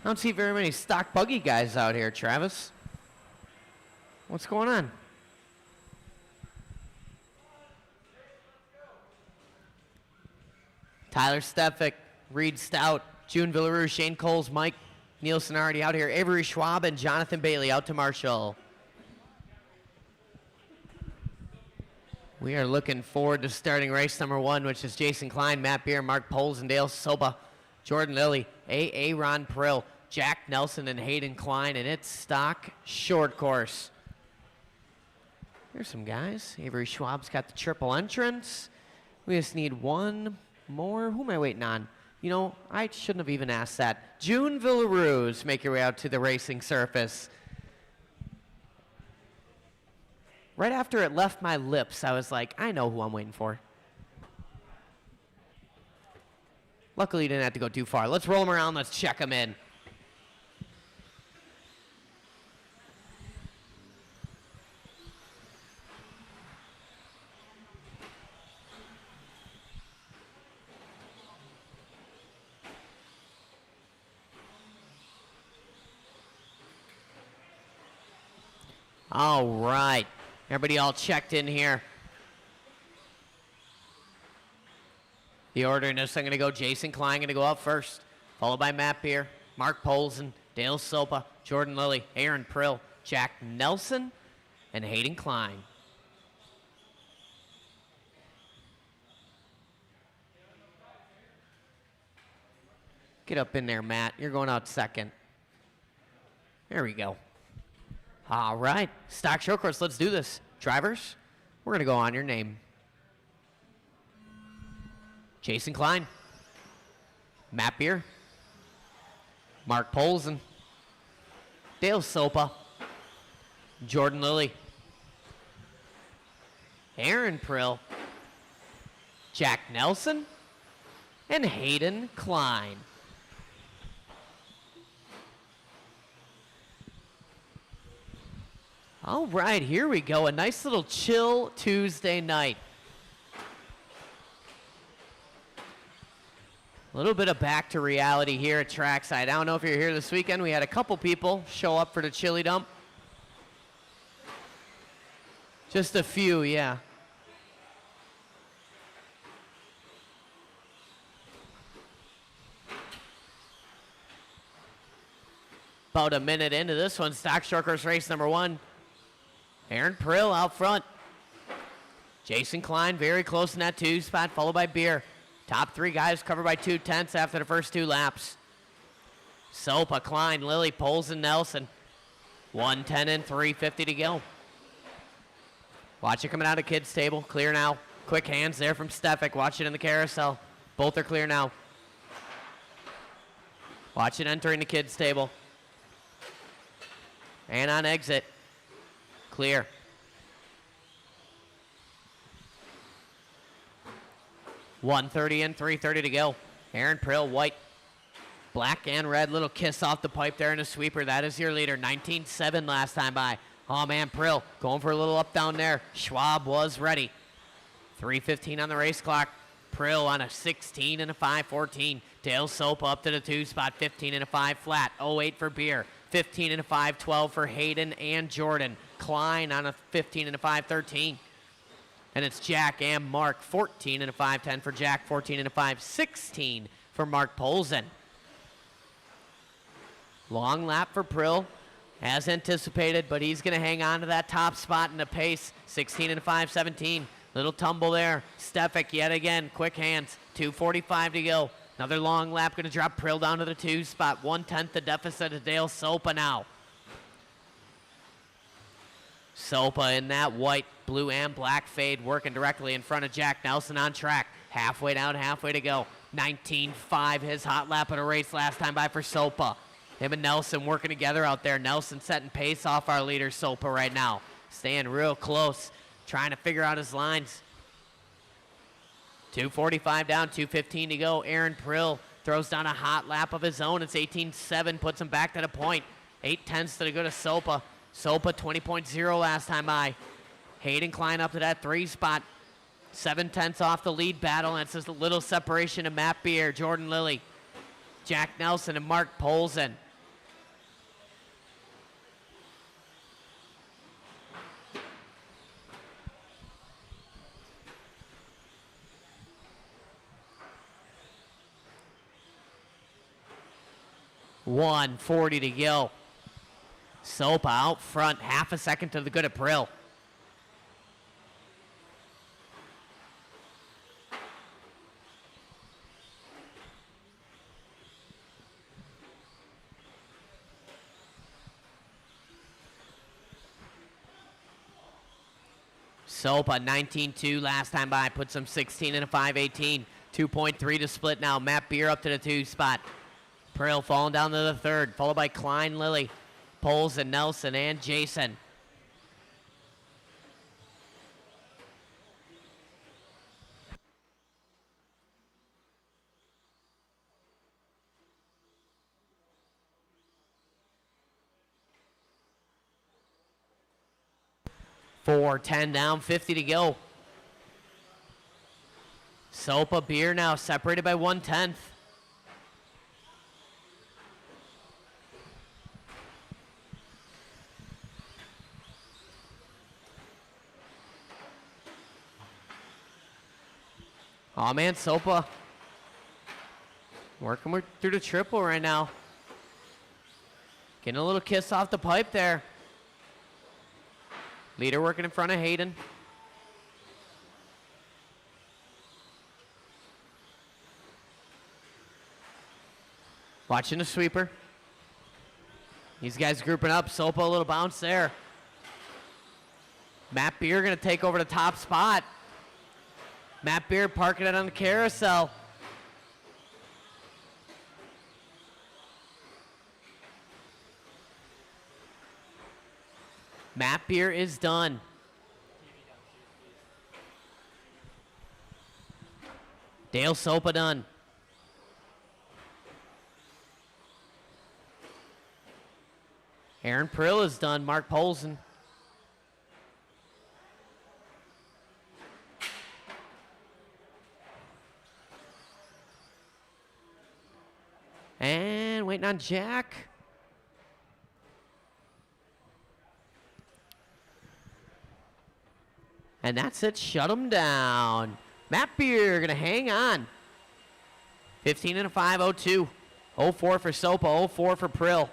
don't see very many stock buggy guys out here, Travis. What's going on? Tyler Stefik, Reed Stout, June Villaroo, Shane Coles, Mike Nielsen already out here. Avery Schwab and Jonathan Bailey out to Marshall. We are looking forward to starting race number 1, which is Jason Klein, Matt Beer, Mark Poles, and Dale Soba, Jordan Lilly, A. Ron Prill, Jack Nelson, and Hayden Klein, and it's stock short course. There's some guys. Avery Schwab's got the triple entrance. We just need one more. Who am I waiting on? You know, I shouldn't have even asked that. June Villaroos, make your way out to the racing surface. Right after it left my lips, I was like, I know who I'm waiting for. Luckily, you didn't have to go too far. Let's roll them around. Let's check them in. All right. Everybody all checked in here. The order in this, I'm going to go Jason Klein, going to go up first, followed by Matt Beer, Mark Polson, Dale Sopa, Jordan Lilly, Aaron Prill, Jack Nelson, and Hayden Klein. Get up in there, Matt. You're going out second. There we go. All right, stock short course, let's do this. Drivers, we're going to go on your name. Jason Klein, Matt Beer, Mark Polson, Dale Sopa, Jordan Lilly, Aaron Prill, Jack Nelson, and Hayden Klein. All right, here we go. A nice little chill Tuesday night. A little bit of back to reality here at Trackside. I don't know if you're here this weekend. We had a couple people show up for the chili dump. Just a few, yeah. About a minute into this one, stock short course race number 1. Aaron Prill out front. Jason Klein very close in that 2 spot, followed by Beer. Top 3 guys covered by 2/10 after the first 2 laps. Sopa, Klein, Lilly, Poles, and Nelson. 1:10 and 3:50 to go. Watch it coming out of kids' table. Clear now. Quick hands there from Stefik. Watch it in the carousel. Both are clear now. Watch it entering the kids' table. And on exit. Clear. $1:30 and $3:30 to go. Aaron Prill, white, black and red. Little kiss off the pipe there in a sweeper. That is your leader. 19.7 last time by. Oh, man, Prill going for a little up down there. Schwab was ready. 3:15 on the race clock. Prill on a 16 and a 5:14. Dale Sopa up to the 2 spot. 15 and a 5 flat. 08 for Beer. 15 and a 5:12 for Hayden and Jordan. Klein on a 15 and a 5:13. And it's Jack and Mark. 14 and a 5:10 for Jack. 14 and a 5:16 for Mark Polson. Long lap for Prill, as anticipated, but he's going to hang on to that top spot in the pace. 16 and a 5:17. Little tumble there. Stefik yet again. Quick hands. 2:45 to go. Another long lap going to drop Prill down to the 2 spot. 1/10 the deficit of Dale Sopa now. Sopa in that white, blue, and black fade working directly in front of Jack Nelson on track. Halfway down, halfway to go. 19.5 his hot lap of the race last time by for Sopa. Him and Nelson working together out there. Nelson setting pace off our leader Sopa right now. Staying real close, trying to figure out his lines. 2:45 down, 2:15 to go. Aaron Prill throws down a hot lap of his own. It's 18.7, puts him back to the point. 8/10 to go to Sopa. Sopa 20.0 last time by. Hayden Klein up to that 3 spot. 7/10 off the lead battle, and it's just a little separation to Matt Beer, Jordan Lilly, Jack Nelson, and Mark Polson. 1:40 to go. Sopa out front, half a second to the good of Prill. Sopa 19-2 last time by, puts him 16 and a 5:18. 2.3 to split now. Matt Beer up to the 2 spot. Prill falling down to the 3rd, followed by Klein, Lilly, Poles, and Nelson, and Jason. Four, 10 down, 50 to go. Sopa, Beer now separated by 1/10. Oh man, Sopa working through the triple right now. Getting a little kiss off the pipe there. Leader working in front of Hayden. Watching the sweeper. These guys grouping up. Sopa, a little bounce there. Matt Beer going to take over the top spot. Matt Beer parking it on the carousel. Matt Beer is done. Dale Sopa done. Aaron Prill is done. Mark Polson. And waiting on Jack. And that's it. Shut him down. Matt Beer going to hang on. 15 and a 5:02. 04 for Sopa, 04 for Prill.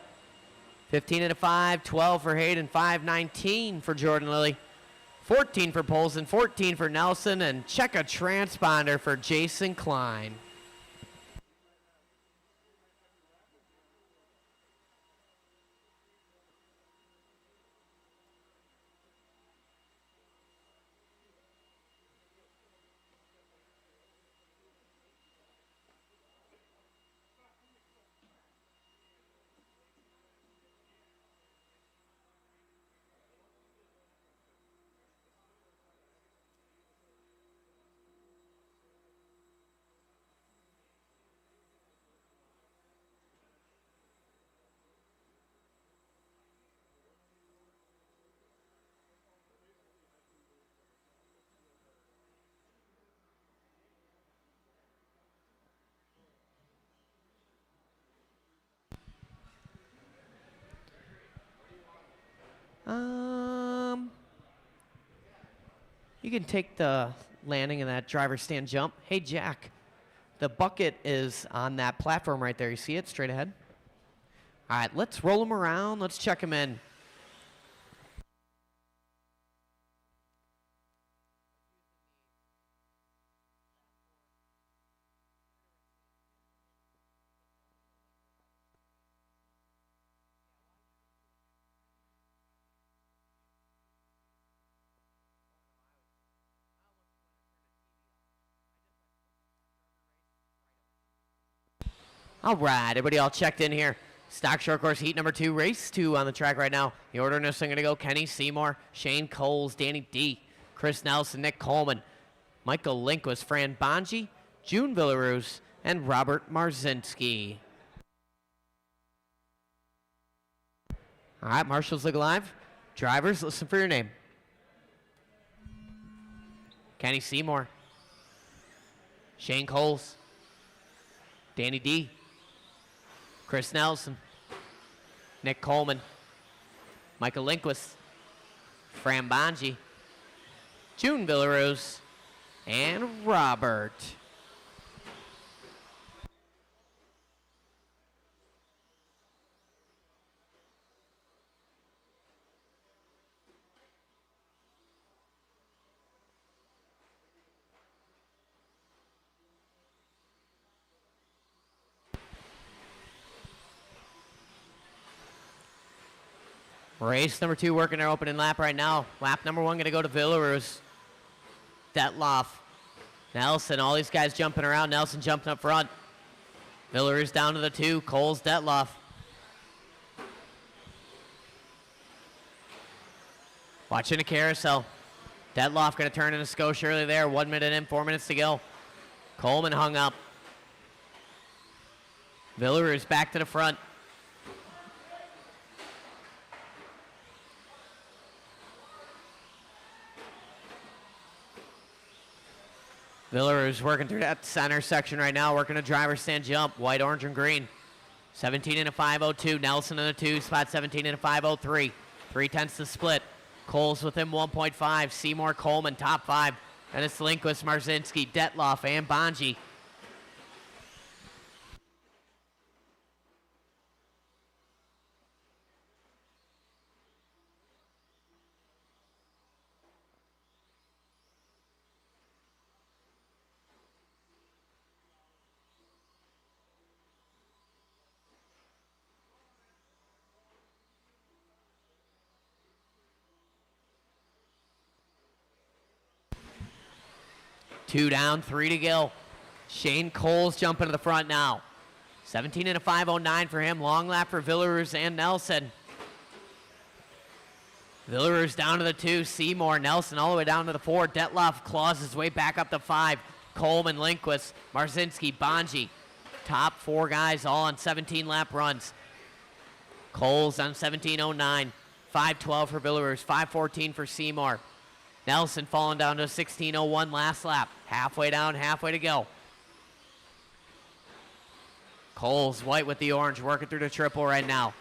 15 and a 5, 12 for Hayden, 5:19 for Jordan Lilly. 14 for Polson, 14 for Nelson, and check a transponder for Jason Klein. You can take the landing of that driver stand jump. Hey, Jack, the bucket is on that platform right there. You see it straight ahead? All right, let's roll him around. Let's check him in. All right, everybody all checked in here. Stock short course heat number 2, race 2 on the track right now. The order in this thing going to go Kenny Seymour, Shane Coles, Danny D, Chris Nelson, Nick Coleman, Michael Linquist, Fran Bonji, June Villaruz, and Robert Marzinski. All right, marshals look alive. Drivers, listen for your name. Kenny Seymour, Shane Coles, Danny D, Chris Nelson, Nick Coleman, Michael Linquist, Fran Bonji, June Villaruz, and Robert. Race number 2 working their opening lap right now. Lap number 1 going to go to Villaroos. Detloff. Nelson, all these guys jumping around. Nelson jumping up front. Villaroos down to the 2. Coles, Detloff. Watching a carousel. Detloff going to turn into Scotia early there. 1 minute in, 4 minutes to go. Coleman hung up. Villaroos back to the front. Villaroos working through that center section right now, working a driver's stand jump, white, orange, and green. 17 and a 502. Nelson in the 2 spot, 17 and a 503. 3/10 to split. Coles with him 1.5. Seymour, Coleman, top 5. And it's Lindquist, Marzinski, Detloff, and Bonji. Two down, 3 to go. Shane Coles jumping to the front now. 17 and a 509 for him. Long lap for Villaroos and Nelson. Villaroos down to the 2. Seymour, Nelson all the way down to the 4. Detloff claws his way back up to 5. Coleman, Lindquist, Marzinski, Bonji. Top 4 guys all on 17 lap runs. Coles on 1709. 512 for Villaroos. 514 for Seymour. Nelson falling down to 16:01 last lap. Halfway down, halfway to go. Coles, white with the orange, working through the triple right now.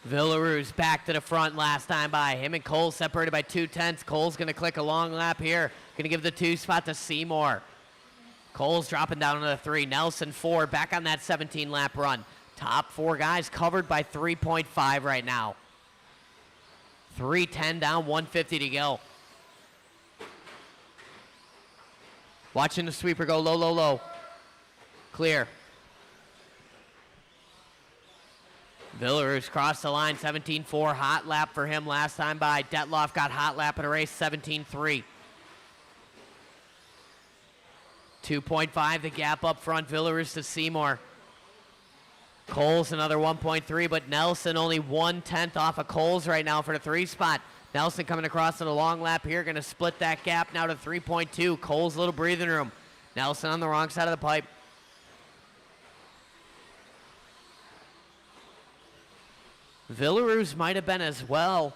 Villaroos back to the front last time by. Him and Coles separated by 2/10. Coles going to click a long lap here. Going to give the 2 spot to Seymour. Coles dropping down to the 3. Nelson 4 back on that 17 lap run. Top 4 guys covered by 3.5 right now. 3:10 down, 150 to go. Watching the sweeper go low, low, low. Clear. Villaroos crossed the line, 17-4. Hot lap for him last time by. Detloff got hot lap in a race, 17-3. 2.5 the gap up front, Villaroos to Seymour. Coles another 1.3, but Nelson only 1/10 off of Coles right now for the 3 spot. Nelson coming across to the long lap here, going to split that gap now to 3.2. Coles little breathing room. Nelson on the wrong side of the pipe. Villaroos might have been as well.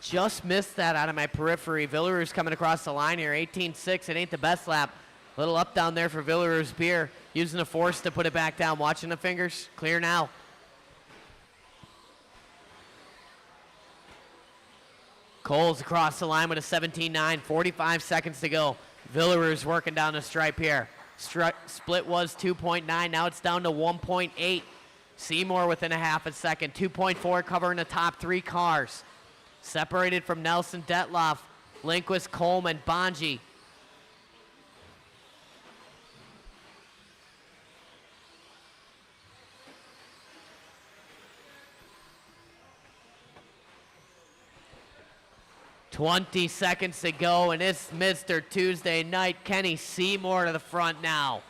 Just missed that out of my periphery. Villaroos coming across the line here, 18-6. It ain't the best lap. Little up down there for Villaroos Beer. Using the force to put it back down. Watching the fingers. Clear now. Coles across the line with a 17-9. 45 seconds to go. Villaroos working down the stripe here. Split was 2.9. Now it's down to 1.8. Seymour within a half a second. 2.4 covering the top 3 cars. Separated from Nelson, Detloff, Lindquist, Coleman, Bonji. $20 seconds to go, and it's Mr. Tuesday Night. Kenny Seymour to the front now.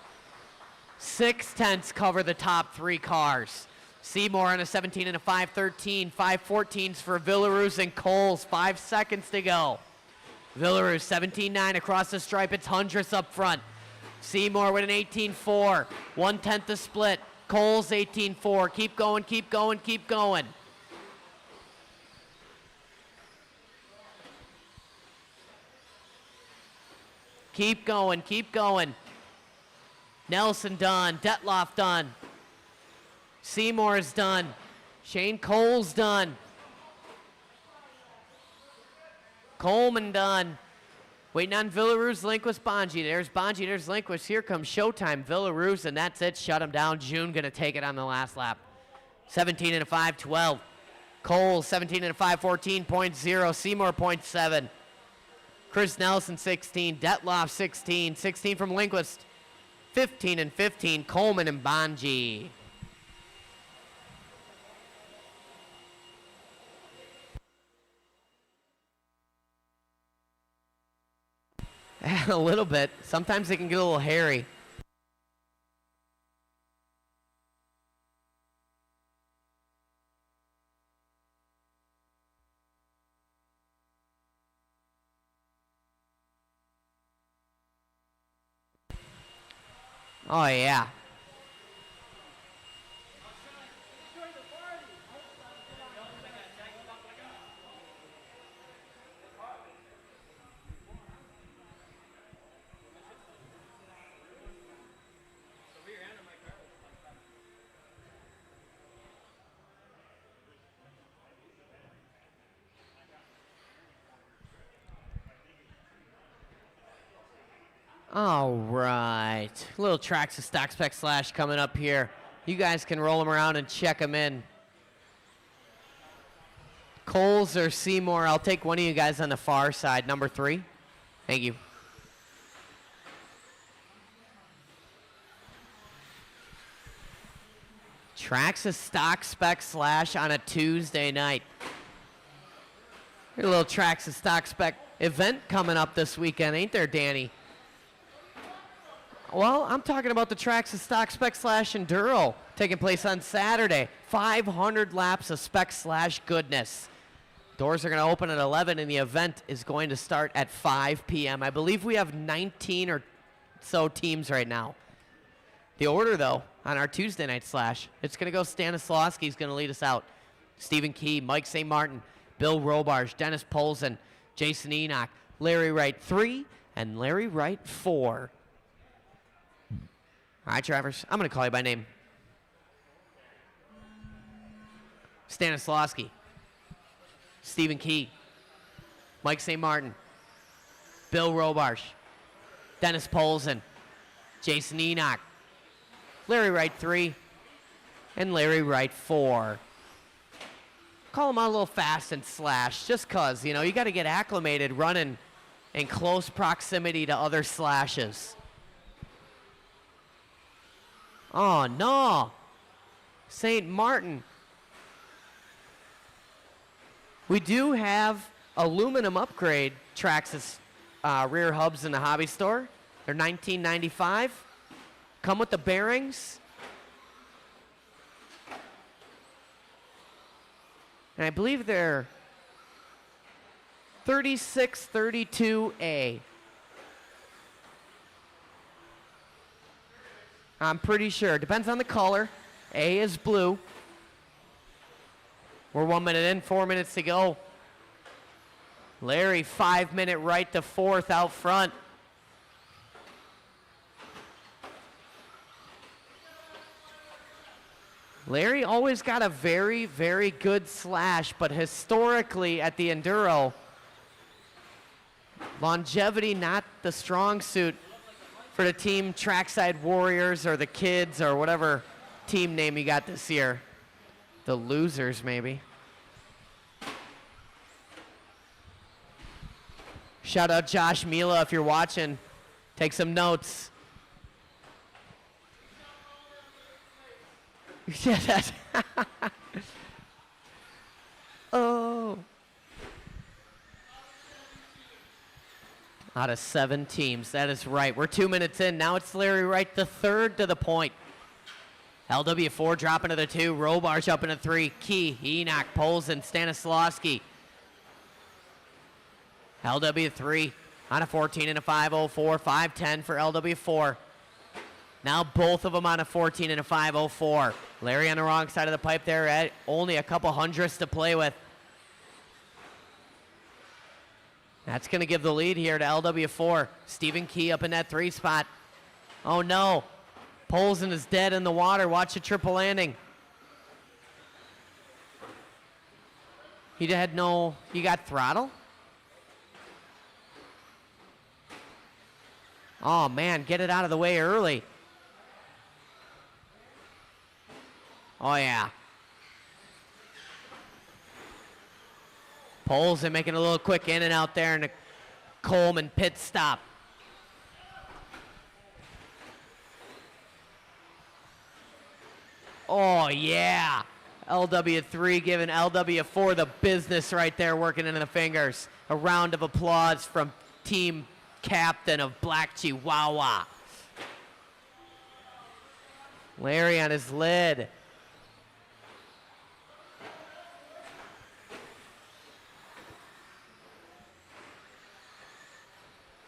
6/10 cover the top 3 cars. Seymour on a 17 and a 513. 514s for Villaroos and Coles. 5 seconds to go. Villaroos 17-9 across the stripe. It's Hundress up front. Seymour with an 18-4. 1/10 to split. Coles 18-4. Keep going, keep going, keep going. Keep going, keep going. Nelson done. Detloff done. Seymour is done. Shane Coles done. Coleman done. Waiting on Villaroos, Lindquist, Bonji. There's Bonji, there's Lindquist. Here comes showtime. Villaroos, and that's it. Shut him down. June going to take it on the last lap. 17 and a 5-12. Cole, 17 and a 5, 14.0. Seymour, 0.7. Chris Nelson, 16. Detloff, 16. 16 from Linquist. 15 and 15. Coleman and Bonji. A little bit. Sometimes they can get a little hairy. Oh, yeah. All right. Little tracks of stock spec slash coming up here. You guys can roll them around and check them in. Coles or Seymour, I'll take one of you guys on the far side, number 3. Thank you. Tracks of stock spec slash on a Tuesday night. Here's a little tracks of stock spec event coming up this weekend, ain't there, Danny? Well, I'm talking about the tracks of stock spec slash enduro taking place on Saturday. 500 laps of spec slash goodness. Doors are going to open at 11 and the event is going to start at 5 p.m. I believe we have 19 or so teams right now. The order, though, on our Tuesday night slash, it's going to go Stanislawski's going to lead us out. Stephen Key, Mike St. Martin, Bill Robarge, Dennis Polson, Jason Enoch, Larry Wright 3, and Larry Wright 4. All right, Travers, I'm going to call you by name. Stanislawski, Stephen Key, Mike St. Martin, Bill Robarge, Dennis Polson, Jason Enoch, Larry Wright 3, and Larry Wright 4. Call them out a little fast and slash, just because, you know, you got to get acclimated running in close proximity to other slashes. Oh, no. St. Martin. We do have aluminum upgrade Traxxas rear hubs in the hobby store. They're $19.95. Come with the bearings. And I believe they're 3632A. I'm pretty sure. Depends on the color. A is blue. We're 1 minute in, 4 minutes to go. Larry, 5-minute right to 4th out front. Larry always got a very, very good slash, but historically at the Enduro, longevity not the strong suit for the team Trackside Warriors or the Kids or whatever team name you got this year. The Losers, maybe. Shout out Josh Mila if you're watching. Take some notes. Yeah, that's oh. Out of 7 teams, that is right. We're 2 minutes in. Now it's Larry Wright, the third to the point. LW4 dropping to the 2. Robarge up into 3. Key, Enoch, Polson, Stanislawski. LW3 on a 14 and a 504. 510 for LW4. Now both of them on a 14 and a 504. Larry on the wrong side of the pipe there at only a couple hundredths to play with. That's going to give the lead here to LW4. Stephen Key up in that 3 spot. Oh, no. Polson is dead in the water. Watch the triple landing. He had no... You got throttle? Oh, man. Get it out of the way early. Oh, yeah. Poles making a little quick in and out there in a Coleman pit stop. Oh, yeah. LW3 giving LW4 the business right there, working into the fingers. A round of applause from team captain of Black Chihuahua. Larry on his lid.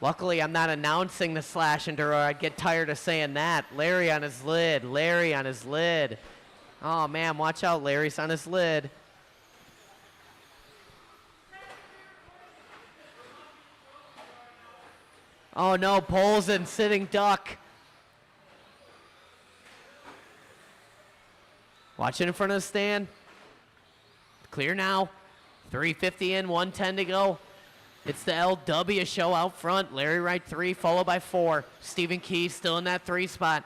Luckily, I'm not announcing the slash enduro. I'd get tired of saying that. Larry on his lid. Larry on his lid. Oh, man, watch out. Larry's on his lid. Oh, no. Poles and sitting duck. Watch it in front of the stand. Clear now. 350 in, 110 to go. It's the LW show out front. Larry Wright 3, followed by 4. Stephen Key still in that 3 spot.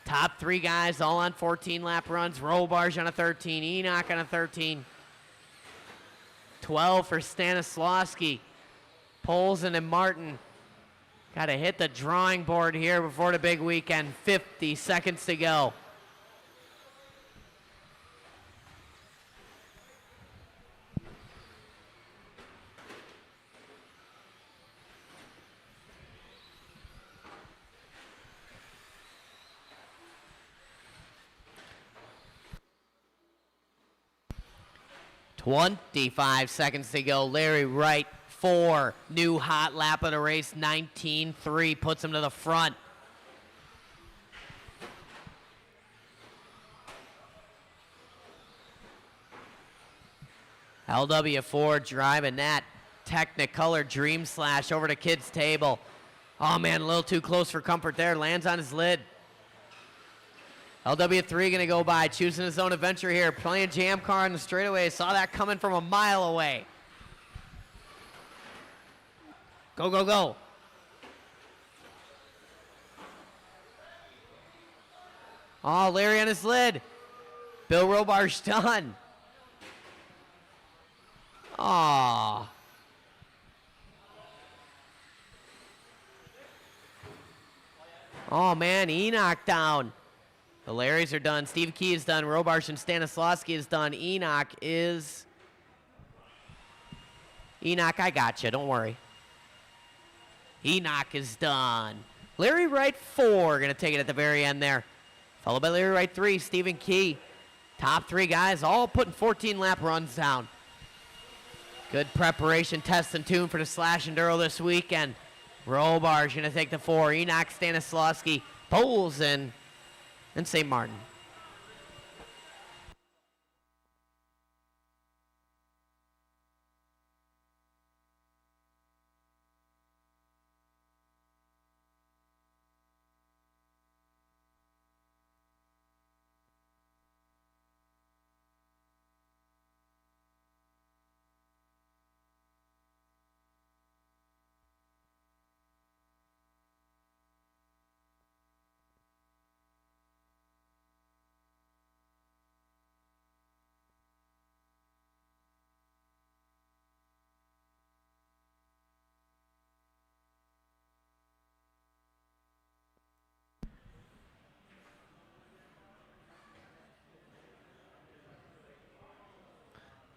Top 3 guys all on 14-lap runs. Robarge on a 13. Enoch on a 13. 12 for Stanislawski. Polson and Martin. Got to hit the drawing board here before the big weekend. 50 seconds to go. "25 seconds to go. Larry Wright, 4. New hot lap of the race, 19.3. Puts him to the front. LW4 driving that Technicolor Dream Slash over to Kid's table. Oh, man, a little too close for comfort there. Lands on his lid. LW3 going to go by, choosing his own adventure here. Playing jam car on the straightaway. Saw that coming from a mile away. Go, go, go. Oh, Larry on his lid. Bill Robarge done. Aw. Oh, man, Enoch down. The Larrys are done. Steve Key is done. Robarge and Stanislawski is done. Enoch, I got you. Don't worry. Enoch is done. Larry Wright 4 going to take it at the very end there. Followed by Larry Wright 3, Stephen Key. Top 3 guys all putting 14-lap runs down. Good preparation, test, and tune for the Slash Enduro this weekend. Robarge going to take the 4. Enoch, Stanislawski, Polson, and St. Martin.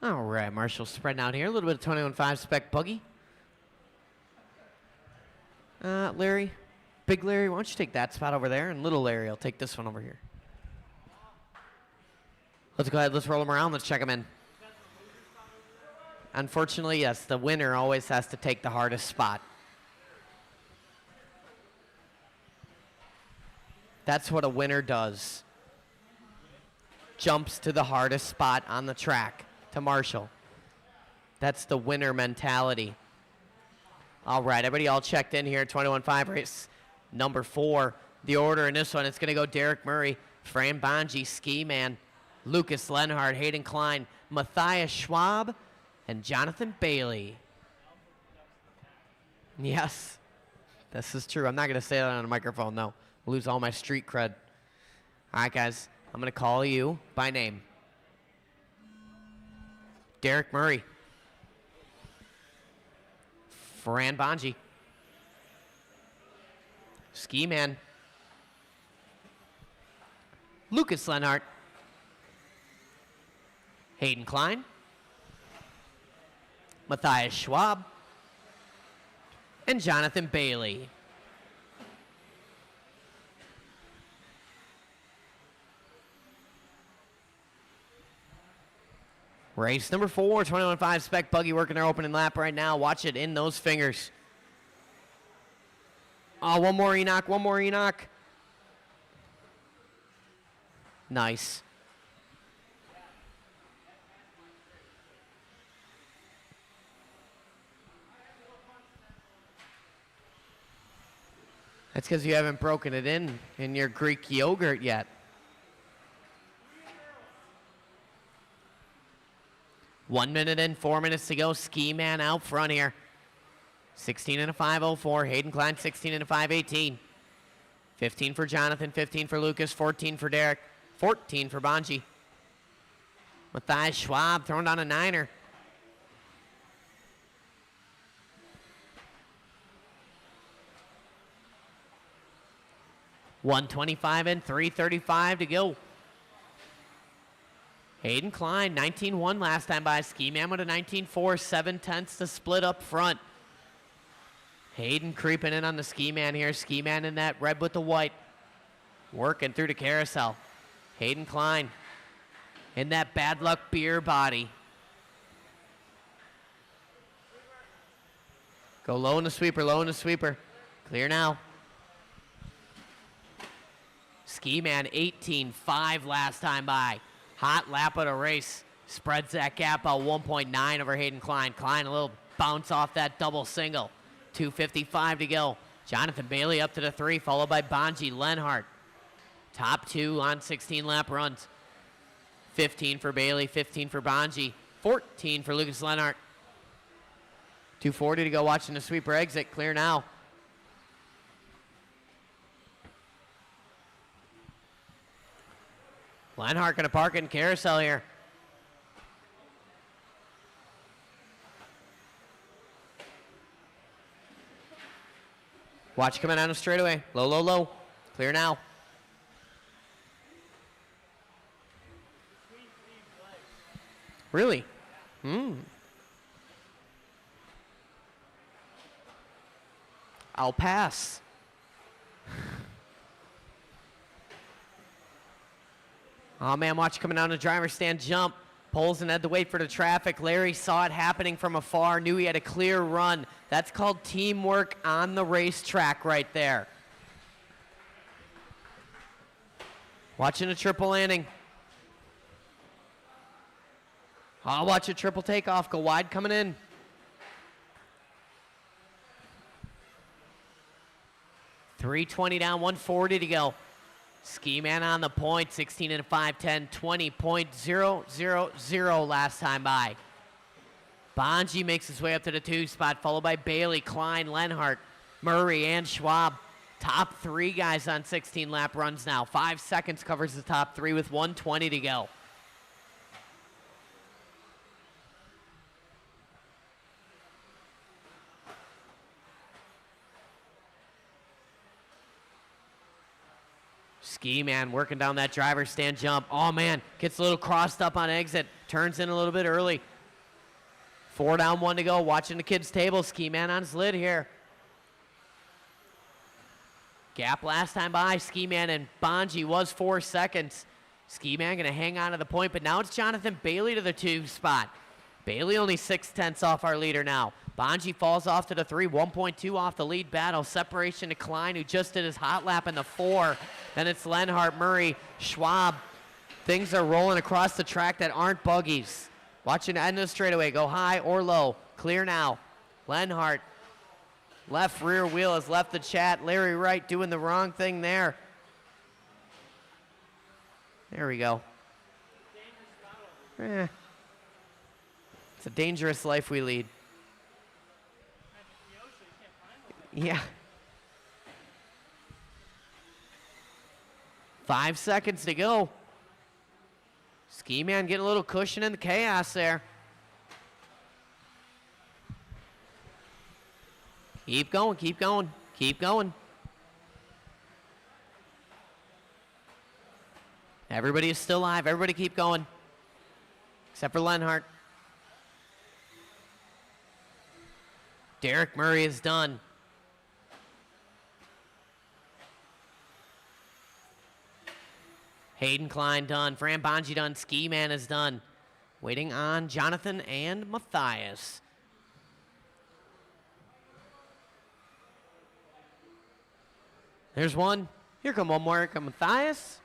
All right, Marshall spreading out here. A little bit of 21.5 spec buggy. Larry, big Larry, why don't you take that spot over there, and little Larry, I'll take this one over here. Let's go ahead, let's roll them around, let's check them in. Unfortunately, yes, the winner always has to take the hardest spot. That's what a winner does. Jumps to the hardest spot on the track. To Marshall. That's the winner mentality. All right, everybody all checked in here. 21.5 race number 4. The order in this one, it's going to go Derek Murray, Fran Bonji, Ski Man, Lucas Lenhart, Hayden Klein, Matthias Schwab, and Jonathan Bailey. Yes, this is true. I'm not going to say that on a microphone, though. I'll lose all my street cred. All right, guys, I'm going to call you by name. Derek Murray. Fran Bonji. Ski Man. Lucas Lenhart. Hayden Klein. Matthias Schwab. And Jonathan Bailey. Race number 4, 21.5 spec buggy working their opening lap right now. Watch it in those fingers. Oh, one more Enoch, one more Enoch. Nice. That's because you haven't broken it in your Greek yogurt yet. One minute and 4 minutes to go. Ski Man out front here. 16 and a 5.04. Hayden Klein, 16 and a 5.18. 15 for Jonathan, 15 for Lucas, 14 for Derek, 14 for Bonji. Matthias Schwab throwing down a 9er. $125 and $335 to go. Hayden Klein, 19-1 last time by. Ski Man with a 19-4, 7/10 to split up front. Hayden creeping in on the Ski Man here. Ski Man in that red with the white. Working through the carousel. Hayden Klein in that bad luck beer body. Go low in the sweeper, low in the sweeper. Clear now. Ski Man 18-5 last time by. Hot lap of the race. Spreads that gap out 1.9 over Hayden Klein. Klein a little bounce off that double single. 2:55 to go. Jonathan Bailey up to the 3, followed by Bonji Lenhart. Top 2 on 16 lap runs. 15 for Bailey, 15 for Bonji, 14 for Lucas Lenhart. 2:40 to go, watching the sweeper exit. Clear now. Lenhart gonna park it in carousel here. Watch coming out of straightaway. Low, low, low. Clear now. Really? I'll pass. Oh man, watch coming out of the driver's stand jump. Poles and had to wait for the traffic. Larry saw it happening from afar, knew he had a clear run. That's called teamwork on the racetrack right there. Watching a triple landing. I'll watch a triple takeoff, go wide coming in. $320 down, 140 to go. Ski Man on the point, 16 and a 5.10, 20.000 last time by. Bonji makes his way up to the 2 spot, followed by Bailey, Klein, Lenhart, Murray, and Schwab. Top 3 guys on 16 lap runs now. 5 seconds covers the top 3 with 120 to go. Ski Man working down that driver's stand jump. Oh man, gets a little crossed up on exit. Turns in a little bit early. 4 down, 1 to go. Watching the kids' table. Ski Man on his lid here. Gap last time by. Ski Man and Bonji was 4 seconds. Ski Man gonna hang on to the point, but now it's Jonathan Bailey to the 2 spot. Bailey only 6/10 off our leader now. Bonji falls off to the 3, 1.2 off the lead battle. Separation to Klein, who just did his hot lap in the 4. Then it's Lenhart, Murray, Schwab. Things are rolling across the track that aren't buggies. Watching the end of the straightaway, go high or low. Clear now. Lenhart, left rear wheel has left the chat. Larry Wright doing the wrong thing there. There we go. It's a dangerous life we lead. Yeah. 5 seconds to go. Ski Man getting a little cushion in the chaos there. Keep going, keep going, keep going. Everybody is still alive. Everybody keep going. Except for Lenhart. Derek Murray is done. Hayden Klein done. Fran Bonji done. Ski Man is done. Waiting on Jonathan and Matthias. There's one. Here come one more. Here come Matthias.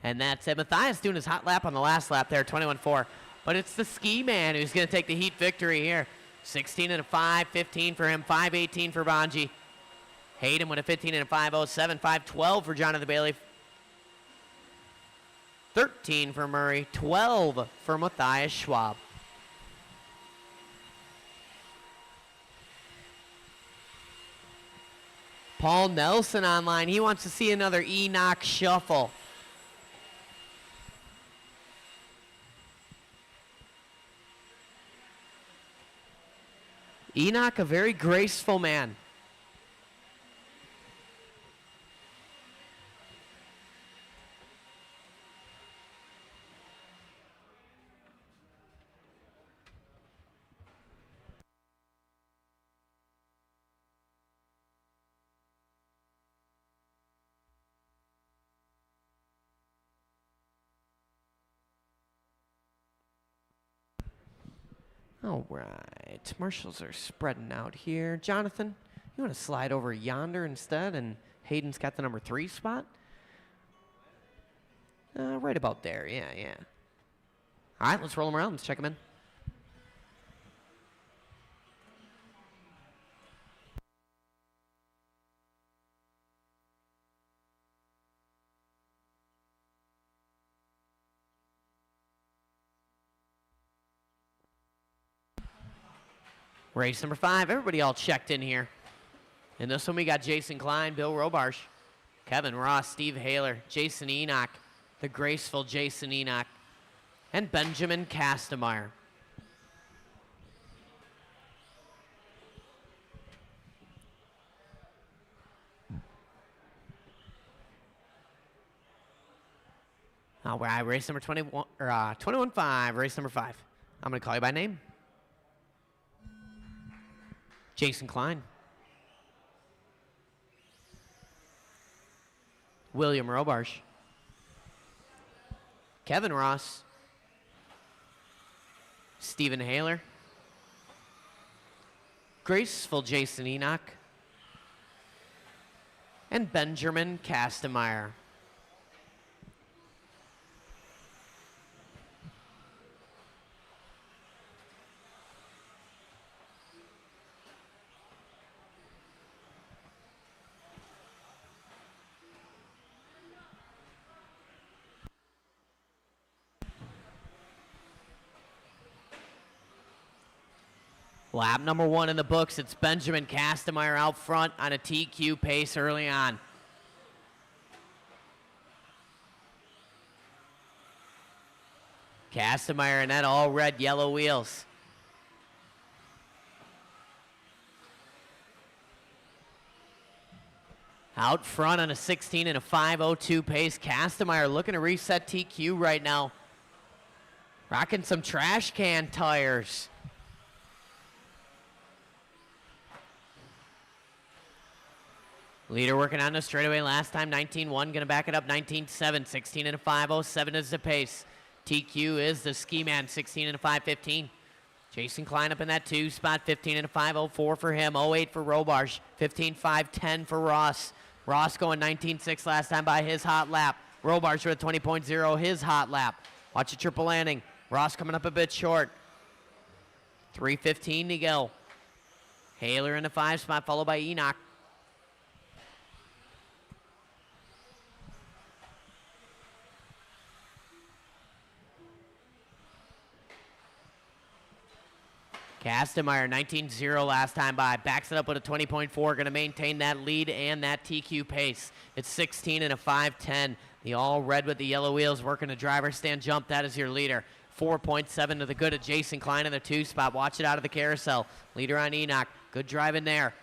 And that's it. Matthias doing his hot lap on the last lap there, 21-4. But it's the Ski Man who's going to take the heat victory here. 16 and a 5, 15 for him, 5:18 for Bonji. Hayden with a 15 and a 5:07, 5:12 for Jonathan Bailey. 13 for Murray, 12 for Matthias Schwab. Paul Nelson online. He wants to see another Enoch shuffle. Enoch, a very graceful man. All right, marshals are spreading out here. Jonathan, you want to slide over yonder instead, and Hayden's got the number 3 spot? Right about there, yeah. All right, let's roll them around. Let's check them in. Race number 5. Everybody all checked in here. In this one, we got Jason Klein, Bill Robarsch, Kevin Ross, Steve Haler, Jason Enoch, the graceful Jason Enoch, and Benjamin Kastemeyer. All right, race number 21-5, race number 5. I'm going to call you by name. Jason Klein. William Robarsch. Kevin Ross. Stephen Haler. Graceful Jason Enoch. And Benjamin Kastemeyer. Lap number 1 in the books. It's Benjamin Kastemeyer out front on a TQ pace early on. Kastemeyer and that all red yellow wheels. Out front on a 16 and a 5:02 pace. Kastemeyer looking to reset TQ right now. Rocking some trash can tires. Leader working on the straightaway last time, 19-1, going to back it up, 19-7, 16 and a 5:07 is the pace. TQ is the ski man, 16 and a 5:15. Jason Klein up in that 2 spot, 15 and a 5:04 for him, 08 for Robarsch, 15-5-10 for Ross. Ross going 19-6 last time by his hot lap. Robarsch with a 20.0 his hot lap. Watch a triple landing. Ross coming up a bit short. 3:15 to go. Haler in the 5 spot, followed by Enoch. Kastemeyer, 19-0 last time by. Backs it up with a 20.4. Going to maintain that lead and that TQ pace. It's 16 and a 5:10. The all red with the yellow wheels working the driver's stand jump. That is your leader. 4.7 to the good of Jason Klein in the 2 spot. Watch it out of the carousel. Leader on Enoch. Good drive in there.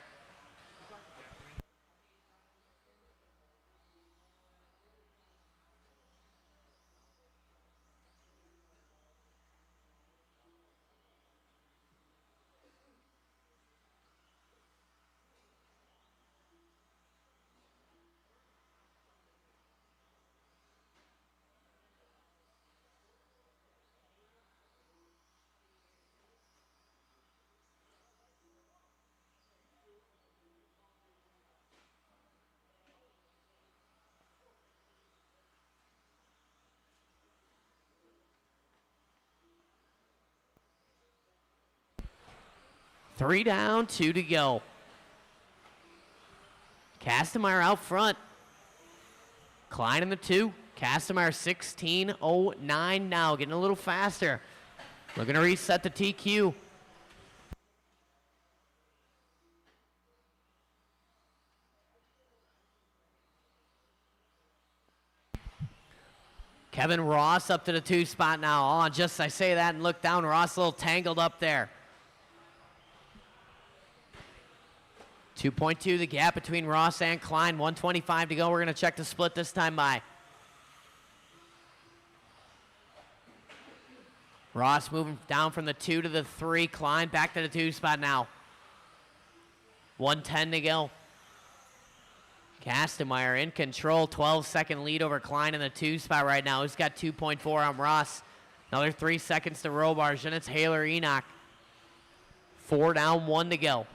Three down, 2 to go. Kastemeyer out front. Klein in the 2. Kastemeyer 16:09 now, getting a little faster. Looking to reset the TQ. Kevin Ross up to the 2 spot now. Oh, just I say that and look down. Ross a little tangled up there. 2.2 the gap between Ross and Klein. 125 to go. We're going to check the split this time by. Ross moving down from the 2 to the 3. Klein back to the 2 spot now. 110 to go. Kastemeyer in control. 12-second lead over Klein in the 2 spot right now. He's got 2.4 on Ross. Another 3 seconds to Robarge. Then it's Haler Enoch. 4 down, 1 to go.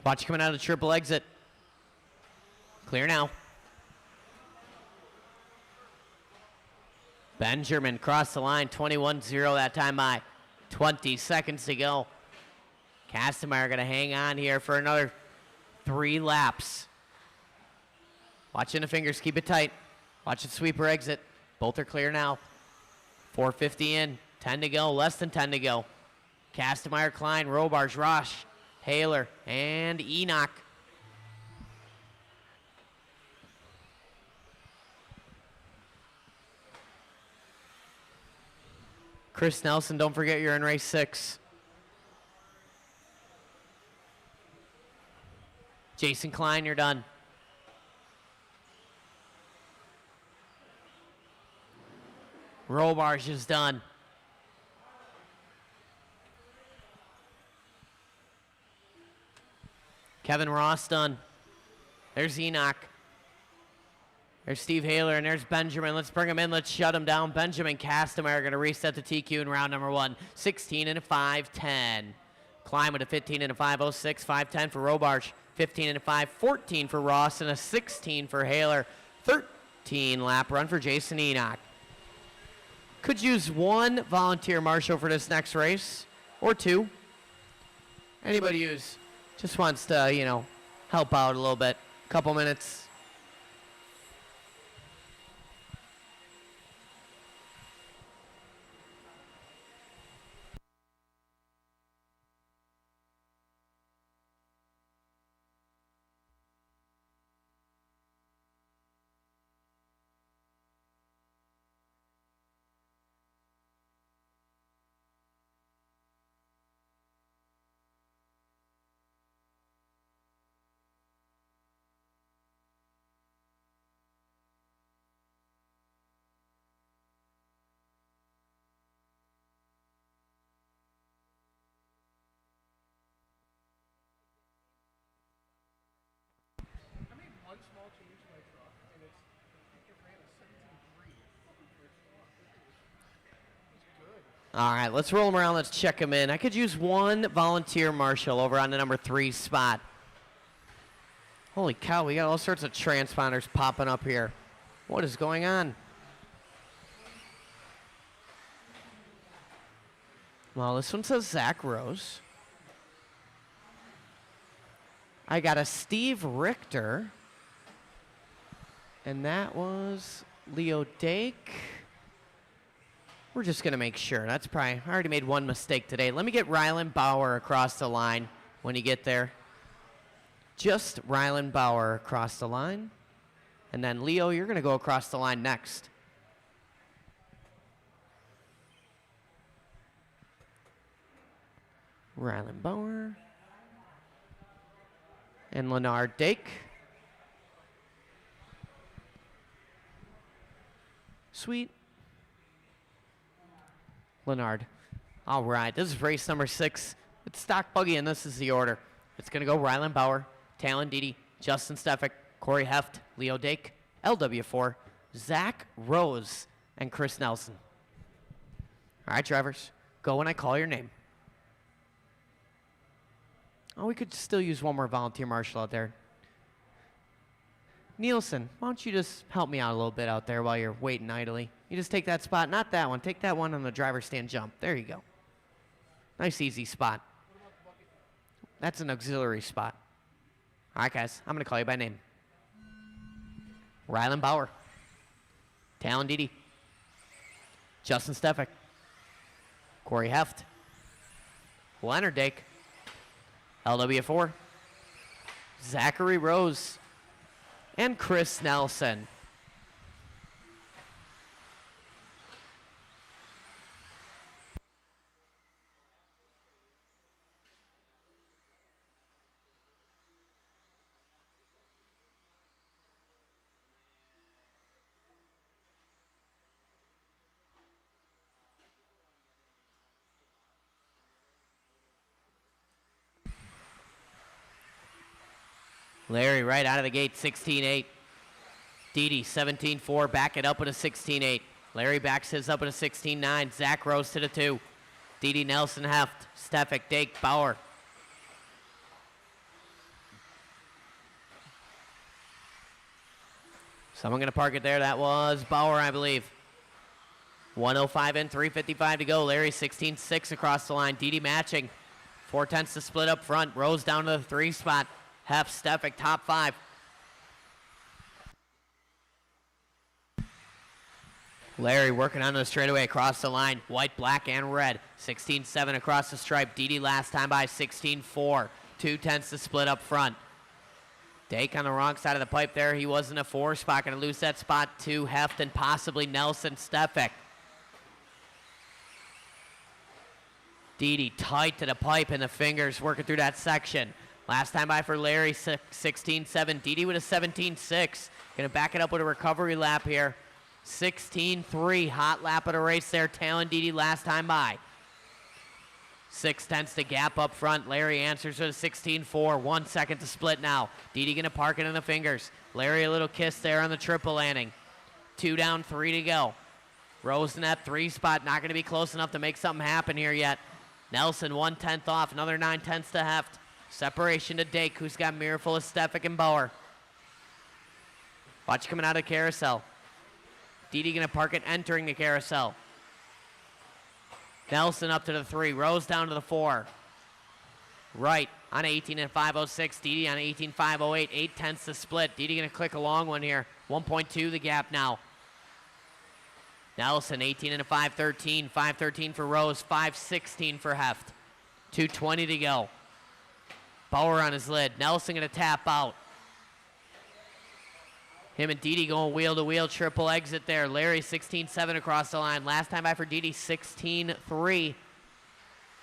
Watch coming out of the triple exit. Clear now. Benjamin crossed the line, 21-0 that time by. 20 seconds to go. Kastemeyer going to hang on here for another 3 laps. Watching the fingers, keep it tight. Watch the sweeper exit. Both are clear now. 4:50 in, 10 to go, less than 10 to go. Kastemeyer, Klein, Robarge, Rosh, Haler, and Enoch. Chris Nelson, don't forget you're in race 6. Jason Klein, you're done. Robarge is done. Kevin Ross done. There's Enoch. There's Steve Haler, and there's Benjamin. Let's bring him in. Let's shut him down. Benjamin Kastemeyer going to reset the TQ in round number 1. 16 and a 5:10. Klein with a 15 and a 5:06. 5:10 for Robarge. 15 and a 5:14 for Ross, and a 16 for Haler. 13 lap run for Jason Enoch. Could use 1 volunteer marshal for this next race, or 2. Anybody who's just wants to, help out a little bit. Couple minutes. All right, let's roll him around. Let's check him in. I could use 1 volunteer marshal over on the number 3 spot. Holy cow, we got all sorts of transponders popping up here. What is going on? Well, this one says Zach Rose. I got a Steve Richter. And that was Leo Dake. We're just going to make sure. That's probably, I already made one mistake today. Let me get Ryland Bauer across the line when you get there. Just Ryland Bauer across the line. And then Leo, you're going to go across the line next. Ryland Bauer. And Leonard Dake. Sweet. Leonard. All right, this is race number 6. It's stock buggy, and this is the order. It's going to go Ryland Bauer, Talon Didi, Justin Stefik, Corey Heft, Leo Dake, LW4, Zach Rose, and Chris Nelson. All right, drivers, go when I call your name. Oh, we could still use one more volunteer marshal out there. Nielsen, why don't you just help me out a little bit out there while you're waiting idly? You just take that spot, not that one. Take that one on the driver's stand jump. There you go. Nice, easy spot. That's an auxiliary spot. All right, guys, I'm going to call you by name. Ryland Bauer. Talon Didi. Justin Stefik. Corey Heft. Leonard Dake. LW4. Zachary Rose. And Chris Nelson. Larry right out of the gate, 16-8. Didi, 17-4, back it up with a 16-8. Larry backs his up with a 16-9. Zach Rose to the 2. Didi, Nelson, Heft, Stefik, Dake, Bauer. Someone going to park it there. That was Bauer, I believe. 1:05 in, 3:55 to go. Larry 16-6 across the line. Didi matching. 4/10 to split up front. Rose down to the 3 spot. Heft, Stefik, top 5. Larry working on the straightaway across the line. White, black, and red. 16-7 across the stripe. Didi last time by 16-4. 2/10 to split up front. Dake on the wrong side of the pipe there. He was in a 4 spot. Going to lose that spot to Heft and possibly Nelson Stefik. Didi tight to the pipe and the fingers working through that section. Last time by for Larry, 16-7. Didi with a 17-6. Going to back it up with a recovery lap here. 16-3. Hot lap of the race there. Talon Didi last time by. 6/10 to gap up front. Larry answers with a 16-4. 1 second to split now. Didi going to park it in the fingers. Larry a little kiss there on the triple landing. 2 down, 3 to go. Rose in that 3 spot. Not going to be close enough to make something happen here yet. Nelson 1/10 off. Another 9/10 to Heft. Separation to Dake, who's got mirror full of Stefik and Bauer. Watch coming out of the carousel. Didi going to park it entering the carousel. Nelson up to the 3. Rose down to the 4. Right on 18 and 506. Didi on 18.508. 8/10 to split. Didi going to click a long one here. 1.2 the gap now. Nelson 18 and a 513. 513 for Rose. 516 for Heft. 2:20 to go. Bauer on his lid. Nelson going to tap out. Him and Didi going wheel to wheel. Triple exit there. Larry 16-7 across the line. Last time by for Didi 16-3.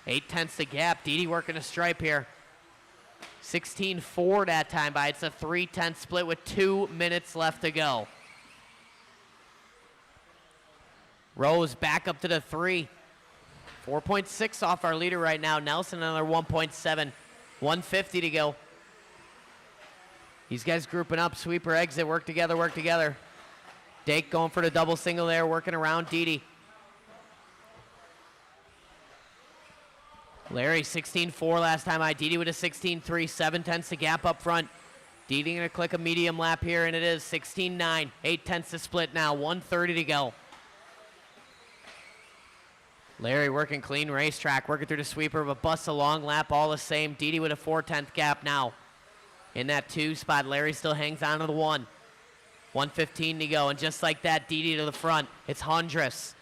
8/10 the gap. Didi working a stripe here. 16-4 that time by. It's a 3/10 split with 2 minutes left to go. Rose back up to the 3. 4.6 off our leader right now. Nelson another 1.7. 150 to go. These guys grouping up. Sweeper exit. Work together, work together. Dake going for the double single there. Working around Didi. Larry 16-4 last time by. Didi with a 16-3. 7/10 to gap up front. Didi going to click a medium lap here, and it is 16-9. 8/10 to split now. 1:30 to go. Larry working clean racetrack, working through the sweeper, but busts a long lap all the same. Didi with a 4/10 gap now. In that 2 spot, Larry still hangs on to the 1. 1:15 to go, and just like that, Didi to the front. It's Hundress.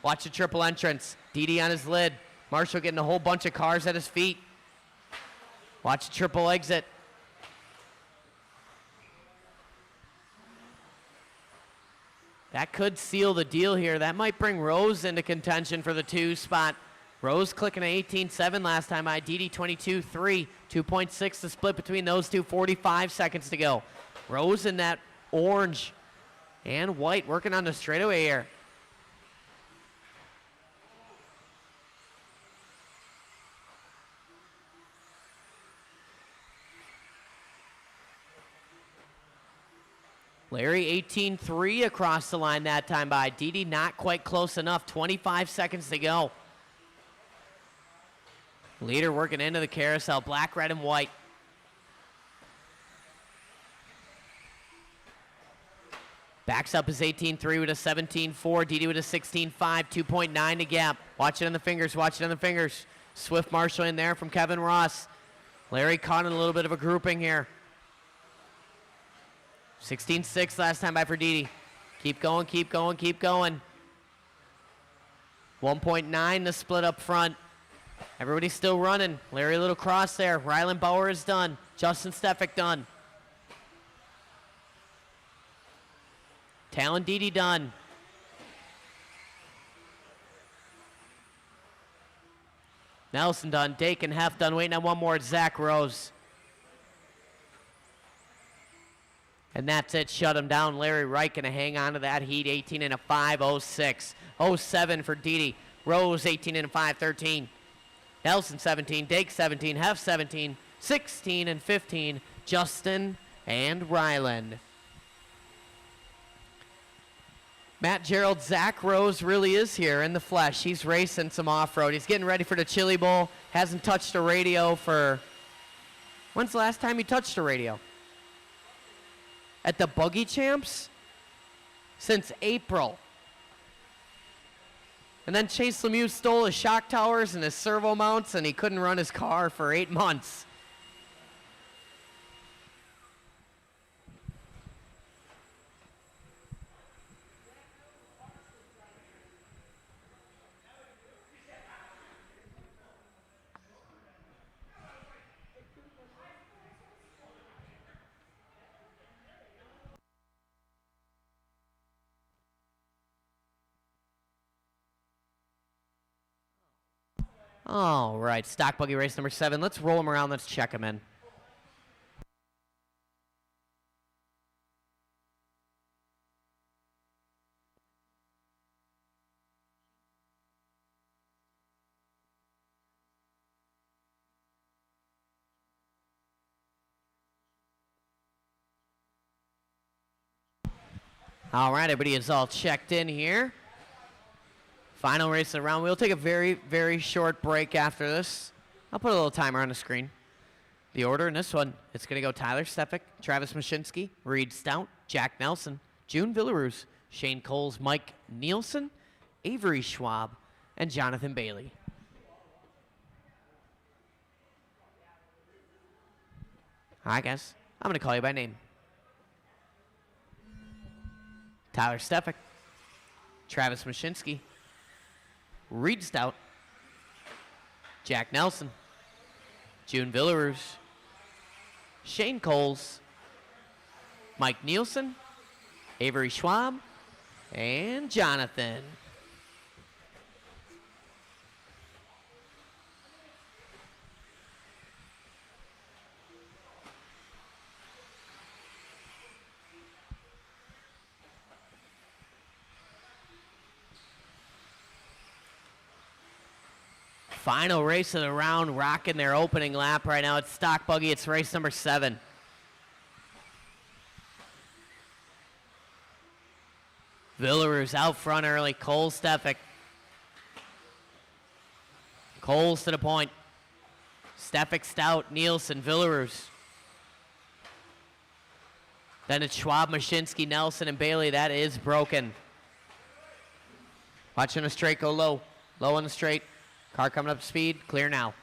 Watch the triple entrance. Didi on his lid. Marshall getting a whole bunch of cars at his feet. Watch the triple exit. That could seal the deal here. That might bring Rose into contention for the 2 spot. Rose clicking at 18.7 last time by Didi 22.3. 2.6 the split between those two. 45 seconds to go. Rose in that orange and white working on the straightaway here. Larry 18.3 across the line that time by Didi, not quite close enough. 25 seconds to go. Leader working into the carousel, black, red, and white. Backs up his 18.3 with a 17.4. Didi with a 16.5, 2.9 to gap. Watch it on the fingers, watch it on the fingers. Swift Marshall in there from Kevin Ross. Larry caught in a little bit of a grouping here. 16.6 last time by for Didi. Keep going, keep going, keep going. 1.9 the split up front. Everybody's still running. Larry a little cross there. Ryland Bauer is done. Justin Stefik done. Talon Didi done. Nelson done. Dakin Heft done. Waiting on one more. Zach Rose. And that's it. Shut him down. Larry Wright going to hang on to that heat. 18 and a 5, 06. 07 for Didi. Rose 18 and a 5, 13. Nelson 17. Dake 17. Heft 17. 16 and 15. Justin and Ryland. Matt Gerald, Zach Rose really is here in the flesh. He's racing some off-road. He's getting ready for the Chili Bowl. Hasn't touched a radio for... When's the last time he touched a radio? At the Buggy Champs? Since April. And then Chase Lemieux stole his shock towers and his servo mounts, and he couldn't run his car for 8 months. All right, stock buggy race number 7. Let's roll them around. Let's check them in. All right, everybody is all checked in here. Final race of the round. We'll take a very, very short break after this. I'll put a little timer on the screen. The order in this one, it's going to go Tyler Stefik, Travis Mashinsky, Reed Stout, Jack Nelson, June Villaroos, Shane Coles, Mike Nielsen, Avery Schwab, and Jonathan Bailey. Hi, guys. I'm going to call you by name. Tyler Stefik, Travis Mashinsky, Reed Stout, Jack Nelson, June Villaroos, Shane Coles, Mike Nielsen, Avery Schwab, and Jonathan. Final race of the round, rocking their opening lap right now. It's stock buggy. It's race number 7. Villaroos out front early. Cole Stefik. Coles to the point. Stefik, Stout, Nielsen, Villaroos. Then it's Schwab, Mashinsky, Nelson, and Bailey. That is broken. Watching the straight go low. Low on the straight. Car coming up to speed. Clear now.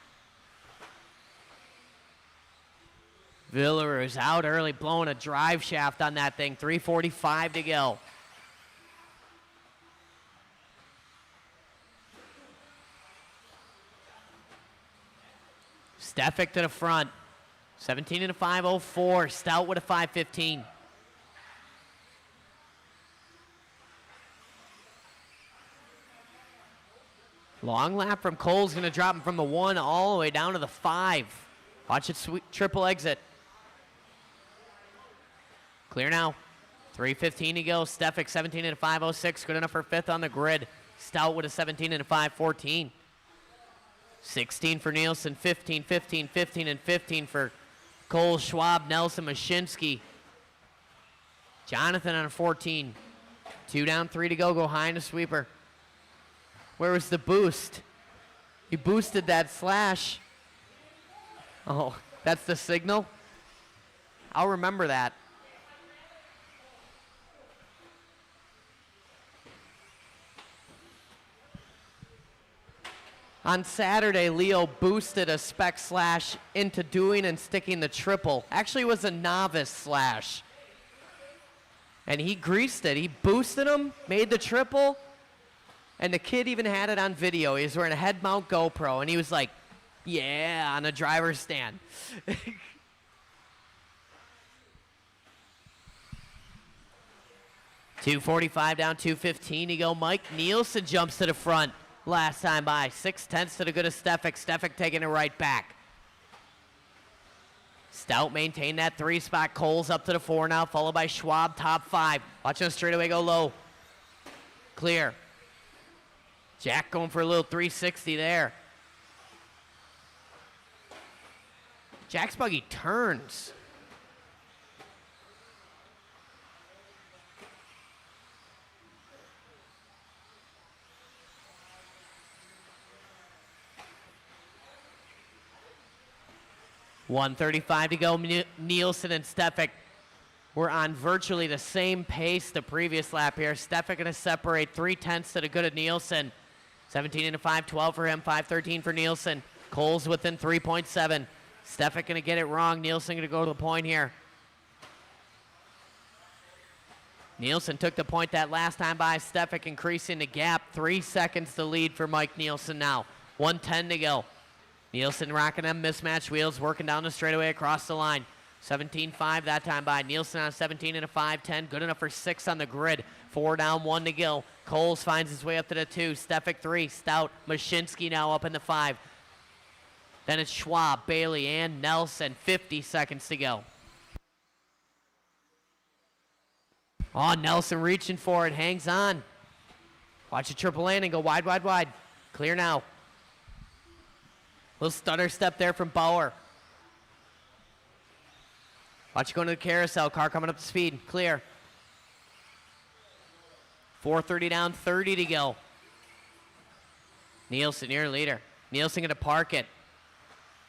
Viller is out early, blowing a drive shaft on that thing. 3:45 to go. Stefik to the front. 17 and a 5:04. Stout with a 5:15. Long lap from Cole's going to drop him from the 1 all the way down to the 5. Watch it triple exit. Clear now. 3:15 to go. Stefik 17 and a 5:06. Good enough for 5th on the grid. Stout with a 17 and a 5:14. 16 for Nielsen. 15, 15, 15, and 15 for Cole, Schwab, Nelson, Mashinsky. Jonathan on a 14. 2 down, 3 to go. Go high in a sweeper. Where was the boost? He boosted that slash. Oh, that's the signal? I'll remember that. On Saturday, Leo boosted a spec slash into doing and sticking the triple. Actually, it was a novice slash. And he greased it. He boosted him, made the triple, and the kid even had it on video. He was wearing a head mount GoPro, and he was like, yeah, on a driver's stand. 2:45 down, 2:15 to go. Mike Nielsen jumps to the front. Last time by 6/10 to the good of Stefik. Stefik taking it right back. Stout maintained that 3 spot. Cole's up to the 4 now, followed by Schwab, top 5. Watching the straightaway go low. Clear. Jack going for a little 360 there. Jack's buggy turns. $1:35 to go. Nielsen and Stefik were on virtually the same pace the previous lap here. Stefik going to separate 3/10 to the good of Nielsen. 17 and a 5:12 for him, 5:13 for Nielsen. Cole's within 3.7. Stefik going to get it wrong. Nielsen going to go to the point here. Nielsen took the point that last time by. Stefik increasing the gap. 3 seconds to lead for Mike Nielsen now. 1:10 to go. Nielsen rocking them mismatched wheels, working down the straightaway across the line. 17.5 that time by. Nielsen on 17 and a 5:10. Good enough for 6 on the grid. 4 down, 1 to go. Coles finds his way up to the 2. Stefik 3. Stout. Mashinsky now up in the 5. Then it's Schwab, Bailey, and Nelson. 50 seconds to go. Oh, Nelson reaching for it. Hangs on. Watch a triple landing. Go wide, wide, wide. Clear now. Little stutter step there from Bauer. Watch it go into the carousel. Car coming up to speed. Clear. 4:30 down, 30 to go. Nielsen, your leader. Nielsen going to park it.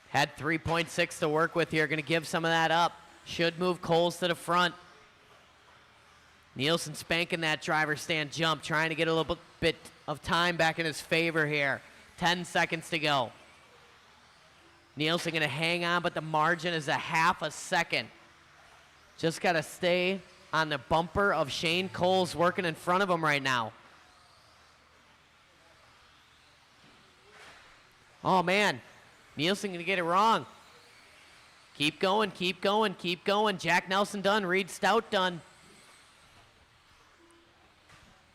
Had 3.6 to work with here. Going to give some of that up. Should move Coles to the front. Nielsen spanking that driver's stand jump, trying to get a little bit of time back in his favor here. 10 seconds to go. Nielsen going to hang on, but the margin is a half a second. Just got to stay on the bumper of Shane Coles working in front of him right now. Oh, man. Nielsen going to get it wrong. Keep going, keep going, keep going. Jack Nelson done. Reed Stout done.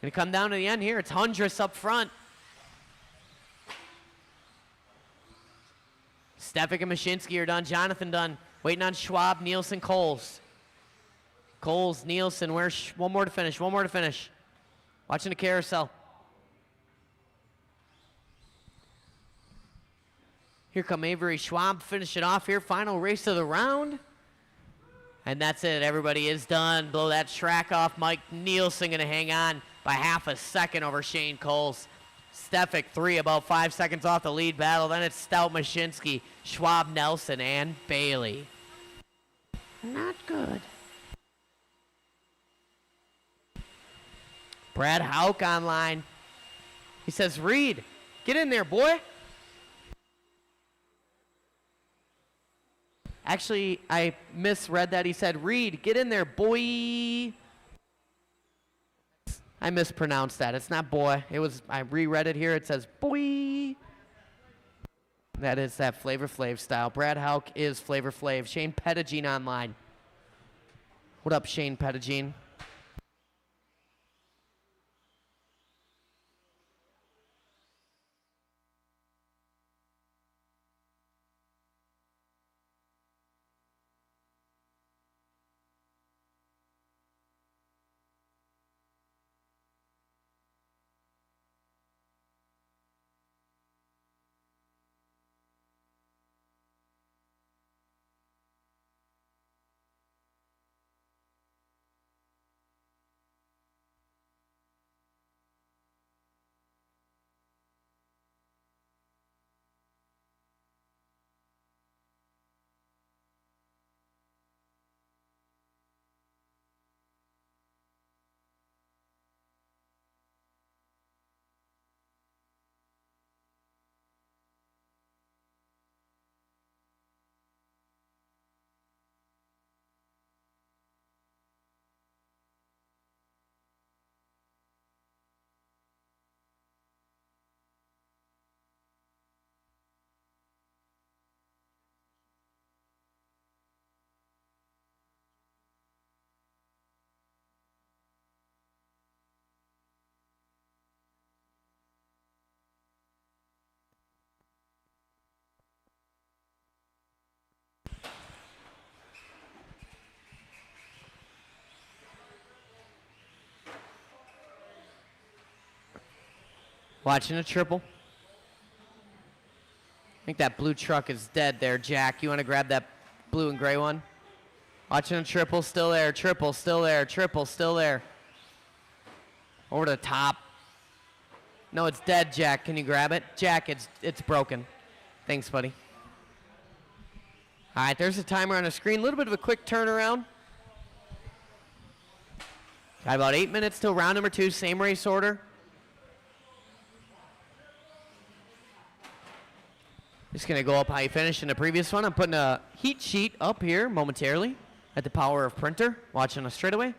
Going to come down to the end here. It's Hundress up front. Stefik and Mashinsky are done. Jonathan done. Waiting on Schwab, Nielsen, Coles. Coles, Nielsen, where's one more to finish, one more to finish. Watching the carousel. Here come Avery Schwab, finish it off here. Final race of the round. And that's it. Everybody is done. Blow that track off. Mike Nielsen going to hang on by half a second over Shane Coles. Stefik 3, about 5 seconds off the lead battle. Then it's Stout, Mashinsky, Schwab, Nelson, and Bailey. Not good. Brad Hauk online. He says, Reed, get in there, boy. Actually, I misread that. He said, Reed, get in there, boy. I mispronounced that. It's not boy. It was, I reread it here. It says boy. That is that Flavor Flav style. Brad Hauk is Flavor Flav. Shane Pettigene online. What up, Shane Pettigene? Watching a triple. I think that blue truck is dead there, Jack. You want to grab that blue and gray one? Watching a triple, still there. Triple, still there. Triple, still there. Over to the top. No, it's dead, Jack. Can you grab it? Jack, it's broken. Thanks, buddy. All right, there's a timer on the screen. A little bit of a quick turnaround. Got about 8 minutes till round number 2, same race order. Just going to go up how you finished in the previous one. I'm putting a heat sheet up here momentarily at the power of printer, watching a straightaway.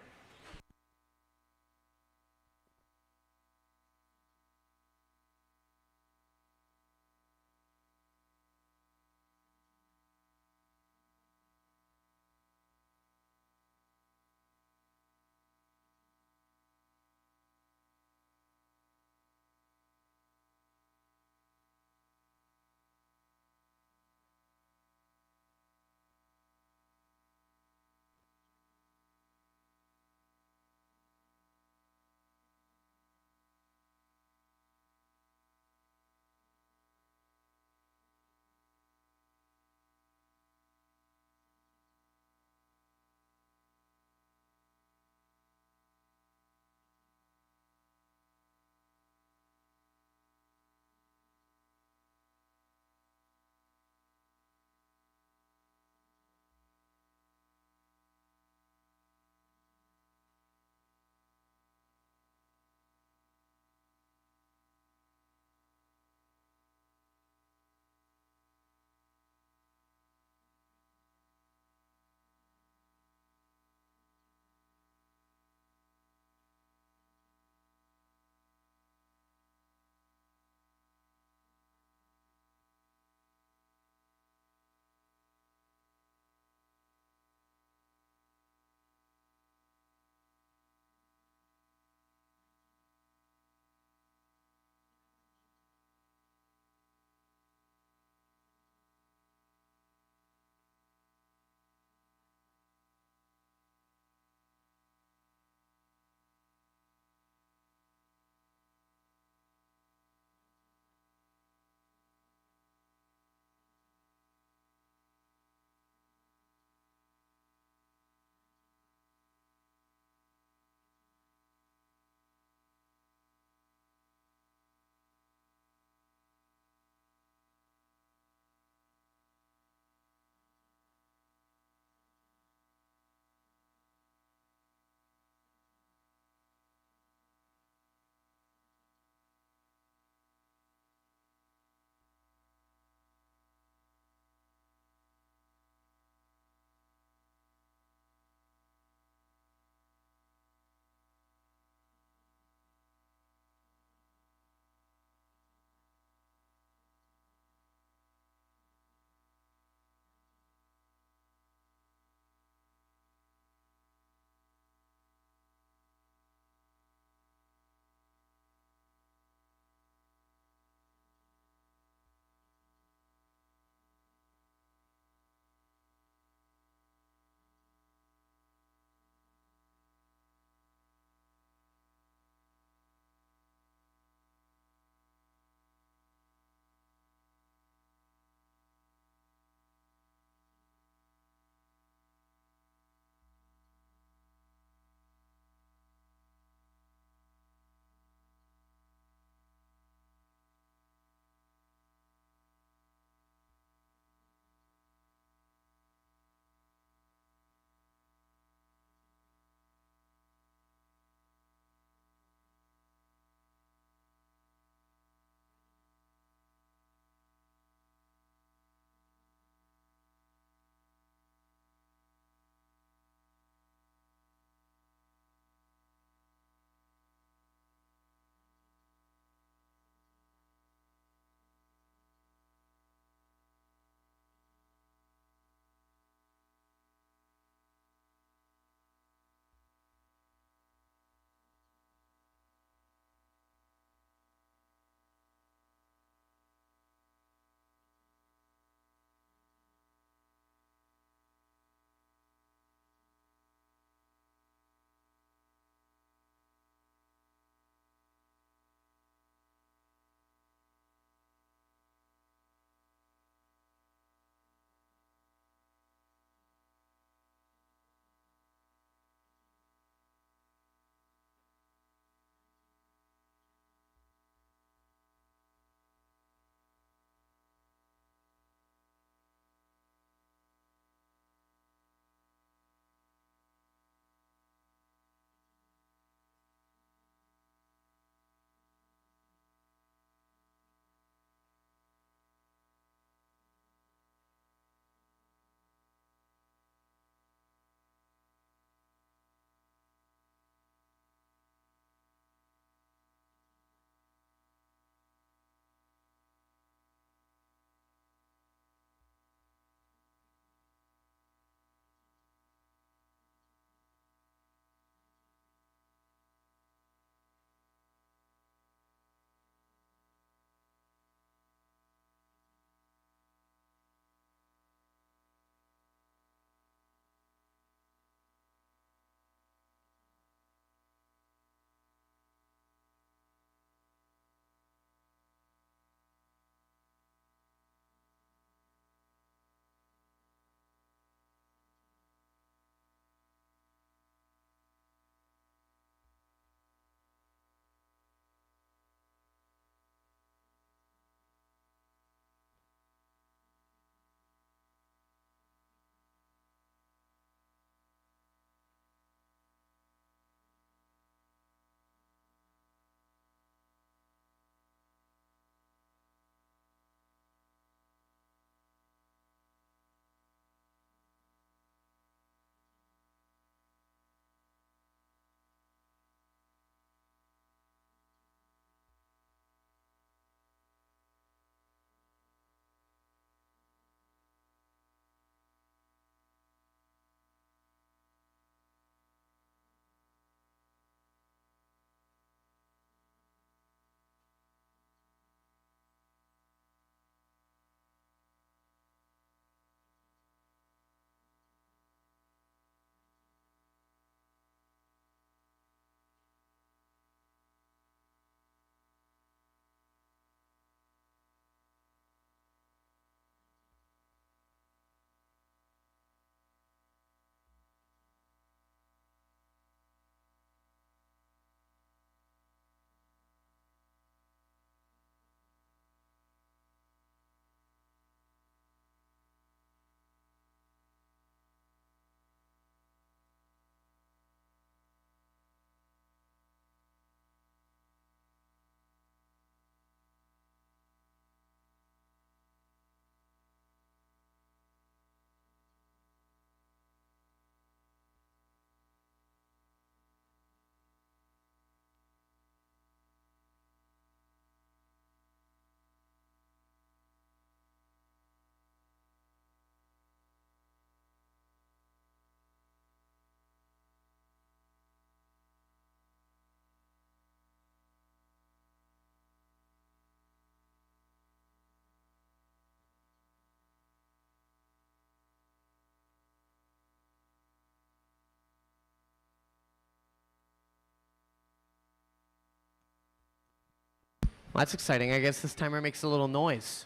Well, that's exciting. I guess this timer makes a little noise.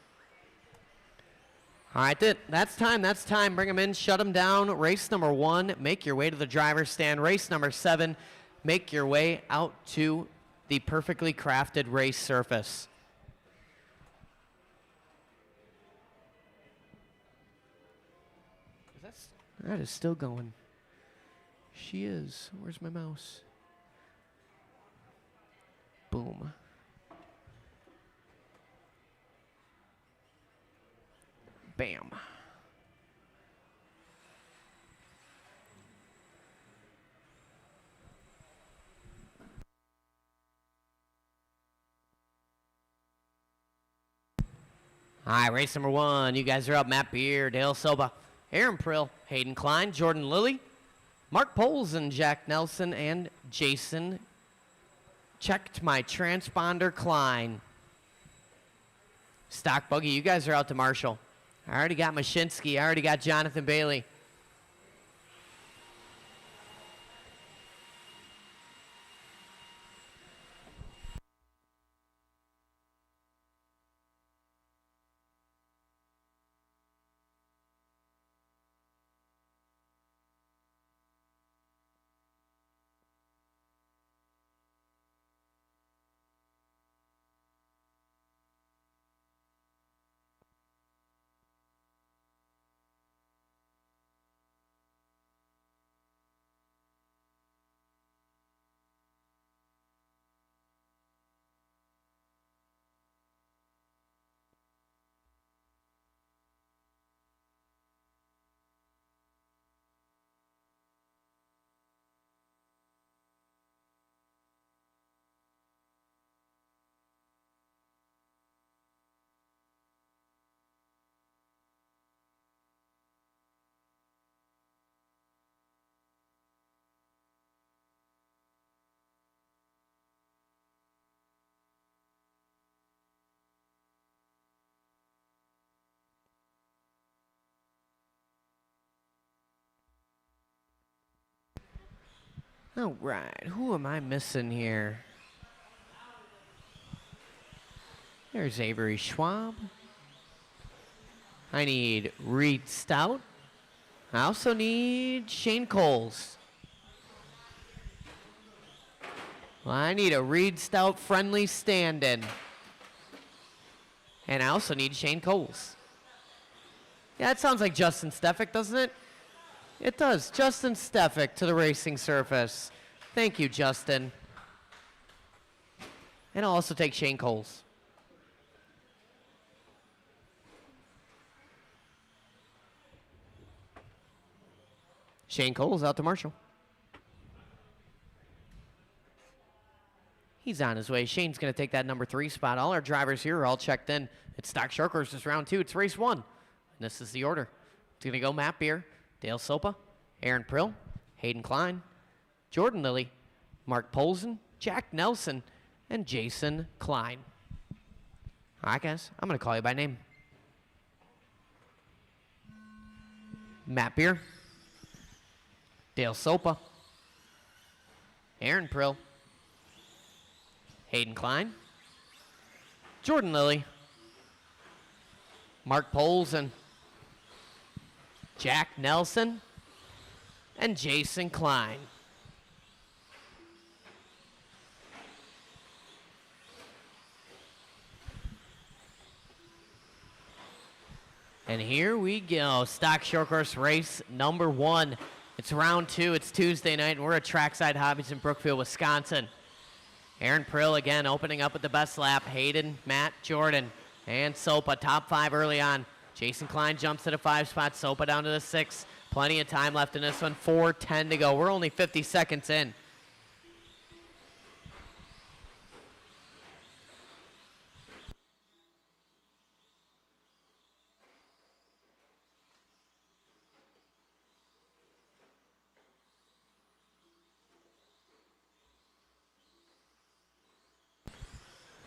All right, that's time. That's time. Bring them in, shut them down. Race number 1, make your way to the driver's stand. Race number 7, make your way out to the perfectly crafted race surface. That is still going. She is. Where's my mouse? Boom. Bam. All right, race number 1. You guys are up. Matt Beer, Dale Soba, Aaron Prill, Hayden Klein, Jordan Lilly, Mark Polson, Jack Nelson, and Jason checked my transponder Klein. Stock buggy, you guys are out to Marshall. I already got Mashinsky. I already got Jonathan Bailey. All right, who am I missing here? There's Avery Schwab. I need Reed Stout. I also need Shane Coles. Well, I need a Reed Stout friendly stand-in. And I also need Shane Coles. Yeah, that sounds like Justin Stefik, doesn't it? It does. Justin Stefik to the racing surface. Thank you, Justin. And I'll also take Shane Coles. Shane Coles out to Marshall. He's on his way. Shane's going to take that number 3 spot. All our drivers here are all checked in. It's Stock Shark Horses round 2. It's race 1. And this is the order. It's going to go Matt Beer, Dale Sopa, Aaron Prill, Hayden Klein, Jordan Lilly, Mark Polson, Jack Nelson, and Jason Klein. All right, guys. I'm going to call you by name. Matt Beer, Dale Sopa, Aaron Prill, Hayden Klein, Jordan Lilly, Mark Polson, Jack Nelson, and Jason Klein. And here we go. Stock Short Course race number 1. It's round 2. It's Tuesday night, and we're at Trackside Hobbies in Brookfield, Wisconsin. Aaron Prill again opening up with the best lap. Hayden, Matt, Jordan, and Sopa top 5 early on. Jason Klein jumps to the 5 spot. Sopa down to the 6. Plenty of time left in this one. 4:10 to go. We're only 50 seconds in.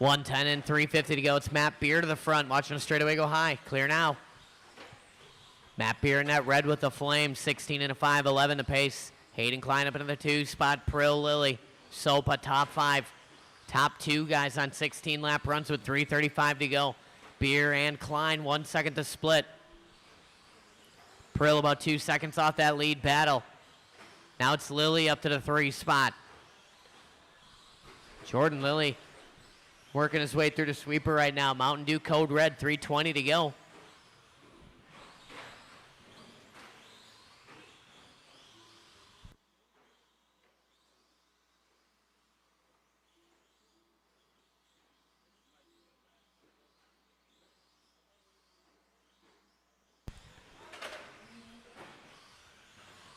$110 and $350 to go. It's Matt Beer to the front. Watching the straightaway go high. Clear now. Matt Beer in that red with the flame. 16 and a 5, 11 to pace. Hayden Klein up into the 2 spot. Prill Lilly. Sopa top 5. Top two guys on 16 lap runs with 3:35 to go. Beer and Klein, 1 second to split. Prill about 2 seconds off that lead battle. Now it's Lilly up to the 3 spot. Jordan Lilly working his way through the sweeper right now. Mountain Dew Code Red, 3:20 to go.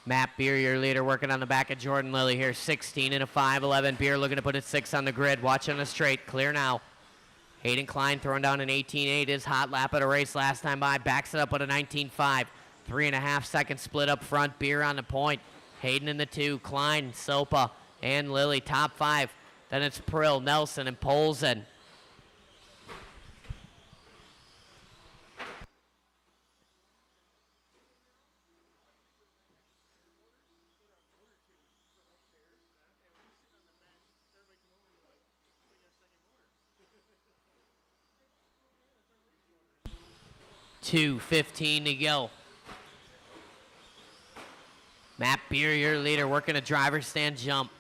Matt Beer, your leader, working on the back of Jordan Lilly here. 16 and a 5:11. Beer looking to put it 6 on the grid. Watch on the straight. Clear now. Hayden Klein throwing down an 18.8. His hot lap of the race last time by. Backs it up with a 19.5. 3.5 second split up front. Beer on the point. Hayden in the 2. Klein, Sopa, and Lilly. Top 5. Then it's Prill, Nelson, and Polzen. $2:15 to go. Matt Beer, your leader, working a driver's stand jump.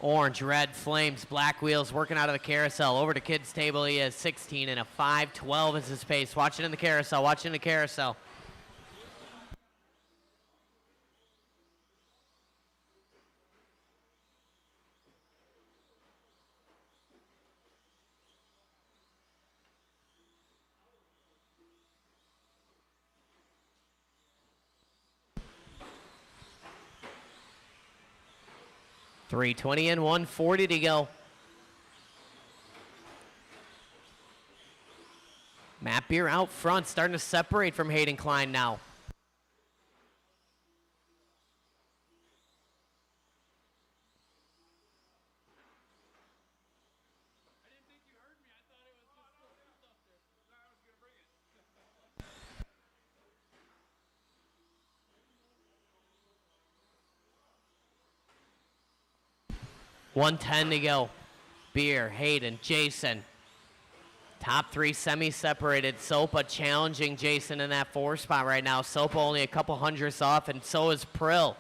Orange, red, flames, black wheels, working out of the carousel. Over to kids' table, he is 16 and a 5:12 is his pace. Watching in the carousel, watching the carousel. $3:20 and $1:40 to go. Matt Beer out front, starting to separate from Hayden Klein now. $1:10 to go. Beer, Hayden, Jason. Top 3 semi-separated. Sopa challenging Jason in that 4 spot right now. Sopa only a couple hundredths off, and so is Prill.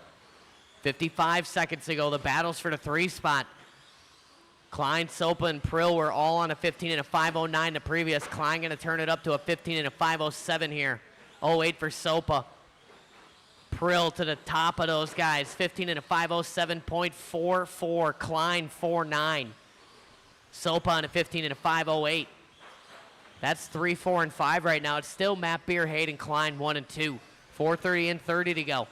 55 seconds to go. The battles for the 3 spot. Klein, Sopa, and Prill were all on a 15 and a 5:09 the previous. Klein going to turn it up to a 15 and a 5:07 here. 08 for Sopa. Prill to the top of those guys. 15 and a 5:07.44. Klein 4.9. Sopa on a 15 and a 5:08. That's 3, 4, and 5 right now. It's still Matt Beer, Hayden Klein 1 and 2. 4:30 and 30 to go.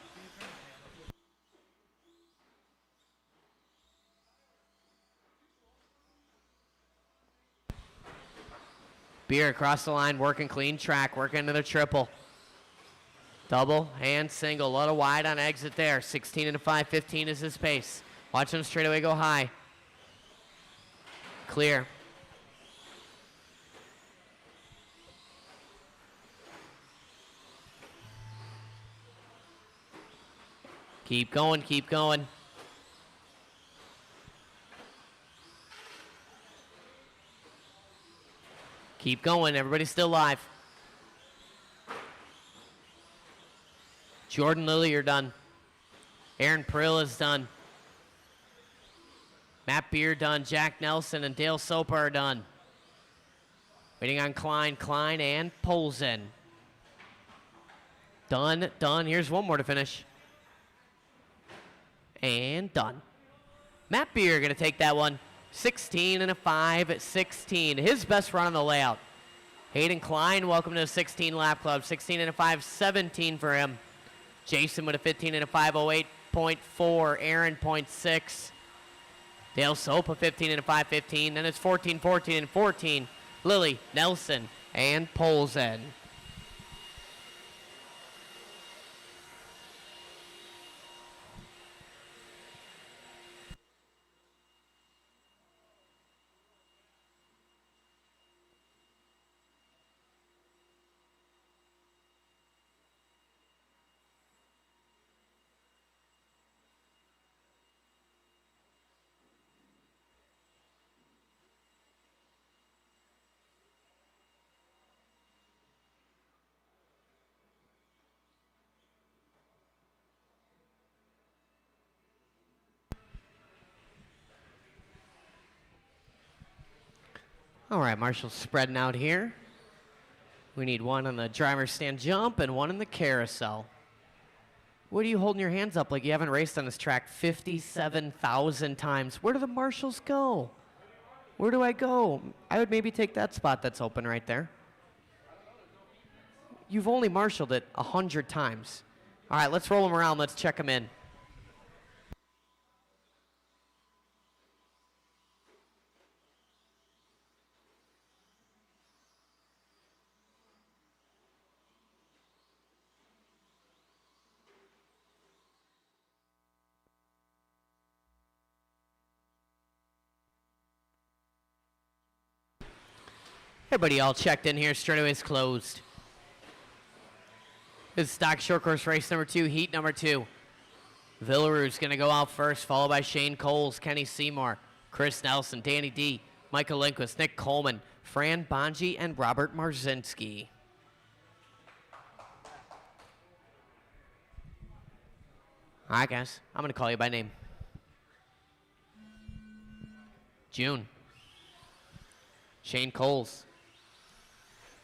Beer across the line, working clean track, working into the triple. Double and single. A lot of wide on exit there. 16 and a 5:15 is his pace. Watch him straightaway go high. Clear. Keep going, keep going. Keep going, everybody's still live. Jordan Lilly, you're done. Aaron Prill is done. Matt Beer done. Jack Nelson and Dale Soper are done. Waiting on Klein, and Polzen. Done, done. Here's one more to finish. And done. Matt Beer going to take that one. 16 and a 5:16. His best run on the layout. Hayden Klein, welcome to the 16 lap club. 16 and a 5:17 for him. Jason with a 15 and a 5:08.4. Aaron 0.6. Dale Sopa 15 and a 5:15. Then it's 14, 14, and 14. Lilly, Nelson, and Polzen. All right, Marshall's spreading out here. We need one on the driver's stand jump and one in the carousel. What are you holding your hands up like you haven't raced on this track 57,000 times? Where do the marshals go? Where do I go? I would maybe take that spot that's open right there. You've only marshaled it 100 times. All right, let's roll them around. Let's check them in. Everybody all checked in here. Straightaway's closed. This is stock short course race number 2, heat number 2. Villarue's going to go out first, followed by Shane Coles, Kenny Seymour, Chris Nelson, Danny D, Michael Lindquist, Nick Coleman, Fran Bonji, and Robert Marzinski. All right, guys, I'm going to call you by name. June. Shane Coles.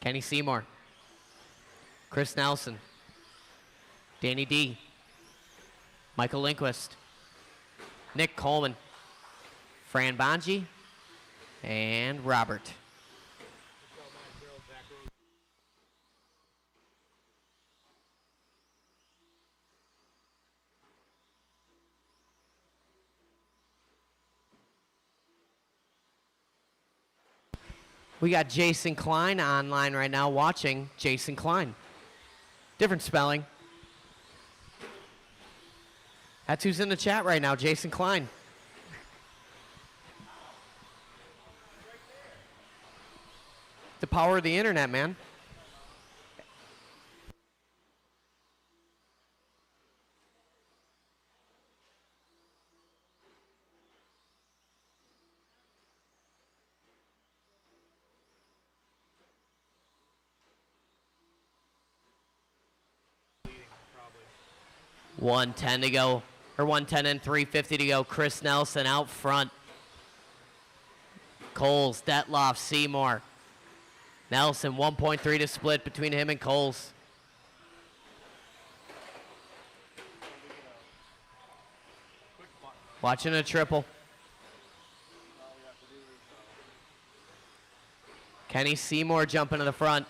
Kenny Seymour. Chris Nelson. Danny D. Michael Lindquist. Nick Coleman. Fran Bonji. And Robert. We got Jason Klein online right now watching. Jason Klein. Different spelling. That's who's in the chat right now, Jason Klein. The power of the internet, man. .110 to go, or 110 and 350 to go. Chris Nelson out front. Coles, Detloff, Seymour. Nelson, 1.3 to split between him and Coles. Watching a triple. Kenny Seymour jumping to the front.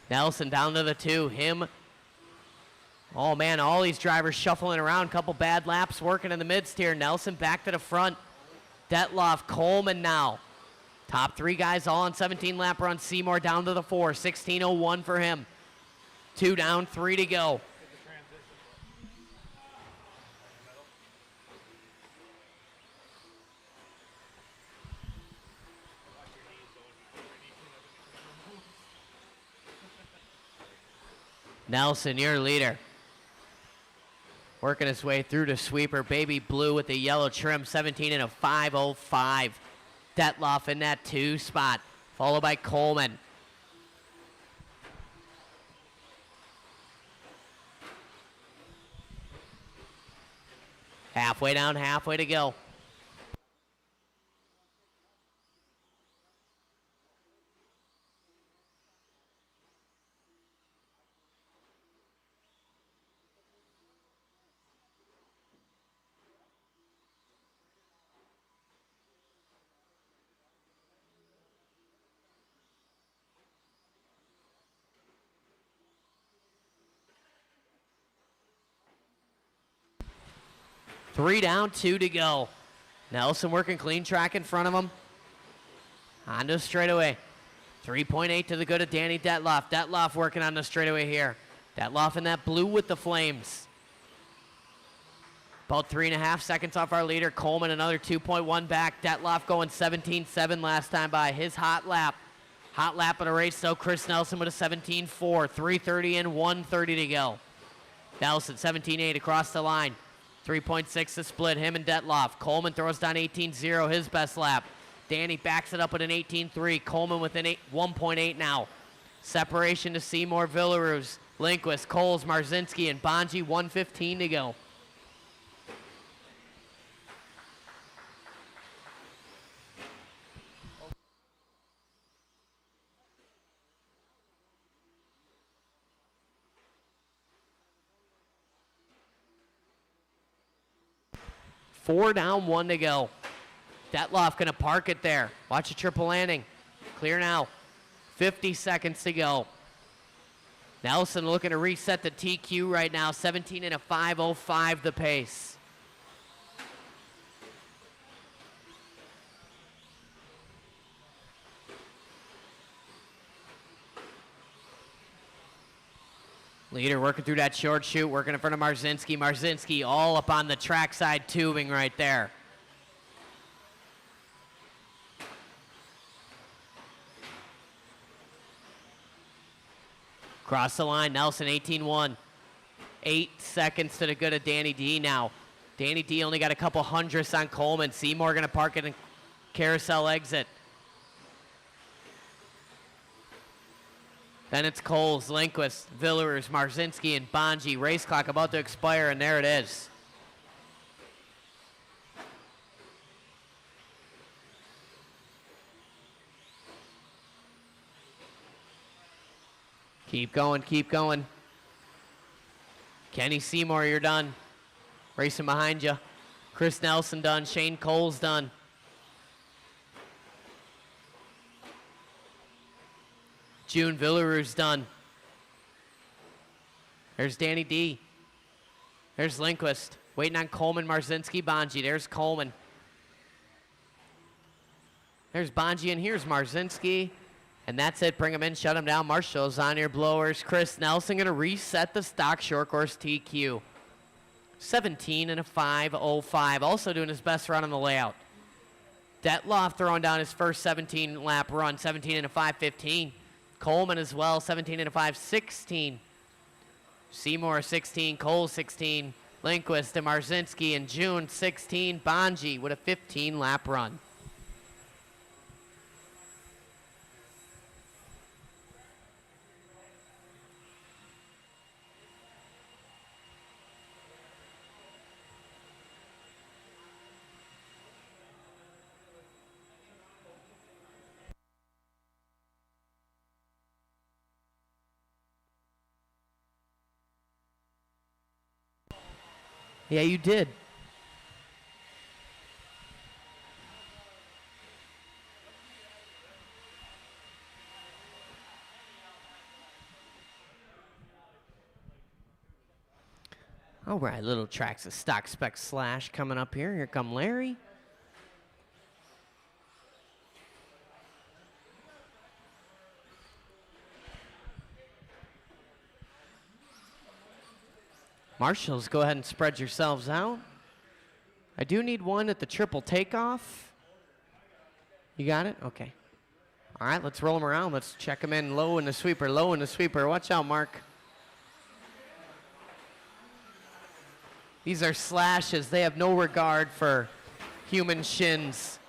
Nelson down to the 2. Him. Oh, man, all these drivers shuffling around. Couple bad laps working in the midst here. Nelson back to the front. Detloff, Coleman now. Top 3 guys all on 17-lap run. Seymour down to the 4. 16:01 for him. 2 down, 3 to go. Nelson, your leader. Working his way through the sweeper. Baby blue with the yellow trim. 17 and a 5:05. Detloff in that 2 spot. Followed by Coleman. Halfway down, halfway to go. Three down, 2 to go. Nelson working clean track in front of him. Onto straightaway. 3.8 to the good of Danny Detloff. Detloff working on the straightaway here. Detloff in that blue with the flames. About 3.5 seconds off our leader. Coleman another 2.1 back. Detloff going 17.7 last time by. His hot lap. Hot lap of the race though. Chris Nelson with a 17.4. 3:30 and 1:30 to go. Nelson 17.8 across the line. 3.6 to split, him and Detloff. Coleman throws down 18.0, his best lap. Danny backs it up with an 18.3. Coleman with an 1.8 now. Separation to Seymour, Villarue's, Lindquist, Coles, Marzinski, and Bonji, 1:15 to go. 4 down, 1 to go. Detloff gonna park it there. Watch a triple landing. Clear now. 50 seconds to go. Nelson looking to reset the TQ right now. 17 and a 5:05 the pace. Leader working through that short chute, working in front of Marzinski. Marzinski all up on the trackside tubing right there. Cross the line, Nelson 18-1. 8 seconds to the good of Danny D now. Danny D only got a couple hundredths on Coleman. Seymour gonna park it in carousel exit. Then it's Coles, Lindquist, Villers, Marzinski, and Bonji. Race clock about to expire, and there it is. Keep going, keep going. Kenny Seymour, you're done. Racing behind you. Chris Nelson done. Shane Coles done. June Villaru's done. There's Danny D. There's Lindquist. Waiting on Coleman, Marzinski, Bonji. There's Coleman. There's Bonji, and here's Marzinski. And that's it. Bring him in, shut him down. Marshall's on your blowers. Chris Nelson going to reset the stock short course TQ. 17 and a 5:05. Also doing his best run on the layout. Detloff throwing down his first 17-lap run. 17 and a 5:15. Coleman as well, 17 and a 5:16. Seymour 16, Cole 16, Lindquist and Marzinski and June 16, Bonji with a 15-lap run. Yeah, you did. All right, little tracks of stock spec slash coming up here. Here come Larry. Marshals, go ahead and spread yourselves out. I do need one at the triple takeoff. You got it? Okay. All right, let's roll them around. Let's check them in low in the sweeper, low in the sweeper. Watch out, Mark. These are slashes. They have no regard for human shins.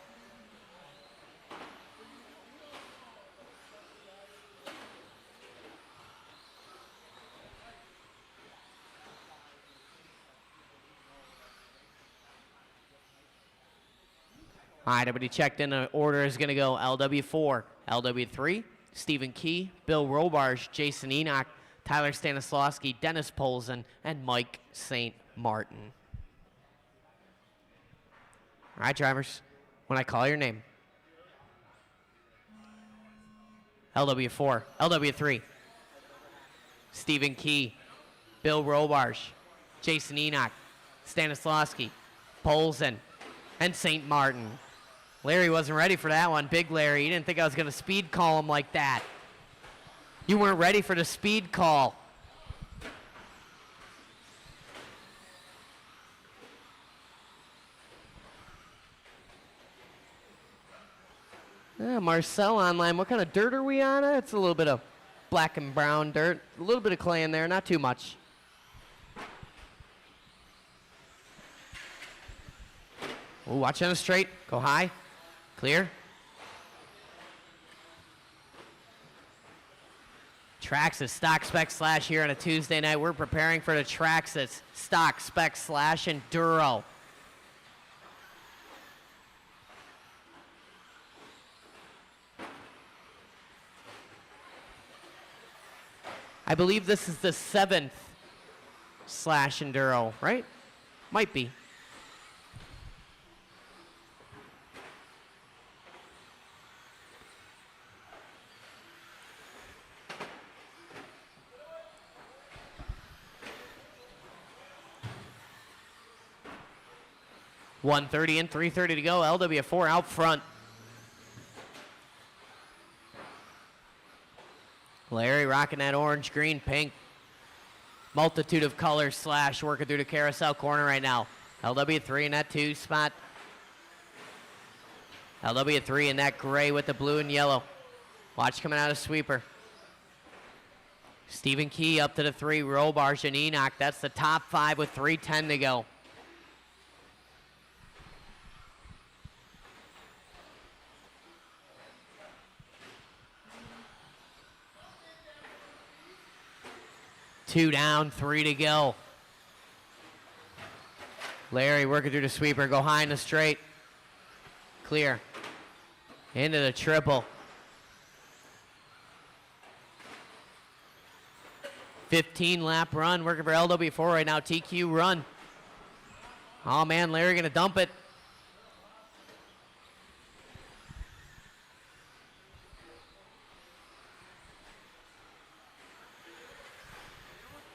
All right, everybody checked in. The order is going to go LW4, LW3, Stephen Key, Bill Robarge, Jason Enoch, Tyler Stanislawski, Dennis Polzen, and Mike St. Martin. All right, drivers, when I call your name. LW4, LW3, Stephen Key, Bill Robarge, Jason Enoch, Stanislawski, Polzen, and St. Martin. Larry wasn't ready for that one. Big Larry. He didn't think I was going to speed call him like that. You weren't ready for the speed call. Marcel online. What kind of dirt are we on? It's a little bit of black and brown dirt. A little bit of clay in there, not too much. Ooh, watch on a straight. Go high. Clear. Traxxas stock spec slash here on a Tuesday night. We're preparing for the Traxxas stock spec slash enduro. I believe this is the 7th slash enduro, right? Might be. 1:30 and 3:30 to go. LW4 out front. Larry rocking that orange, green, pink. Multitude of colors slash working through the carousel corner right now. LW3 in that 2 spot. LW3 in that gray with the blue and yellow. Watch coming out of sweeper. Stephen Key up to the 3. Robarge and Enoch. That's the top 5 with 3:10 to go. Two down, 3 to go. Larry working through the sweeper. Go high in the straight. Clear. Into the triple. 15 lap run working for LW4 right now. TQ run. Oh man, Larry gonna dump it.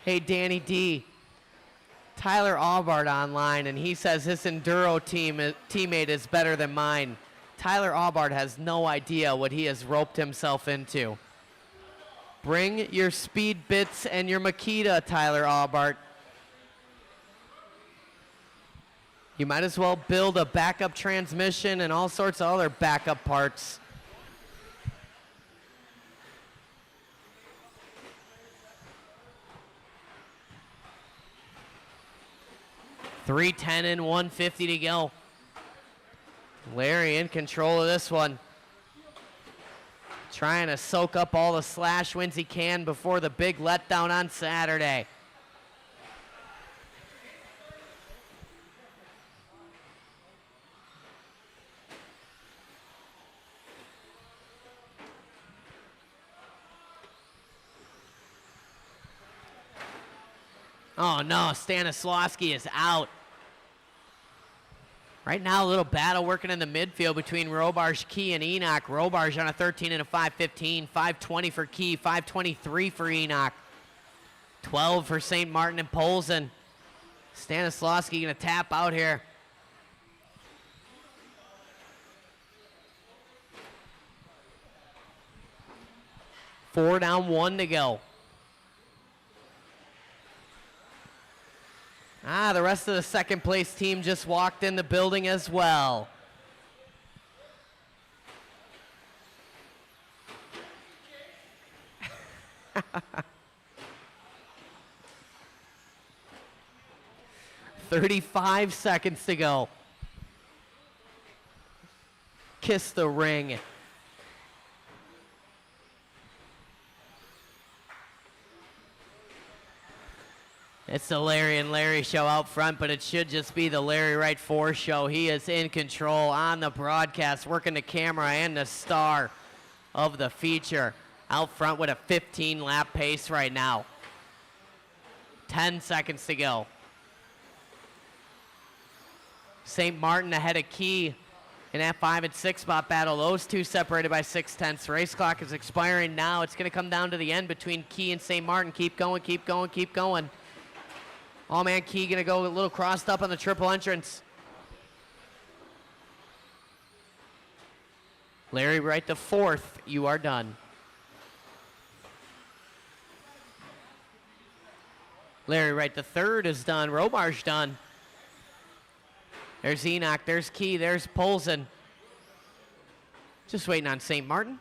Hey, Danny D. Tyler Aubard online, and he says his Enduro teammate is better than mine. Tyler Aubard has no idea what he has roped himself into. Bring your speed bits and your Makita, Tyler Aubard. You might as well build a backup transmission and all sorts of other backup parts. .310 and 150 to go. Larry in control of this one. Trying to soak up all the slash wins he can before the big letdown on Saturday. Oh no, Stanislawski is out. Right now, a little battle working in the midfield between Robarge, Key, and Enoch. Robarge on a 13 and a 5:15. 5:20 for Key, 5:23 for Enoch. 12 for St. Martin and Polson. Stanislawski gonna tap out here. Four down, 1 to go. The rest of the second place team just walked in the building as well. $35 seconds to go. Kiss the ring. It's the Larry and Larry show out front, but it should just be the Larry Wright 4 show. He is in control on the broadcast, working the camera and the star of the feature. Out front with a 15-lap pace right now. 10 seconds to go. St. Martin ahead of Key in that 5 and 6 spot battle. Those two separated by 6/10. Race clock is expiring now. It's going to come down to the end between Key and St. Martin. Keep going, keep going, keep going. Oh man, Key gonna go a little crossed up on the triple entrance. Larry Wright the 4th, you are done. Larry Wright the 3rd is done. Robarge done. There's Enoch, there's Key, there's Polson. Just waiting on St. Martin.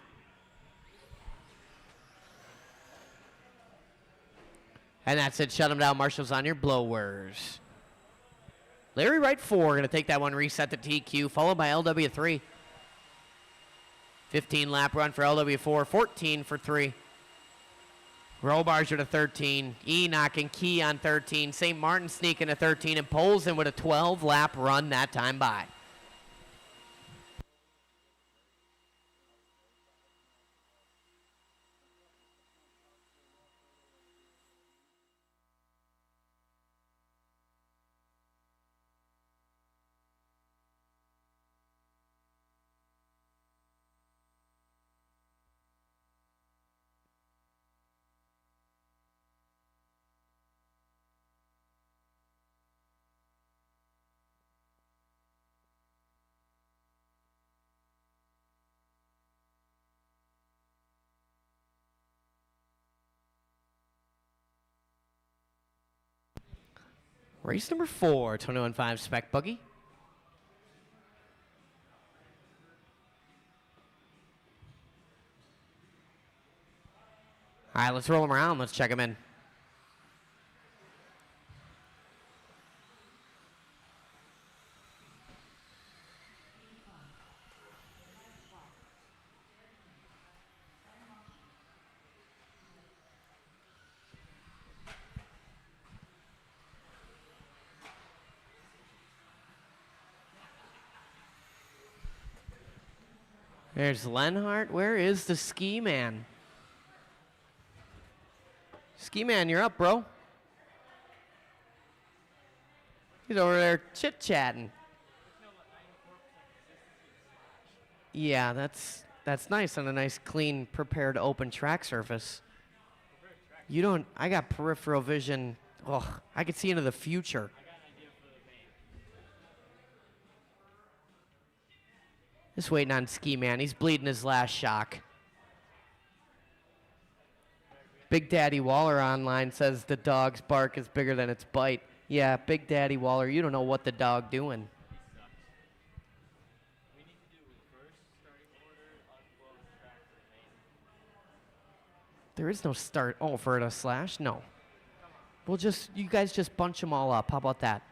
And that's it. Shut them down. Marshall's on your blowers. Larry Wright 4 going to take that one, reset to TQ, followed by LW3. 15-lap run for LW4, 14 for 3. Robarge with a 13. Enoch and Key on 13. St. Martin sneaking a 13, and Polson with a 12-lap run that time by. Race number 4, 21.5 spec buggy. All right, let's roll them around. Let's check them in. There's Lenhart. Where is the ski man? Ski man, you're up, bro. He's over there chit-chatting. Yeah, that's nice on a nice, clean, prepared, open track surface. You don't, I got peripheral vision. Ugh, I could see into the future. Just waiting on Ski Man. He's bleeding his last shock. Big Daddy Waller online says the dog's bark is bigger than its bite. Yeah, Big Daddy Waller, you don't know what the dog doing. There is no start. Oh, for a slash? No. We'll just, you guys just bunch them all up. How about that?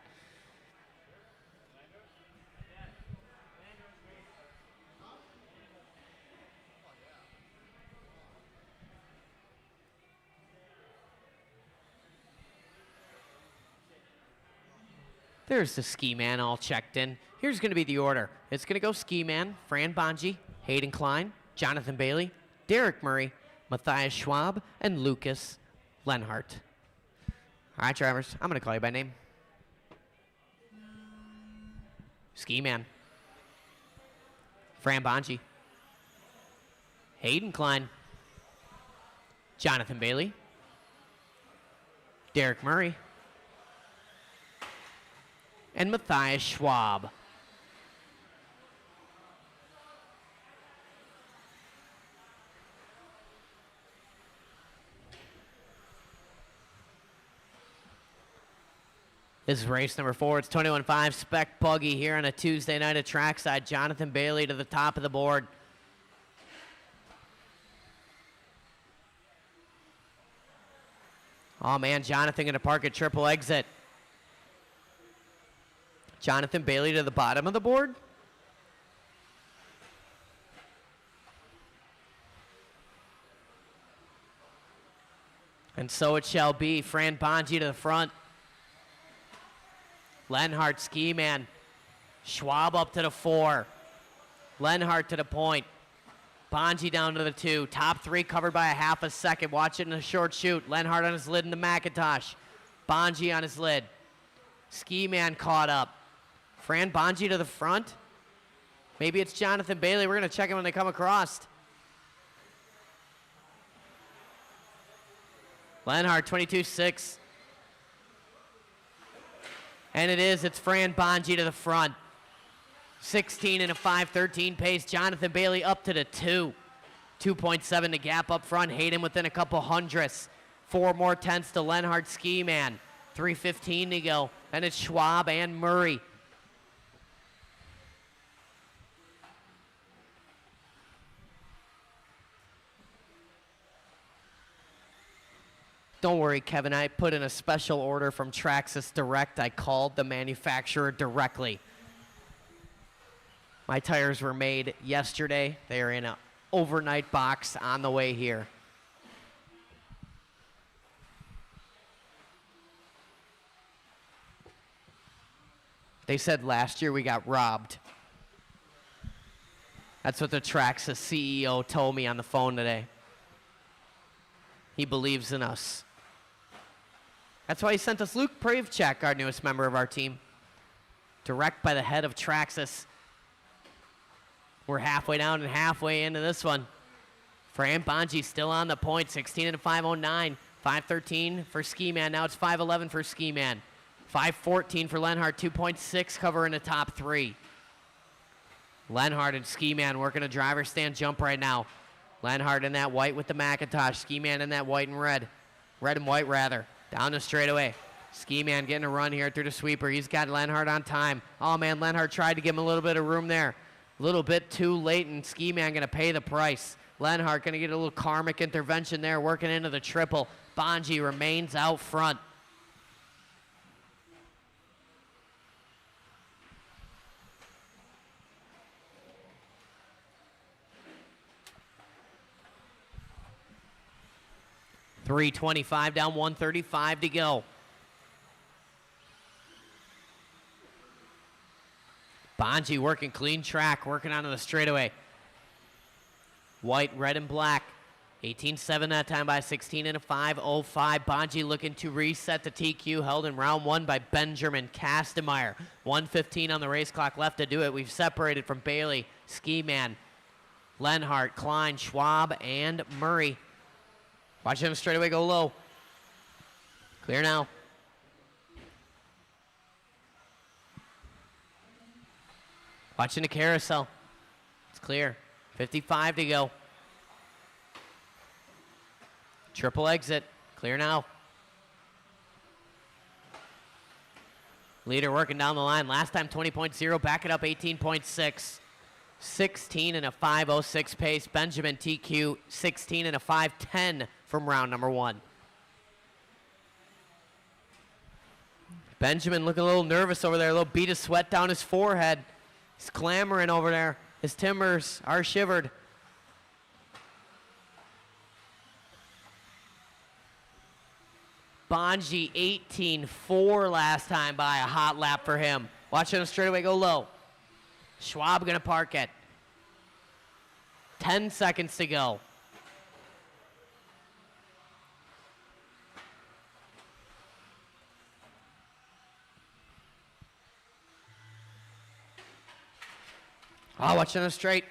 There's the Ski Man all checked in. Here's going to be the order. It's going to go Ski Man, Fran Bonji, Hayden Klein, Jonathan Bailey, Derek Murray, Matthias Schwab, and Lucas Lenhart. All right, drivers, I'm going to call you by name. Ski Man, Fran Bonji, Hayden Klein, Jonathan Bailey, Derek Murray, and Matthias Schwab. This is race number 4. It's 21.5 spec buggy here on a Tuesday night at Trackside. Jonathan Bailey to the top of the board. Oh man, Jonathan gonna park at triple exit. Jonathan Bailey to the bottom of the board. And so it shall be. Fran Bonji to the front. Lenhart, Ski Man. Schwab up to the 4. Lenhart to the point. Bonji down to the 2. Top 3 covered by a half a second. Watch it in a short shoot. Lenhart on his lid in the Macintosh. Bonji on his lid. Ski Man caught up. Fran Bonji to the front. Maybe it's Jonathan Bailey. We're going to check him when they come across. Lenhart, 22.6. And it is. It's Fran Bonji to the front. 16 and a 5.13 pace. Jonathan Bailey up to the 2. 2.7 to gap up front. Hayden within a couple hundredths. 4 more tenths to Lenhart, Ski Man. 3:15 to go. And it's Schwab and Murray. Don't worry, Kevin. I put in a special order from Traxxas Direct. I called the manufacturer directly. My tires were made yesterday. They are in an overnight box on the way here. They said last year we got robbed. That's what the Traxxas CEO told me on the phone today. He believes in us. That's why he sent us Luke Pravchek, our newest member of our team. Direct by the head of Traxxas. We're halfway down and halfway into this one. Fran Bonji still on the point, 16 and a 5.09. 5.13 for Ski Man. Now it's 5.11 for Ski Man. 5.14 for Lenhart, 2.6 cover in the top 3. Lenhart and Ski Man working a driver stand jump right now. Lenhart in that white with the Macintosh. Ski Man in that white and red. Red and white, rather. Down the straightaway. Ski Man getting a run here through the sweeper. He's got Lenhart on time. Oh, man, Lenhart tried to give him a little bit of room there. A little bit too late, and Ski Man going to pay the price. Lenhart going to get a little karmic intervention there, working into the triple. Bonji remains out front. .325 down, 135 to go. Bonji working clean track, working onto the straightaway. White, red, and black. 18-7 that time by 16 and a 5.05. Bonji looking to reset the TQ, held in round one by Benjamin Kastemeyer. 1:15 on the race clock left to do it. We've separated from Bailey, Ski Man, Lenhart, Klein, Schwab, and Murray. Watch him straightaway go low. Clear now. Watching the carousel. It's clear. 55 to go. Triple exit. Clear now. Leader working down the line. Last time 20.0. Back it up 18.6. 16 and a 5.06 pace. Benjamin TQ 16 and a 5.10 from round number one. Benjamin looking a little nervous over there. A little bead of sweat down his forehead. He's clamoring over there. His timbers are shivered. Bonji 18.4 last time by, a hot lap for him. Watching him straightaway go low. Schwab gonna park it. 10 seconds to go. Oh, watching him straight.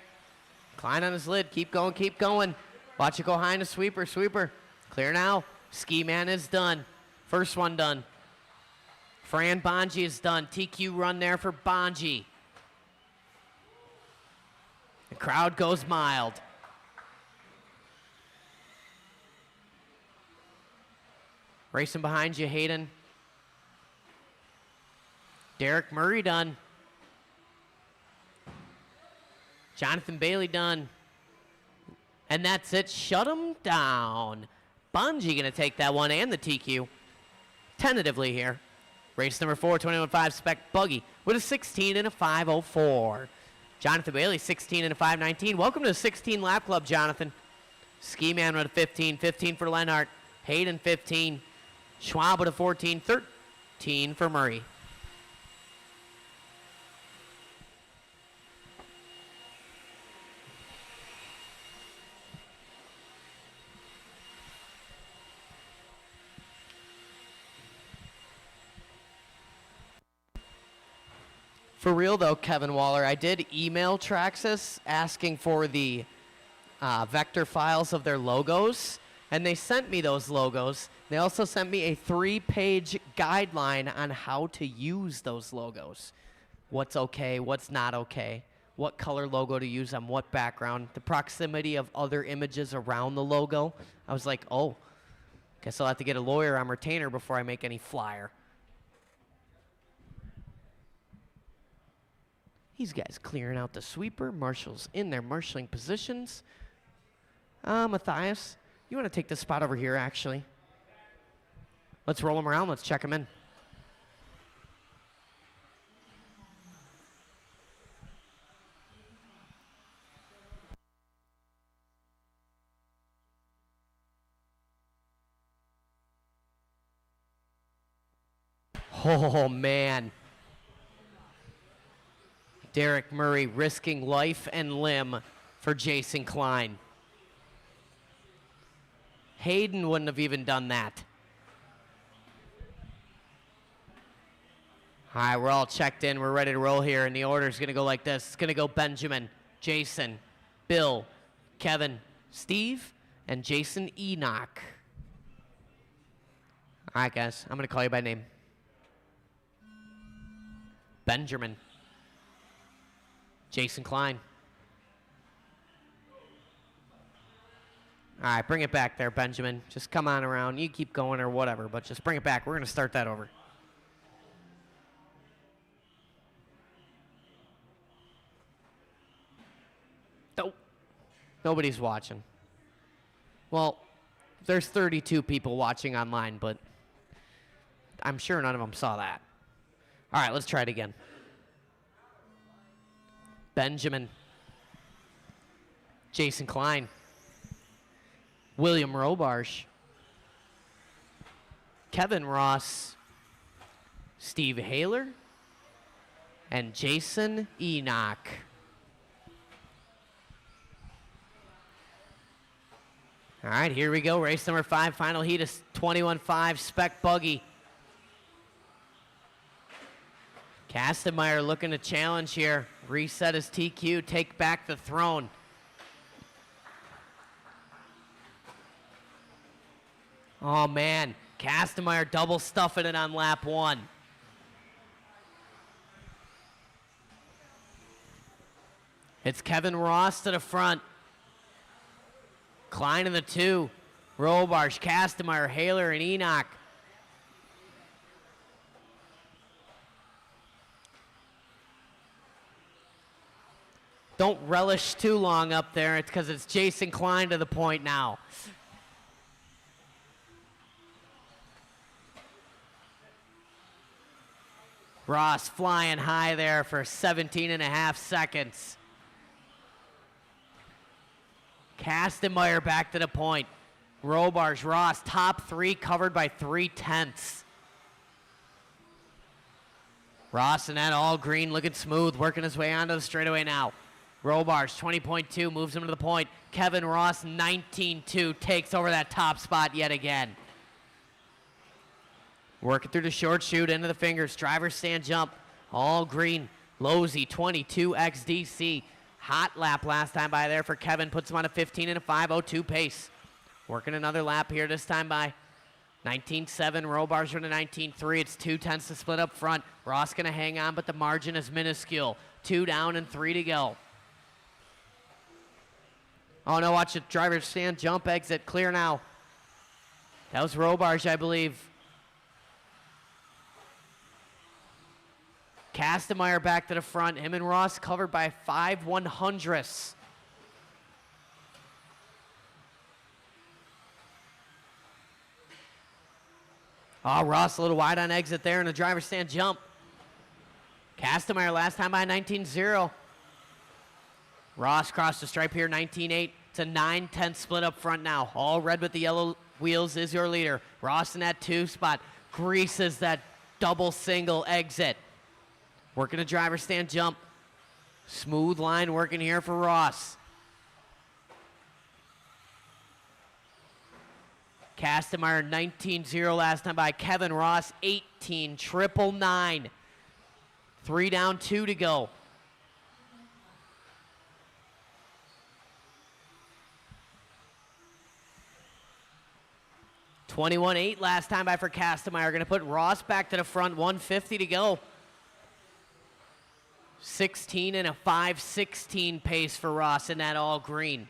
Klein on his lid. Keep going, keep going. Watch it go high in the sweeper, sweeper. Clear now. Ski Man is done. First one done. Fran Bonji is done. TQ run there for Bonji. The crowd goes mild. Racing behind you, Hayden. Derek Murray done. Jonathan Bailey done. And that's it. Shut him down. Bonji going to take that one and the TQ. Tentatively here. Race number 4, 21.5 spec buggy with a 16 and a 5.04. Jonathan Bailey, 16 and a 5.19. Welcome to the 16 lap club, Jonathan. Ski Man with a 15. 15 for Lenhart. Hayden, 15. Schwab with a 14. 13 for Murray. For real, though, Kevin Waller, I did email Traxxas asking for the vector files of their logos, and they sent me those logos. They also sent me a 3-page guideline on how to use those logos. What's okay, what's not okay, what color logo to use on what background, the proximity of other images around the logo. I was like, oh, guess I'll have to get a lawyer on retainer before I make any flyer. These guys clearing out the sweeper. Marshall's in their marshalling positions. Matthias, you want to take this spot over here, actually? Let's roll them around. Let's check them in. Oh, man. Derek Murray risking life and limb for Jason Klein. Hayden wouldn't have even done that. All right, we're all checked in. We're ready to roll here, and the order is going to go like this. It's going to go Benjamin, Jason, Bill, Kevin, Steve, and Jason Enoch. All right, guys, I'm going to call you by name. Benjamin. Jason Klein. All right, bring it back there, Benjamin. Just come on around. You keep going or whatever, but just bring it back. We're going to start that over. Nope. Nobody's watching. Well, there's 32 people watching online, but I'm sure none of them saw that. All right, let's try it again. Benjamin. Jason Klein. William Robarge. Kevin Ross. Steve Haler. And Jason Enoch. All right, here we go. Race number 5, final heat is 21.5 spec buggy. Kastenmeier looking to challenge here. Reset his TQ, take back the throne. Oh man, Kastenmeier double stuffing it on lap 1. It's Kevin Ross to the front. Klein in the 2. Robarge, Kastenmeier, Haler, and Enoch. Don't relish too long up there. It's because it's Jason Klein to the point now. Ross flying high there for 17.5 seconds. Kastenmeier back to the point. Robarge, Ross, top 3 covered by 3/10. Ross and that all green looking smooth, working his way onto the straightaway now. Robarge, 20.2, moves him to the point. Kevin Ross, 19.2, takes over that top spot yet again. Working through the short chute into the fingers. Driver stand jump. All green. Losey, 22 XDC. Hot lap last time by there for Kevin. Puts him on a 15 and a 5.02 pace. Working another lap here this time by 19.7. Robarge running 19.3. It's 2/10 to split up front. Ross going to hang on, but the margin is minuscule. 2 down and 3 to go. Oh no, watch it. Driver stand jump exit. Clear now. That was Robarge, I believe. Kastenmeier back to the front. Him and Ross covered by 5/100ths. Oh, Ross a little wide on exit there in the driver's stand jump. Kastenmeier last time by 19.0. Ross crossed the stripe here, 19.8. It's a 9/10 split up front now. All red with the yellow wheels is your leader. Ross in that 2 spot. Greases that double single exit. Working a driver stand jump. Smooth line working here for Ross. Kastenmeier 19.0 last time by. Kevin Ross 18.999. 3 down, 2 to go. $21.8 last time by for Kastenmeier. Going to put Ross back to the front. 150 to go. 16 and a 5.16 pace for Ross in that all green.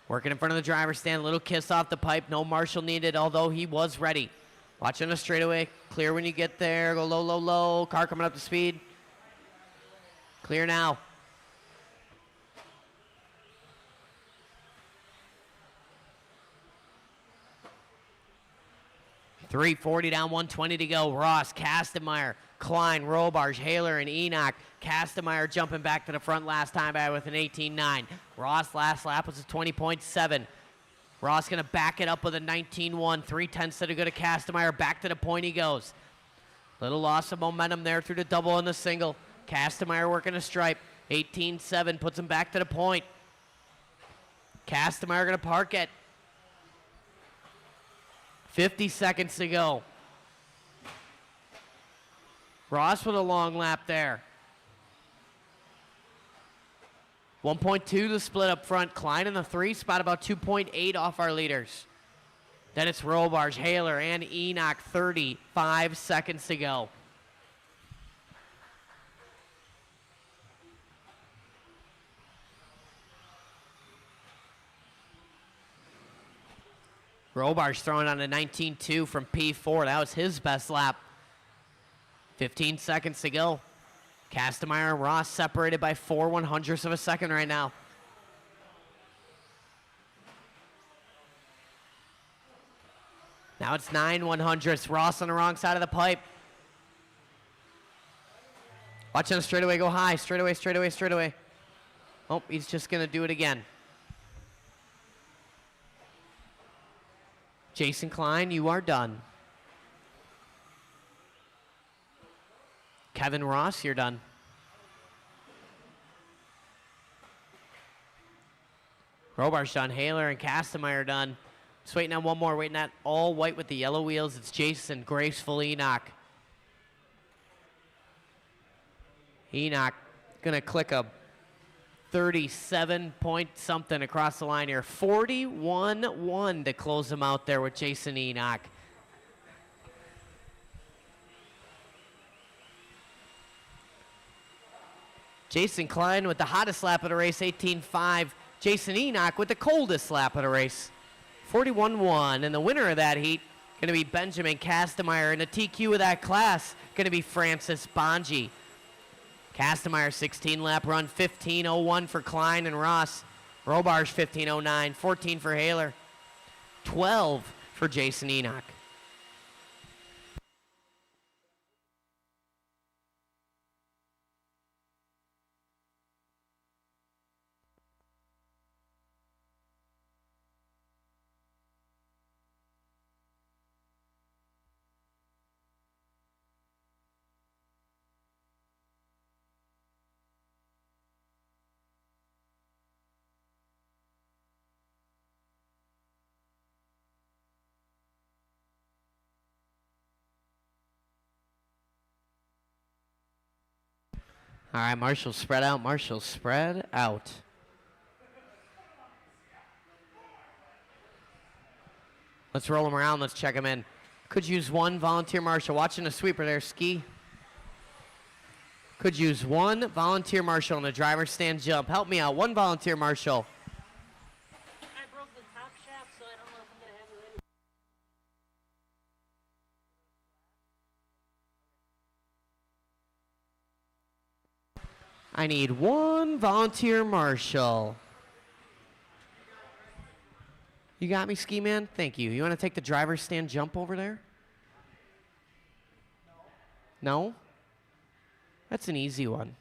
Working in front of the driver's stand. Little kiss off the pipe. No marshal needed, although he was ready. Watching the straightaway. Clear when you get there. Go low, low, low. Car coming up to speed. Clear now. .340 down, 120 to go. Ross, Kastenmeier, Klein, Robarge, Haler, and Enoch. Kastenmeier jumping back to the front last time by with an 18.9. Ross last lap was a 20.7. Ross going to back it up with a 19.1. 3/10 to go to Kastenmeier. Back to the point he goes. Little loss of momentum there through the double and the single. Kastenmeier working a stripe. 18.7 puts him back to the point. Kastenmeier going to park it. 50 seconds to go. Ross with a long lap there. 1.2 to split up front. Klein in the 3 spot, about 2.8 off our leaders. Then it's Robarge, Haler, and Enoch. 35 seconds to go. Robar's throwing on a 19.2 from P4. That was his best lap. 15 seconds to go. Kastemeyer and Ross separated by 4/100ths of a second right now. Now it's 9/100ths. Ross on the wrong side of the pipe. Watching the straightaway go high. Straightaway, straightaway, straightaway. Oh, he's just going to do it again. Jason Klein, you are done. Kevin Ross, you're done. Robar's done. Haler and Kastemeyer done. Just waiting on one more. Waiting at all white with the yellow wheels. It's Jason Graceful Enoch. Enoch going to click a 37 point something across the line here. 41-1 to close him out there with Jason Enoch. Jason Klein with the hottest lap of the race, 18.5. Jason Enoch with the coldest lap of the race, 41-1. And the winner of that heat going to be Benjamin Kastemeyer. And the TQ of that class going to be Francis Bonji. Kastemeyer 16-lap run, 15.01 for Klein and Ross. Robar's 15.09, 14 for Haler, 12 for Jason Enoch. All right, Marshall spread out. Marshall spread out. Let's roll them around. Let's check them in. Could use one volunteer marshal. Watching the sweeper there, Ski. Could use one volunteer marshal in the driver's stand jump. Help me out. One volunteer marshal. I broke the top shaft, so I don't know if I'm going to have it ready. I need one volunteer marshal. You got me, Ski Man? Thank you. You want to take the driver's stand jump over there? No? That's an easy one.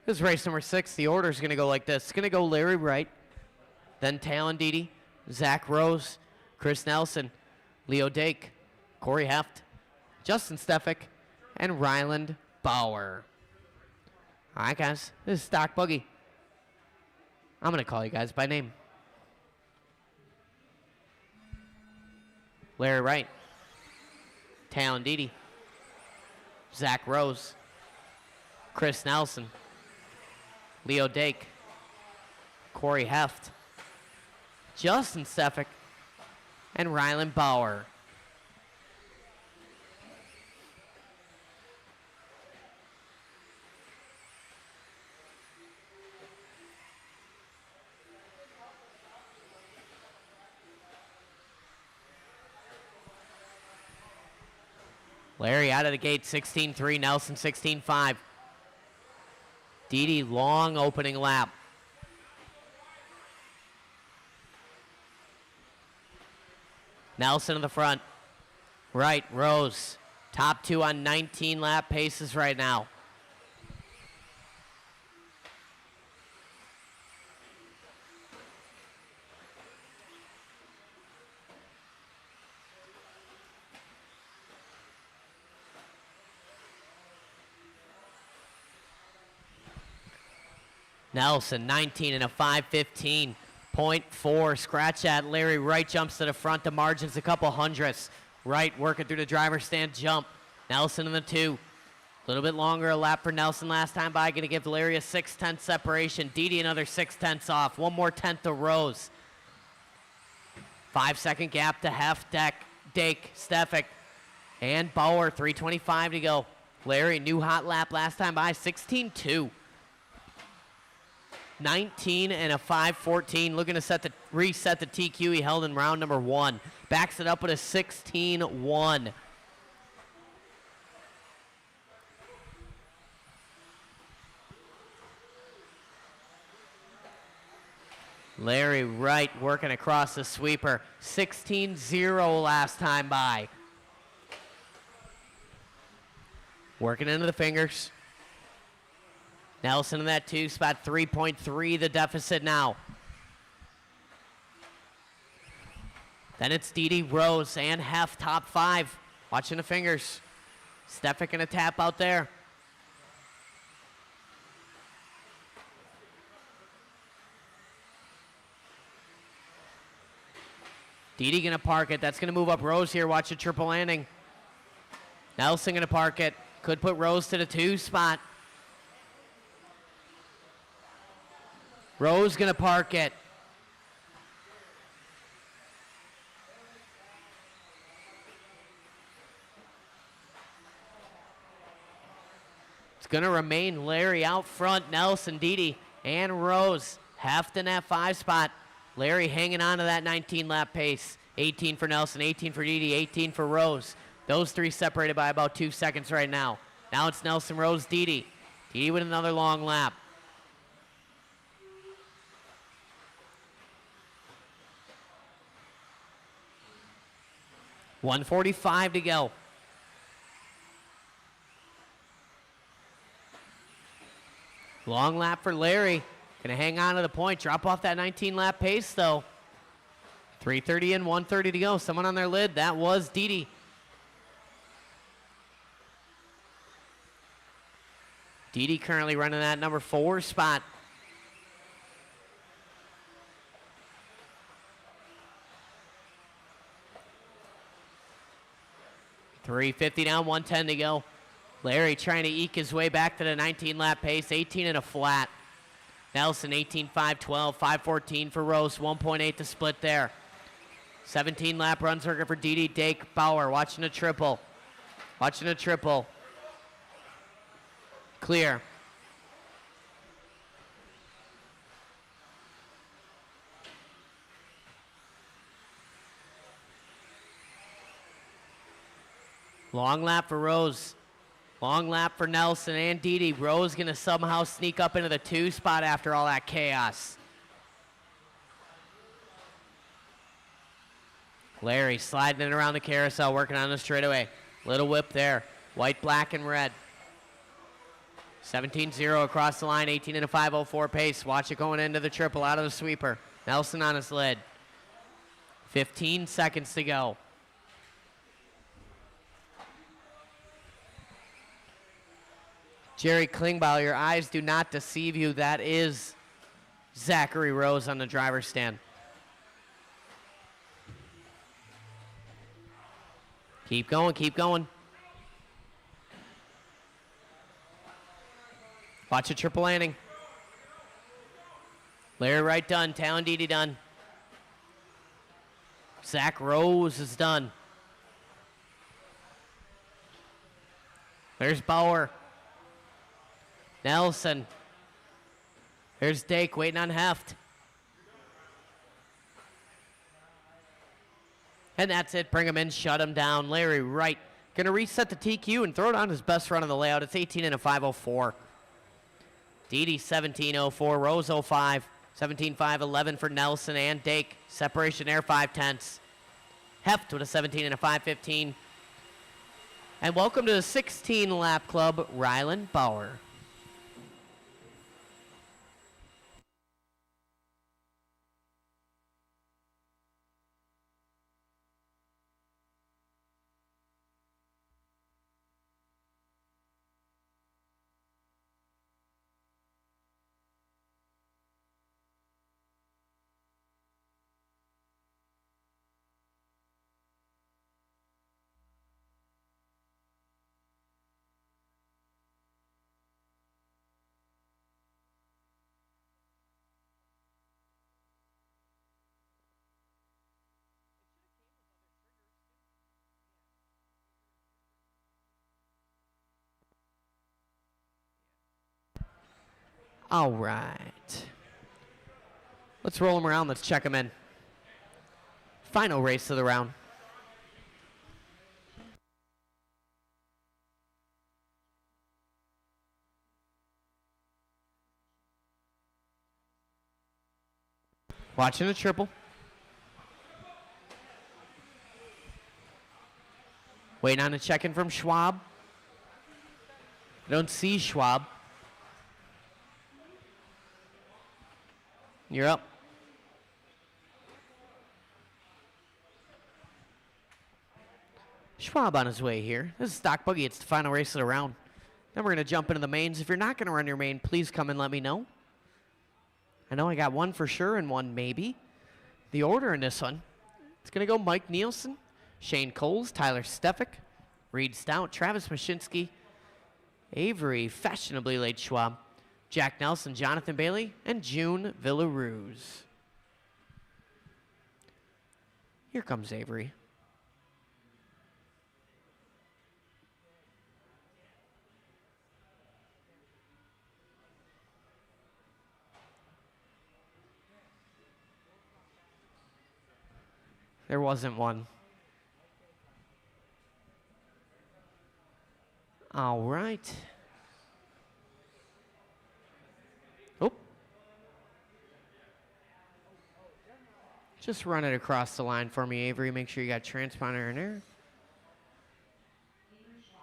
This is race number 6. The order is going to go like this. It's going to go Larry Wright, then Talon Dede, Zach Rose, Chris Nelson, Leo Dake, Corey Heft, Justin Stefik, and Ryland Bauer. All right, guys, this is Stock Buggy. I'm going to call you guys by name. Larry Wright, Talon Dede, Zach Rose, Chris Nelson, Leo Dake, Corey Heft, Justin Stefik, and Ryland Bauer. Larry out of the gate, 16.3. Nelson, 16.5. Dede, long opening lap. Nelson in the front. Wright, Rose. Top two on 19 lap paces right now. Nelson, 19 and a 5:15.4. Scratch at Larry Wright jumps to the front. The margin's a couple hundredths. Wright working through the driver's stand jump. Nelson in the 2. A little bit longer a lap for Nelson last time by. Going to give Larry a 6/10 separation. Dede another 6/10 off. One more tenth to Rose. 5-second gap to Heft, Dake, Stefik, and Bauer. 3:25 to go. Larry, new hot lap last time by. 16.2. 19 and a 5:14. Looking to reset the TQ he held in round number 1. Backs it up with a 16-1. Larry Wright working across the sweeper. 16-0 last time by. Working into the fingers. Nelson in that 2 spot, 3.3 the deficit now. Then it's Didi, Rose, and Heft, top 5. Watching the fingers. Stefik gonna tap out there. Didi gonna park it. That's gonna move up Rose here. Watch a triple landing. Nelson gonna park it. Could put Rose to the 2 spot. Rose gonna park it. It's gonna remain Larry out front. Nelson, Didi, and Rose. Heft in that 5 spot. Larry hanging on to that 19 lap pace. 18 for Nelson, 18 for Didi, 18 for Rose. Those 3 separated by about 2 seconds right now. Now it's Nelson, Rose, Didi. Didi with another long lap. .145 to go. Long lap for Larry. Gonna hang on to the point. Drop off that 19 lap pace though. 3:30 and 1:30 to go. Someone on their lid. That was Didi. Didi currently running that number 4 spot. .350 down, 110 to go. Larry trying to eke his way back to the 19 lap pace, 18 and a flat. Nelson 18, 512, 514 for Rose, 1.8 to split there. 17 lap run circuit for Didi, Dake, Bauer, watching a triple. Watching a triple. Clear. Long lap for Rose. Long lap for Nelson and Didi. Rose gonna somehow sneak up into the 2 spot after all that chaos. Larry sliding it around the carousel, working on the straightaway. Little whip there. White, black, and red. 17-0 across the line, 18 and a 5:04 pace. Watch it going into the triple out of the sweeper. Nelson on his lid. 15 seconds to go. Jerry Klingbeil, your eyes do not deceive you. That is Zachary Rose on the driver's stand. Keep going, keep going. Watch a triple landing. Larry Wright done, Talon Didi done. Zach Rose is done. There's Bauer. Nelson. There's Dake waiting on Heft. And that's it. Bring him in, shut him down. Larry Wright gonna reset the TQ and throw it on his best run of the layout. It's 18 and a 5:04. Didi 17:04, Rose 05, 17.511 for Nelson and Dake. Separation there, 5/10. Heft with a 17 and a 5:15. And welcome to the 16 lap club, Rylan Bauer. All right. Let's roll them around. Let's check them in. Final race of the round. Watching the triple. Waiting on a check-in from Schwab. I don't see Schwab. You're up. Schwab on his way here. This is Stock Buggy. It's the final race of the round. Then we're going to jump into the mains. If you're not going to run your main, please come and let me know. I know I got one for sure and one maybe. The order in this one, it's going to go Mike Nielsen, Shane Coles, Tyler Stefik, Reed Stout, Travis Mashinsky, Avery Fashionably Late Schwab, Jack Nelson, Jonathan Bailey, and June Villaruz. Here comes Avery. There wasn't one. All right. Oh. Just run it across the line for me, Avery. Make sure you got transponder in there.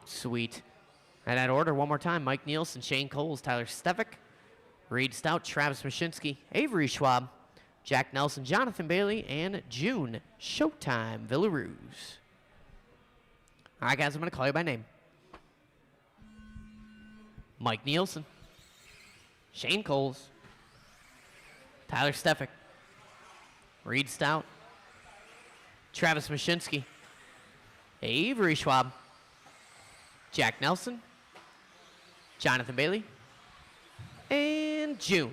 Sweet. And that order one more time. Mike Nielsen, Shane Coles, Tyler Stefik, Reed Stout, Travis Mashinsky, Avery Schwab, Jack Nelson, Jonathan Bailey, and June Showtime Villaruz. All right, guys, I'm going to call you by name. Mike Nielsen, Shane Coles, Tyler Stefik, Reed Stout, Travis Mashinsky, Avery Schwab, Jack Nelson, Jonathan Bailey, and June.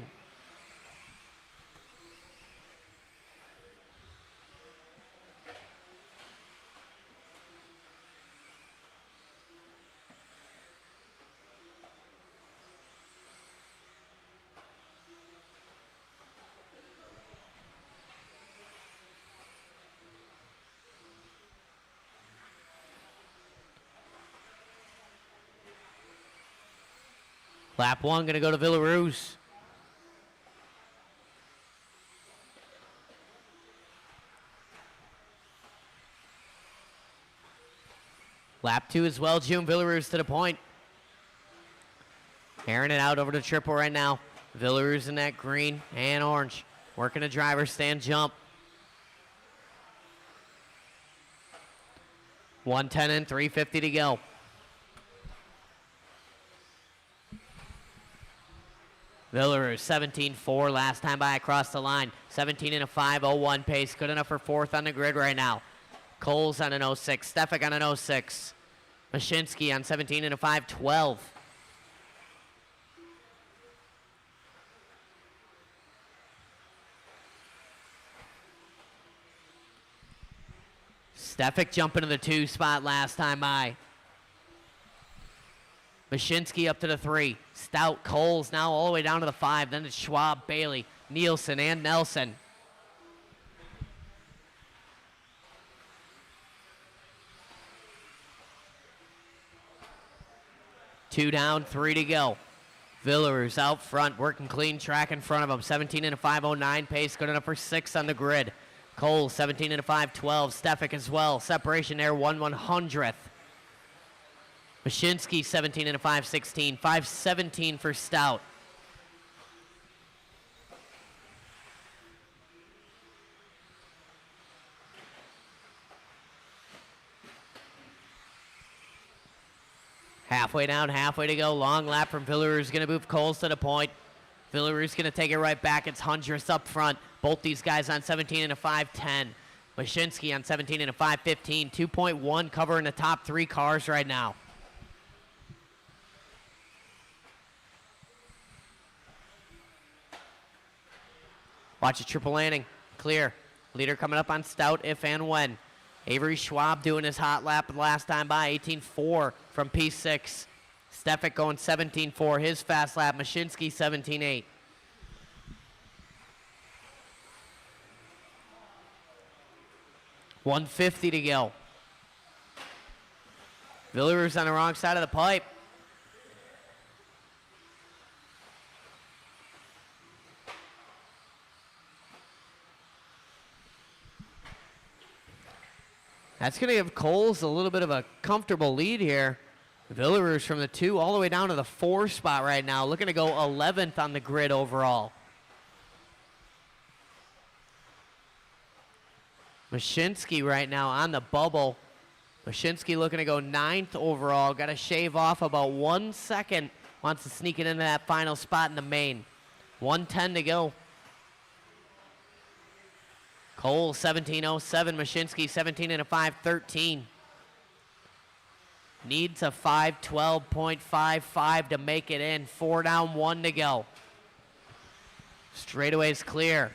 Lap one, going to go to Villaruz. Lap two as well, June Villaruz to the point. Airing it out over the triple right now. Villaruz in that green and orange. Working a driver stand jump. 110 and 350 to go. Villaruz, 17.4 last time by across the line. 17 and a 5.01 pace. Good enough for fourth on the grid right now. Coles on an 06. Stefik on an 06. Mashinsky on 17 and a 5.12. Stefik jumping to the 2 spot last time by. Mashinsky up to the 3. Stout, Coles now all the way down to the 5. Then it's Schwab, Bailey, Nielsen, and Nelson. Two down, 3 to go. Villaruz out front, working clean track in front of him. 17 and a 5.09 pace, good enough for 6 on the grid. Coles, 17 and a 5.12. Stefik as well. Separation there, 1/100th. Mashinsky, 17 and a 5.16. 5.17 for Stout. Halfway down, halfway to go. Long lap from Villaruz. Going to move Coles to the point. Villaruz going to take it right back. It's Hundress up front. Both these guys on 17 and a 5.10. Mashinsky on 17 and a 5.15. 2.1 covering the top 3 cars right now. Watch a triple landing. Clear. Leader coming up on Stout if and when. Avery Schwab doing his hot lap last time by. 18.4 from P6. Stefik going 17.4. His fast lap. Mashinsky 17.8. 150 to go. Villaru's on the wrong side of the pipe. That's going to give Coles a little bit of a comfortable lead here. Villaru's from the 2 all the way down to the 4 spot right now, looking to go 11th on the grid overall. Mashinsky right now on the bubble. Mashinsky looking to go 9th overall. Got to shave off about 1 second. Wants to sneak it into that final spot in the main. 1:10 to go. Cole 17:07. Mashinsky 17 and a 5:13. Needs a 5:12.55 to make it in. 4 down, 1 to go. Straightaway's clear.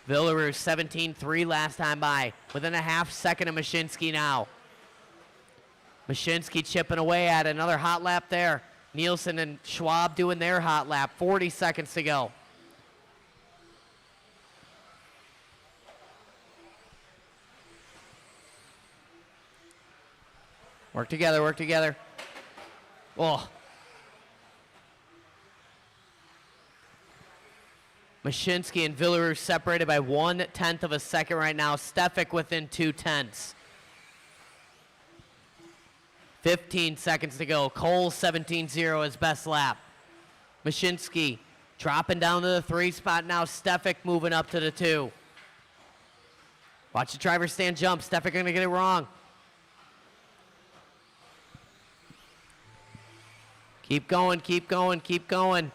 Villaru 17.3 last time by. Within a half second of Mashinsky now. Mashinsky chipping away at another hot lap there. Nielsen and Schwab doing their hot lap. 40 seconds to go. Work together, work together. Oh. Mashinsky and Villaru separated by 1/10 of a second right now. Stefik within 2/10. 15 seconds to go. Cole 17.0 his best lap. Mashinsky dropping down to the 3 spot now. Stefik moving up to the 2. Watch the driver stand jump. Stefik gonna get it wrong. Keep going, keep going, keep going.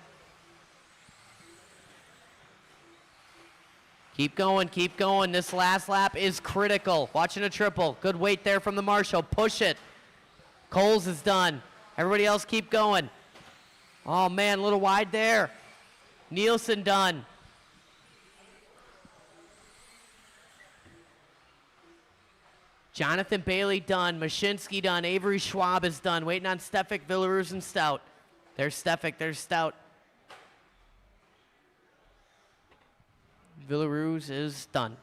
Keep going, keep going. This last lap is critical. Watching a triple. Good weight there from the Marshall. Push it. Coles is done. Everybody else keep going. Oh, man, a little wide there. Nielsen done. Jonathan Bailey done. Mashinsky done. Avery Schwab is done. Waiting on Stefik, Villaru's, and Stout. There's Stefik. There's Stout. Villaru's is done.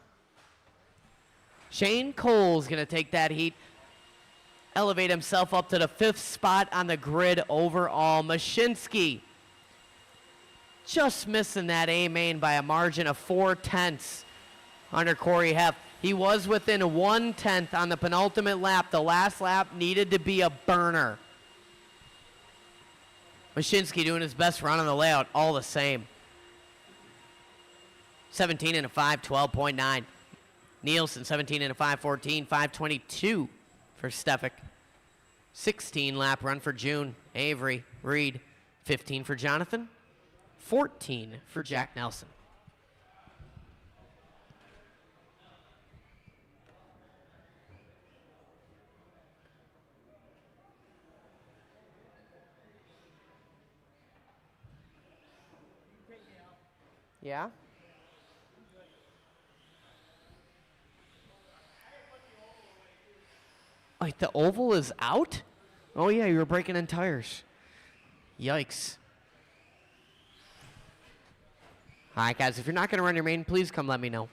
Shane Cole's going to take that heat, elevate himself up to the 5th spot on the grid overall. Mashinsky just missing that A main by a margin of 4/10 under Corey Heff. He was within 1/10 on the penultimate lap. The last lap needed to be a burner. Mashinsky doing his best run on the layout all the same. 17 and a 5, 12.9. Nielsen, 17 and a 5, 14, 5:22 for Stefik. 16 lap run for June. Avery, Reed, 15 for Jonathan, 14 for Jack Nelson. Yeah? Like the oval is out? Oh yeah, you were breaking in tires. Yikes. All right, guys, if you're not going to run your main, please come let me know.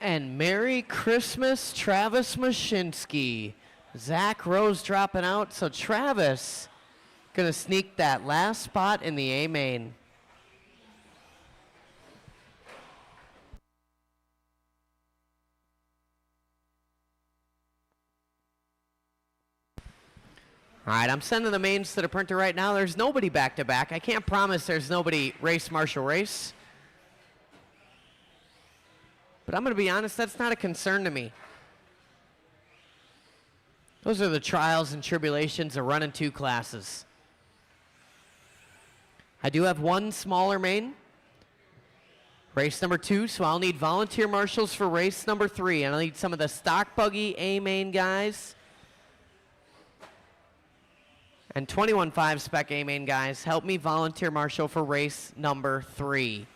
And Merry Christmas, Travis Mashinsky. Zach Rose dropping out, so Travis gonna sneak that last spot in the A main. All right, I'm sending the mains to the printer right now. There's nobody back to back. I can't promise there's nobody race Marshall race. But I'm going to be honest, that's not a concern to me. Those are the trials and tribulations of running two classes. I do have one smaller main. Race number 2, so I'll need volunteer marshals for race number 3. And I'll need some of the stock buggy A main guys. And 21.5 spec A main guys, help me volunteer marshal for race number 3.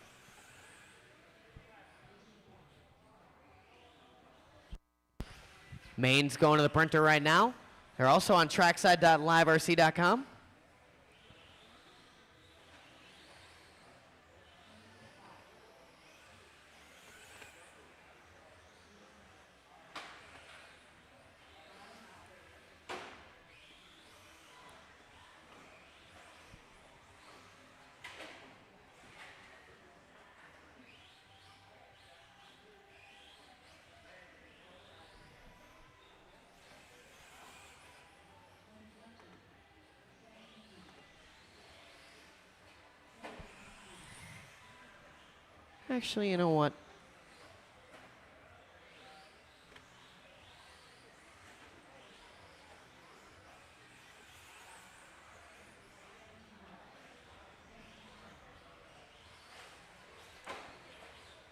Mains going to the printer right now. They're also on trackside.liverc.com. Actually, you know what?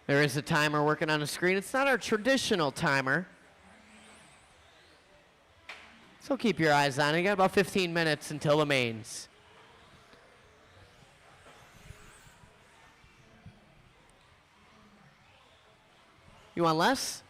There is a timer working on the screen. It's not our traditional timer. So keep your eyes on it. You got about 15 minutes until the mains. You want less?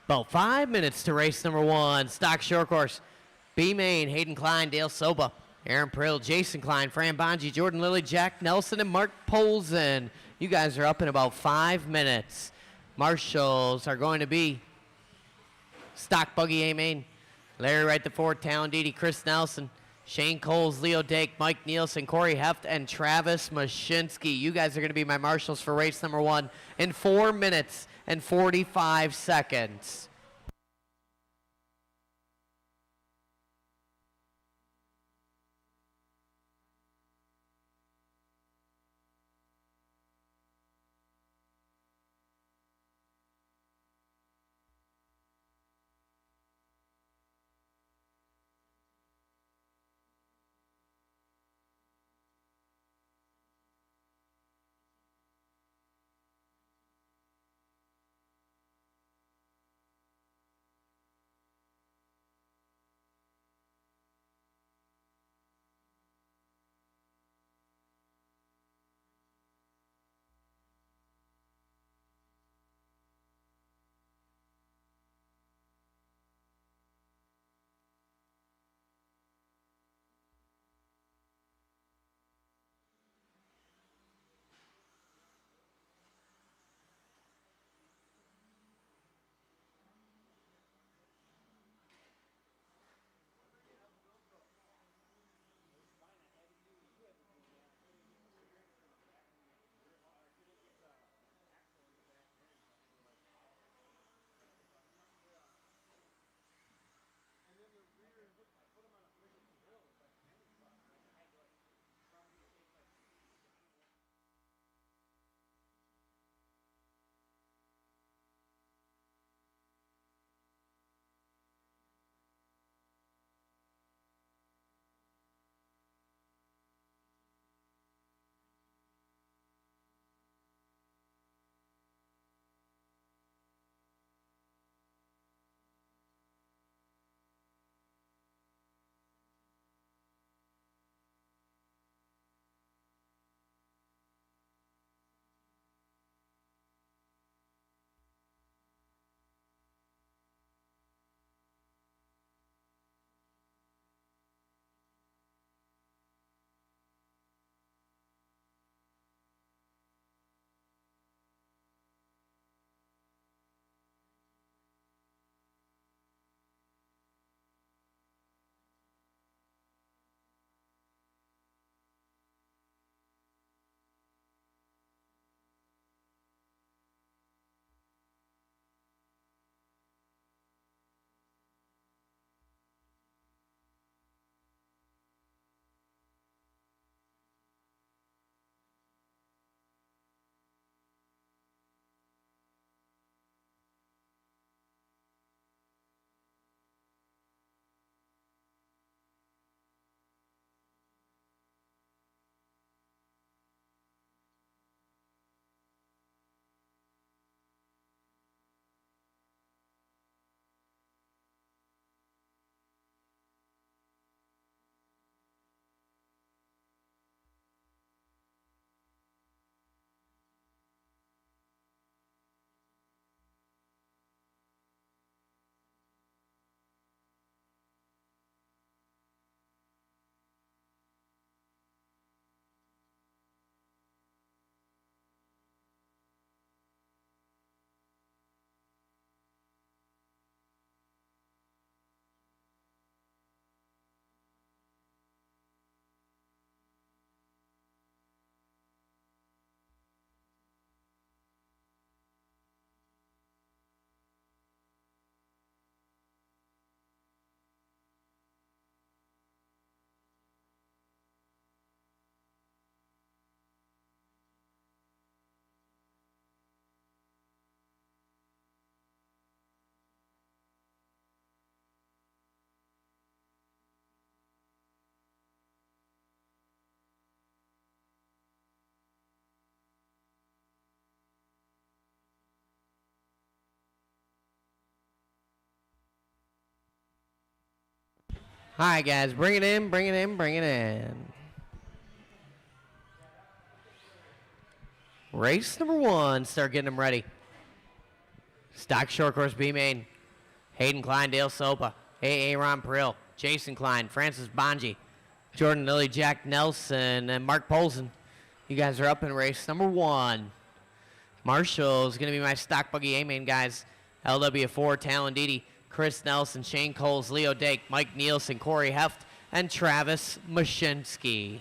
About 5 minutes to race number 1. Stock short course. B main, Hayden Klein, Dale Soba, Aaron Prill, Jason Klein, Fran Bonji, Jordan Lilly, Jack Nelson, and Mark Polzen. You guys are up in about 5 minutes. Marshals are going to be stock buggy A main. Larry Wright the Ford, Talon Didi, Chris Nelson, Shane Coles, Leo Dake, Mike Nielsen, Corey Heft, and Travis Mashinsky. You guys are going to be my marshals for race number 1 in 4 minutes and 45 seconds. All right, guys, bring it in, bring it in, bring it in. Race number 1, start getting them ready. Stock short course B main. Hayden Klein, Dale Sopa, Aaron Prill, Jason Klein, Francis Bonji, Jordan Lilly, Jack Nelson, and Mark Polson. You guys are up in race number 1. Marshall's going to be my stock buggy A-main guys. LW4, Talon Didi, Chris Nelson, Shane Coles, Leo Dake, Mike Nielsen, Corey Heft, and Travis Mashinsky.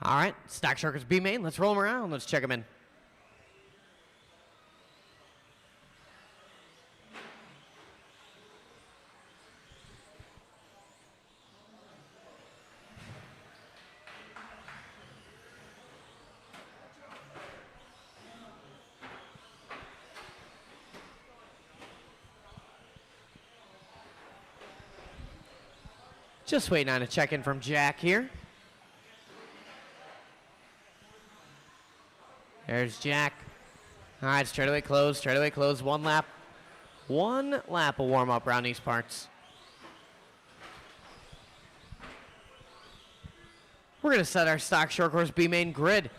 All right, Stock Sharkers B main. Let's roll them around. Let's check them in. Just waiting on a check-in from Jack here. There's Jack. All right, straightaway close, 1 lap. 1 lap of warm-up around these parts. We're going to set our stock short course B main grid.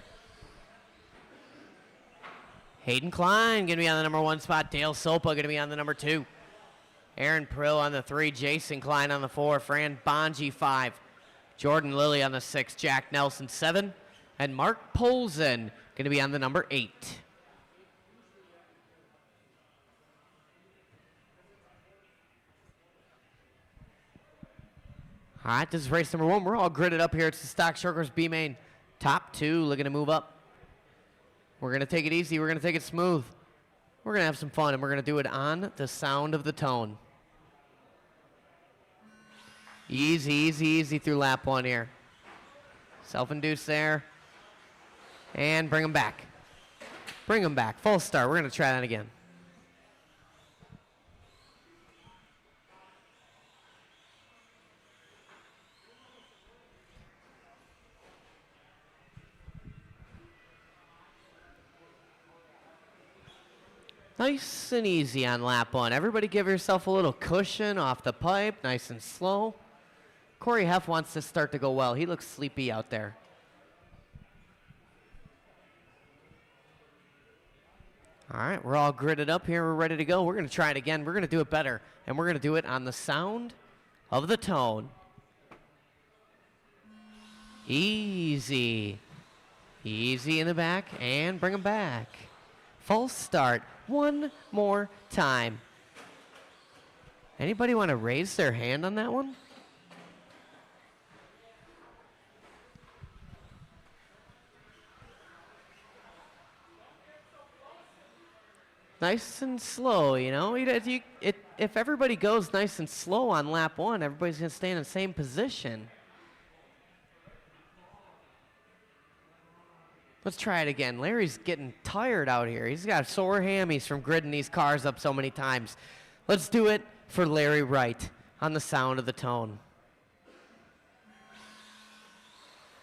Hayden Klein going to be on the number 1 spot. Dale Sopa going to be on the number 2. Aaron Prill on the 3. Jason Klein on the 4. Fran Bonji 5. Jordan Lilly on the 6. Jack Nelson 7. And Mark Polson going to be on the number 8. All right, this is race number 1. We're all gridded up here. It's the Stock Sharkers B main. Top 2 looking to move up. We're going to take it easy. We're going to take it smooth. We're going to have some fun, and we're going to do it on the sound of the tone. Easy, easy, easy through lap 1 here. Self-induced there. And bring them back. Bring them back. Full start. We're going to try that again. Nice and easy on lap 1. Everybody give yourself a little cushion off the pipe. Nice and slow. Corey Heff wants this start to go well. He looks sleepy out there. All right, we're all gridded up here. We're ready to go. We're going to try it again. We're going to do it better, and we're going to do it on the sound of the tone. Easy. Easy in the back, and bring them back. Full start. One more time. Anybody want to raise their hand on that one? Nice and slow, you know. If everybody goes nice and slow on lap 1, everybody's going to stay in the same position. Let's try it again. Larry's getting tired out here. He's got sore hammies from gridding these cars up so many times. Let's do it for Larry Wright on the sound of the tone.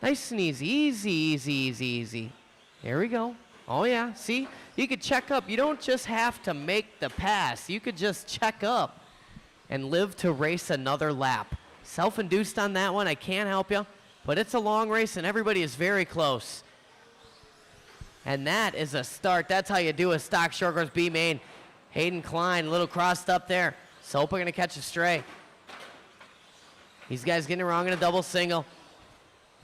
Nice and easy. Easy, easy, easy, easy. Here we go. Oh, yeah. See? You could check up. You don't just have to make the pass. You could just check up and live to race another lap. Self-induced on that one. I can't help you. But it's a long race, and everybody is very close. And that is a start. That's how you do a stock short course B main. Hayden Klein, a little crossed up there. Sopa going to catch a stray. These guys getting it wrong in a double single.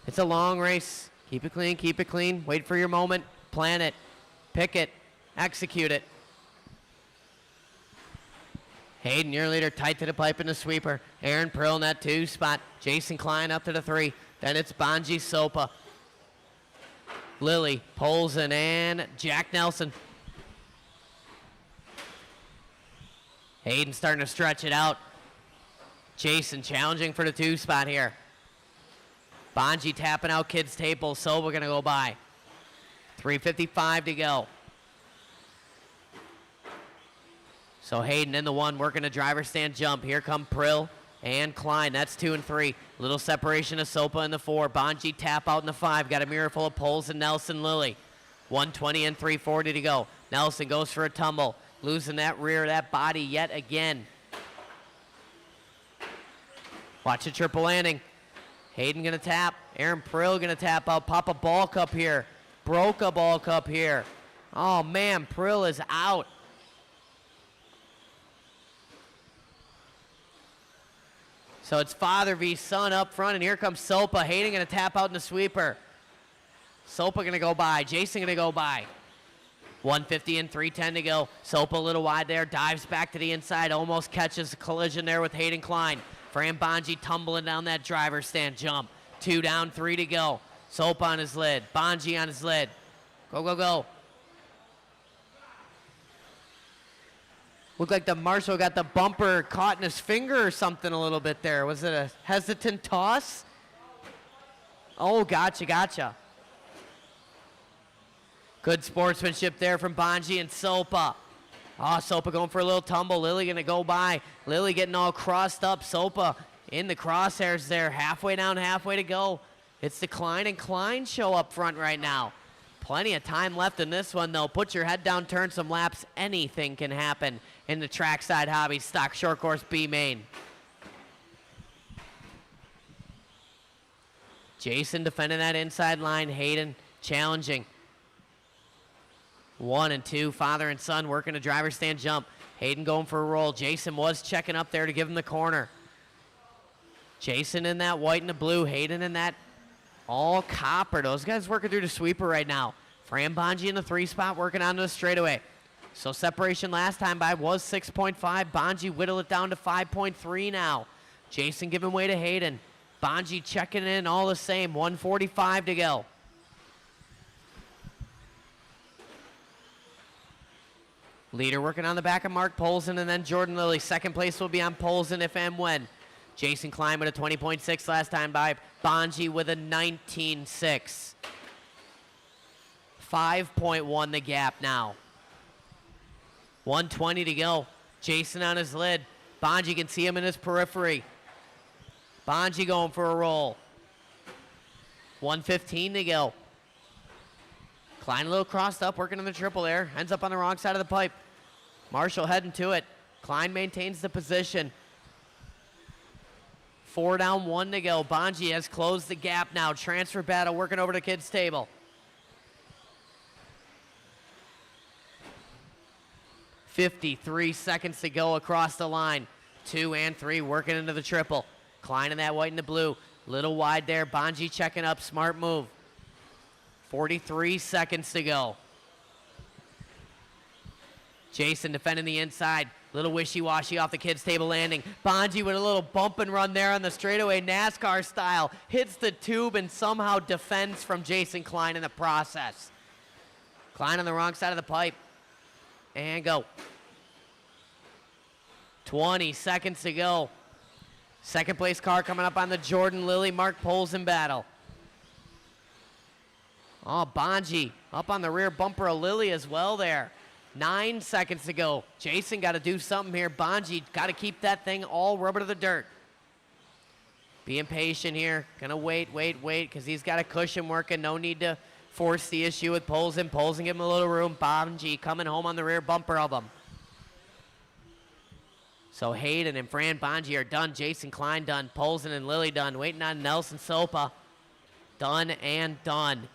It's a long race. Keep it clean, keep it clean. Wait for your moment. Plan it. Pick it. Execute it. Hayden, your leader, tight to the pipe in the sweeper. Aaron Prill in that 2 spot. Jason Klein up to the 3. Then it's Bonji Sopa. Lily, Polson, and Jack Nelson. Hayden starting to stretch it out. Jason challenging for the 2 spot here. Bonji tapping out Kids Table. Sopa going to go by. 3:55 to go. So Hayden in the 1 working a driver stand jump. Here come Prill and Klein. That's 2 and 3. Little separation of Sopa in the 4. Bonji tap out in the 5. Got a mirror full of poles and Nelson Lilly. 1:20 and 3:40 to go. Nelson goes for a tumble. Losing that rear, that body yet again. Watch the triple landing. Hayden gonna tap. Aaron Prill gonna tap out. Pop a ball cup here. Broke a ball cup here. Oh man, Prill is out. So it's father v son up front, and here comes Sopa. Hayden gonna tap out in the sweeper. Sopa gonna go by. Jason gonna go by. 1:50 and 3:10 to go. Sopa a little wide there. Dives back to the inside. Almost catches a collision there with Hayden Klein. Fran Bonji tumbling down that driver stand jump. 2 down, 3 to go. Sopa on his lid. Bonji on his lid. Go, go, go. Looked like the marshal got the bumper caught in his finger or something a little bit there. Was it a hesitant toss? Oh, gotcha, gotcha. Good sportsmanship there from Bonji and Sopa. Oh, Sopa going for a little tumble. Lily going to go by. Lily getting all crossed up. Sopa in the crosshairs there. Halfway down, halfway to go. It's the Klein and Klein show up front right now. Plenty of time left in this one, though. Put your head down, turn some laps. Anything can happen in the Trackside Hobby Stock Short Course B main. Jason defending that inside line. Hayden challenging. 1 and 2, father and son working a driver stand jump. Hayden going for a roll. Jason was checking up there to give him the corner. Jason in that white and the blue. Hayden in that all copper. Those guys working through the sweeper right now. Fran Bonji in the 3 spot working onto the straightaway. So separation last time by was 6.5. Bonji whittle it down to 5.3 now. Jason giving way to Hayden. Bonji checking in all the same. 1:45 to go. Leader working on the back of Mark Polson and then Jordan Lilly. Second place will be on Polson if and when. Jason Klein with a 20.6 last time by. Bonji with a 19.6. 5.1 the gap now. 1:20 to go. Jason on his lid. Bonji can see him in his periphery. Bonji going for a roll. 1:15 to go. Klein a little crossed up, working on the triple there. Ends up on the wrong side of the pipe. Marshall heading to it. Klein maintains the position. 4 down, 1 to go. Bonji has closed the gap now. Transfer battle working over to Kids Table. 53 seconds to go across the line. 2 and 3 working into the triple. Klein in that white and the blue. Little wide there. Bonji checking up. Smart move. 43 seconds to go. Jason defending the inside. Little wishy-washy off the Kids Table landing. Bonji with a little bump and run there on the straightaway, NASCAR style. Hits the tube and somehow defends from Jason Klein in the process. Klein on the wrong side of the pipe. And go. 20 seconds to go. Second place car coming up on the Jordan Lilly Mark Polson battle. Oh, Bonji up on the rear bumper of Lilly as well there. 9 seconds to go. Jason got to do something here. Bonji got to keep that thing all rubber to the dirt. Being patient here. Gonna wait, because he's got a cushion working. No need to force the issue with Polson. Polson give him a little room. Bonji coming home on the rear bumper of him. So Hayden and Fran Bonji are done. Jason Klein done. Polson and Lilly done. Waiting on Nelson Sopa. Done and done.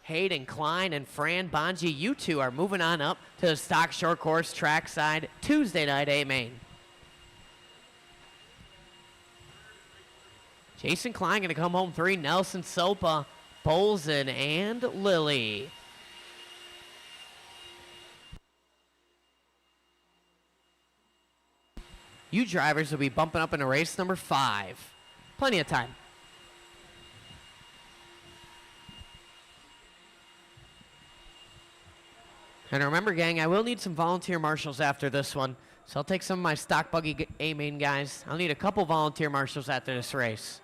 Hayden Klein and Fran Bonji, you two are moving on up to the Stock Short Course Trackside Tuesday night A main. Jason Klein going to come home 3. Nelson Sopa, Polson, and Lilly. You drivers will be bumping up into race number 5. Plenty of time. And remember, gang, I will need some volunteer marshals after this one. So I'll take some of my stock buggy A-main guys. I'll need a couple volunteer marshals after this race.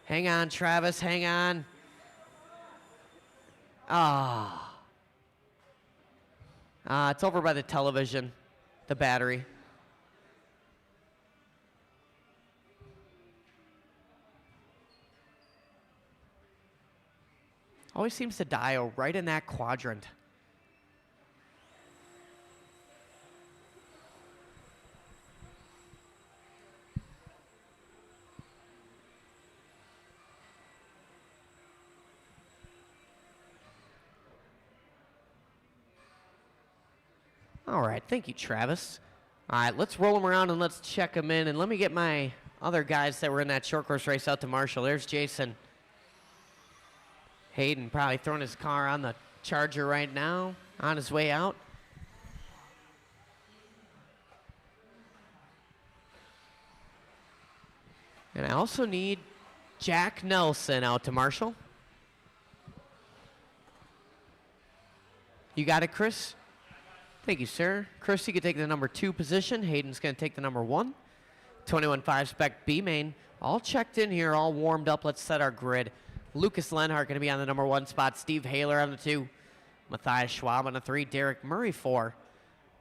Hang on, Travis, hang on. It's over by the television, the battery. Always seems to dial right in that quadrant. All right, thank you, Travis. All right, let's roll them around and let's check them in. And let me get my other guys that were in that short course race out to Marshall. There's Jason. Hayden probably throwing his car on the charger right now, on his way out. And I also need Jack Nelson out to Marshall. You got it, Chris? Thank you, sir. Chris, you can take the number 2 position. Hayden's going to take the number 1. 21.5 spec B main. All checked in here, all warmed up. Let's set our grid. Lucas Lenhart going to be on the number 1 spot. Steve Haler on the 2. Matthias Schwab on the 3. Derek Murray 4.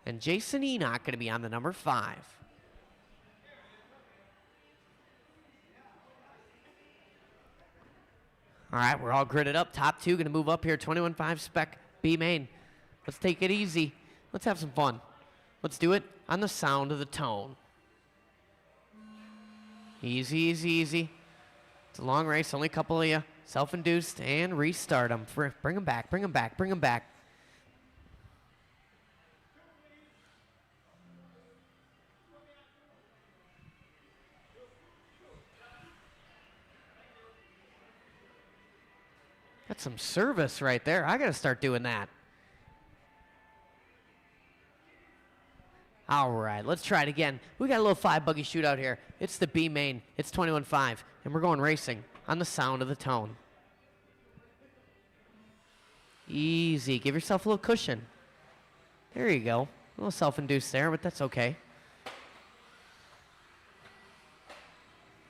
And Jason Enoch going to be on the number 5. All right, we're all gridded up. Top 2 going to move up here. 21.5 spec B main. Let's take it easy. Let's have some fun. Let's do it on the sound of the tone. Easy, easy, easy. It's a long race. Only a couple of you. Self-induced and restart them. Bring them back, bring them back, bring them back. That's some service right there. I got to start doing that. All right, let's try it again. We got a little 5 buggy shootout here. It's the B main. It's 21.5, and we're going racing on the sound of the tone. Easy. Give yourself a little cushion. There you go. A little self-induced there, but that's okay.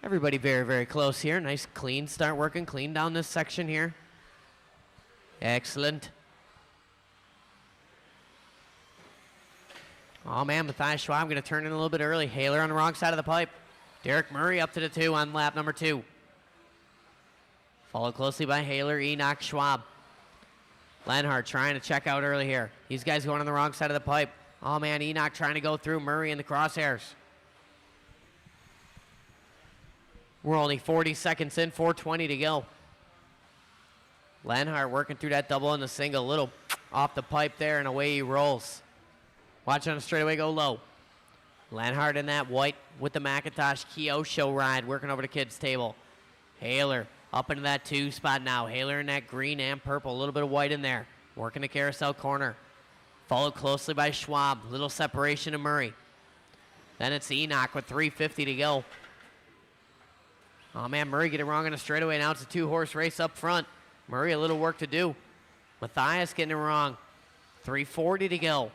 Everybody very, very close here. Nice clean start working. Clean down this section here. Excellent. Oh, man, Matthias Schwab going to turn in a little bit early. Haler on the wrong side of the pipe. Derek Murray up to the 2 on lap number 2. Followed closely by Haler, Enoch, Schwab. Lenhart trying to check out early here. These guys going on the wrong side of the pipe. Oh, man, Enoch trying to go through. Murray in the crosshairs. We're only 40 seconds in, 4:20 to go. Lenhart working through that double and the single. Little off the pipe there, and away he rolls. Watch on the straightaway go low. Lenhart in that white with the Macintosh Kyosho ride, working over the kids' table. Haler up into that 2 spot now. Haler in that green and purple, a little bit of white in there. Working the carousel corner. Followed closely by Schwab. Little separation to Murray. Then it's Enoch with 3:50 to go. Oh, man, Murray get it wrong on the straightaway. Now it's a 2-horse race up front. Murray a little work to do. Matthias getting it wrong. 3:40 to go.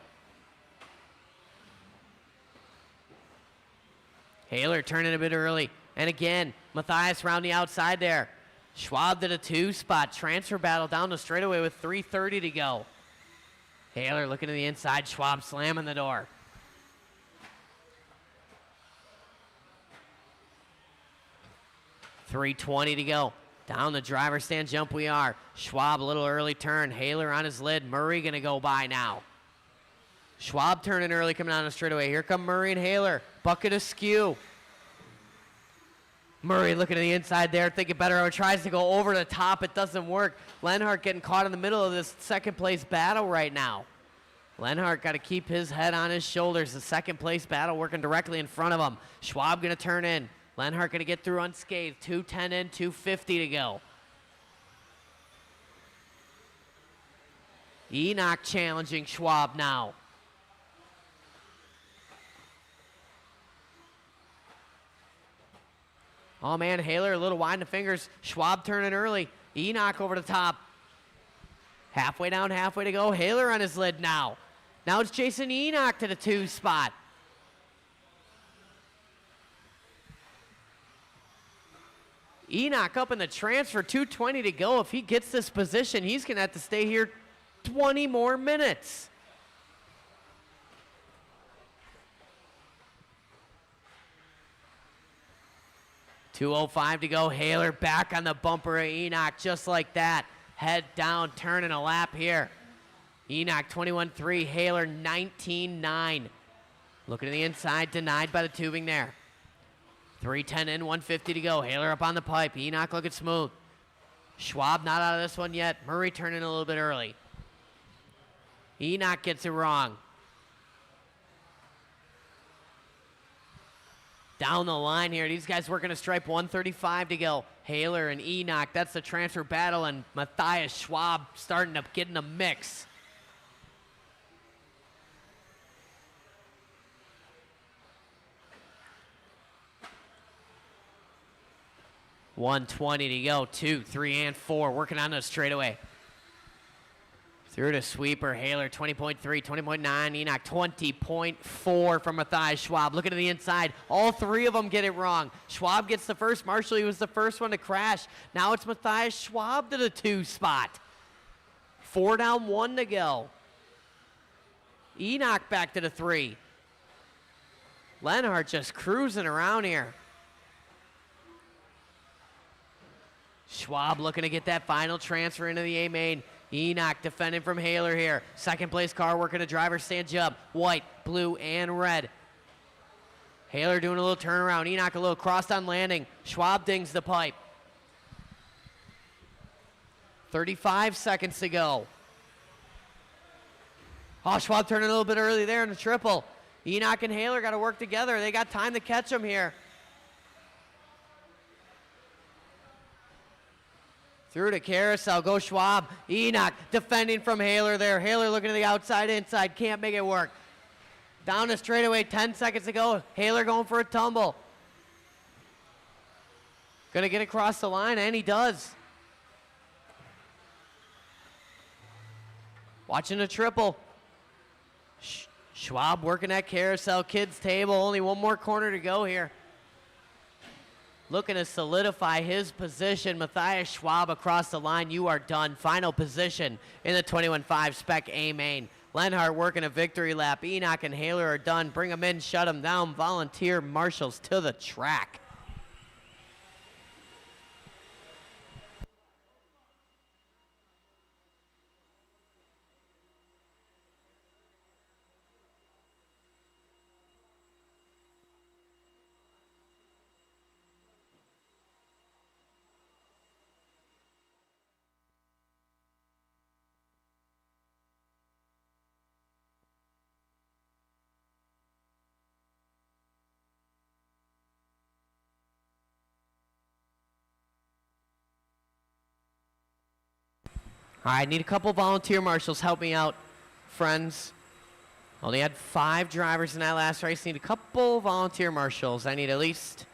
Haler turning a bit early. And again, Matthias round the outside there. Schwab did a 2 spot. Transfer battle down the straightaway with 3:30 to go. Haler looking to the inside. Schwab slamming the door. $3:20 to go. Down the driver's stand jump we are. Schwab a little early turn. Haler on his lid. Murray going to go by now. Schwab turning early, coming down the straightaway. Here come Murray and Haler. Bucket askew. Murray looking to the inside there, thinking better. Tries to go over the top. It doesn't work. Lenhart getting caught in the middle of this second place battle right now. Lenhart got to keep his head on his shoulders. The second place battle working directly in front of him. Schwab going to turn in. Lenhart going to get through unscathed. 2:10 in, 2:50 to go. Enoch challenging Schwab now. Oh, man, Haler a little wide in the fingers. Schwab turning early. Enoch over the top. Halfway down, halfway to go. Haler on his lid now. Now it's Jason Enoch to the 2 spot. Enoch up in the transfer, 2:20 to go. If he gets this position, he's going to have to stay here 20 more minutes. .205 to go. Haler back on the bumper of Enoch just like that. Head down, turning a lap here. Enoch 21.3, Haler 19.9. Looking to the inside, denied by the tubing there. 3:10 in, 150 to go. Haler up on the pipe. Enoch looking smooth. Schwab not out of this one yet. Murray turning a little bit early. Enoch gets it wrong. Down the line here. These guys working a stripe. 135 to go. Haler and Enoch. That's the transfer battle. And Matthias Schwab starting to get in the mix. .120 to go. 2, 3, and 4. Working on the straightaway. Through to sweeper. Haler 20.3, 20.9. Enoch 20.4 from Matthias Schwab. Looking to the inside. All 3 of them get it wrong. Schwab gets the first. Marshall, he was the first one to crash. Now it's Matthias Schwab to the 2 spot. 4 down, 1 to go. Enoch back to the 3. Lenhart just cruising around here. Schwab looking to get that final transfer into the A main. Enoch defending from Haler here. Second place car working a driver's stand jump. White, blue, and red. Haler doing a little turnaround. Enoch a little crossed on landing. Schwab dings the pipe. 35 seconds to go. Oh, Schwab turning a little bit early there in the triple. Enoch and Haler got to work together. They got time to catch him here. Through to carousel, go Schwab. Enoch defending from Haler there. Haler looking to the outside, inside, can't make it work. Down the straightaway, 10 seconds to go. Haler going for a tumble. Gonna get across the line, and he does. Watching the triple. Schwab working that carousel, kids table. Only one more corner to go here. Looking to solidify his position. Matthias Schwab across the line. You are done. Final position in the 21.5 Spec A main. Lenhart working a victory lap. Enoch and Haler are done. Bring them in, shut them down. Volunteer marshals to the track. All right, need a couple volunteer marshals. Help me out, friends. Only had 5 drivers in that last race. Need a couple volunteer marshals. I need at least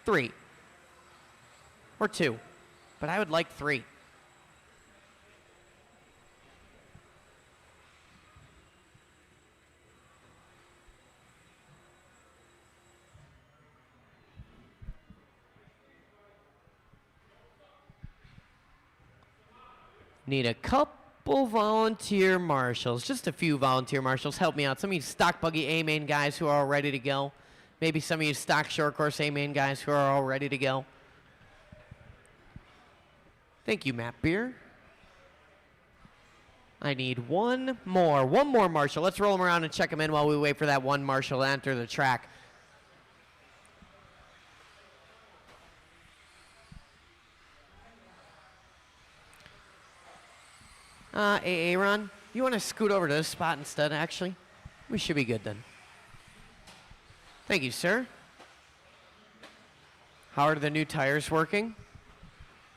3 or 2, but I would like 3. Need a couple volunteer marshals, just a few volunteer marshals. Help me out. Some of you stock buggy A-main guys who are all ready to go. Maybe some of you stock short course A-main guys who are all ready to go. Thank you, Matt Beer. I need one more marshal. Let's roll them around and check them in while we wait for that one marshal to enter the track. Aaron, you want to scoot over to this spot instead, actually? We should be good then. Thank you, sir. How are the new tires working?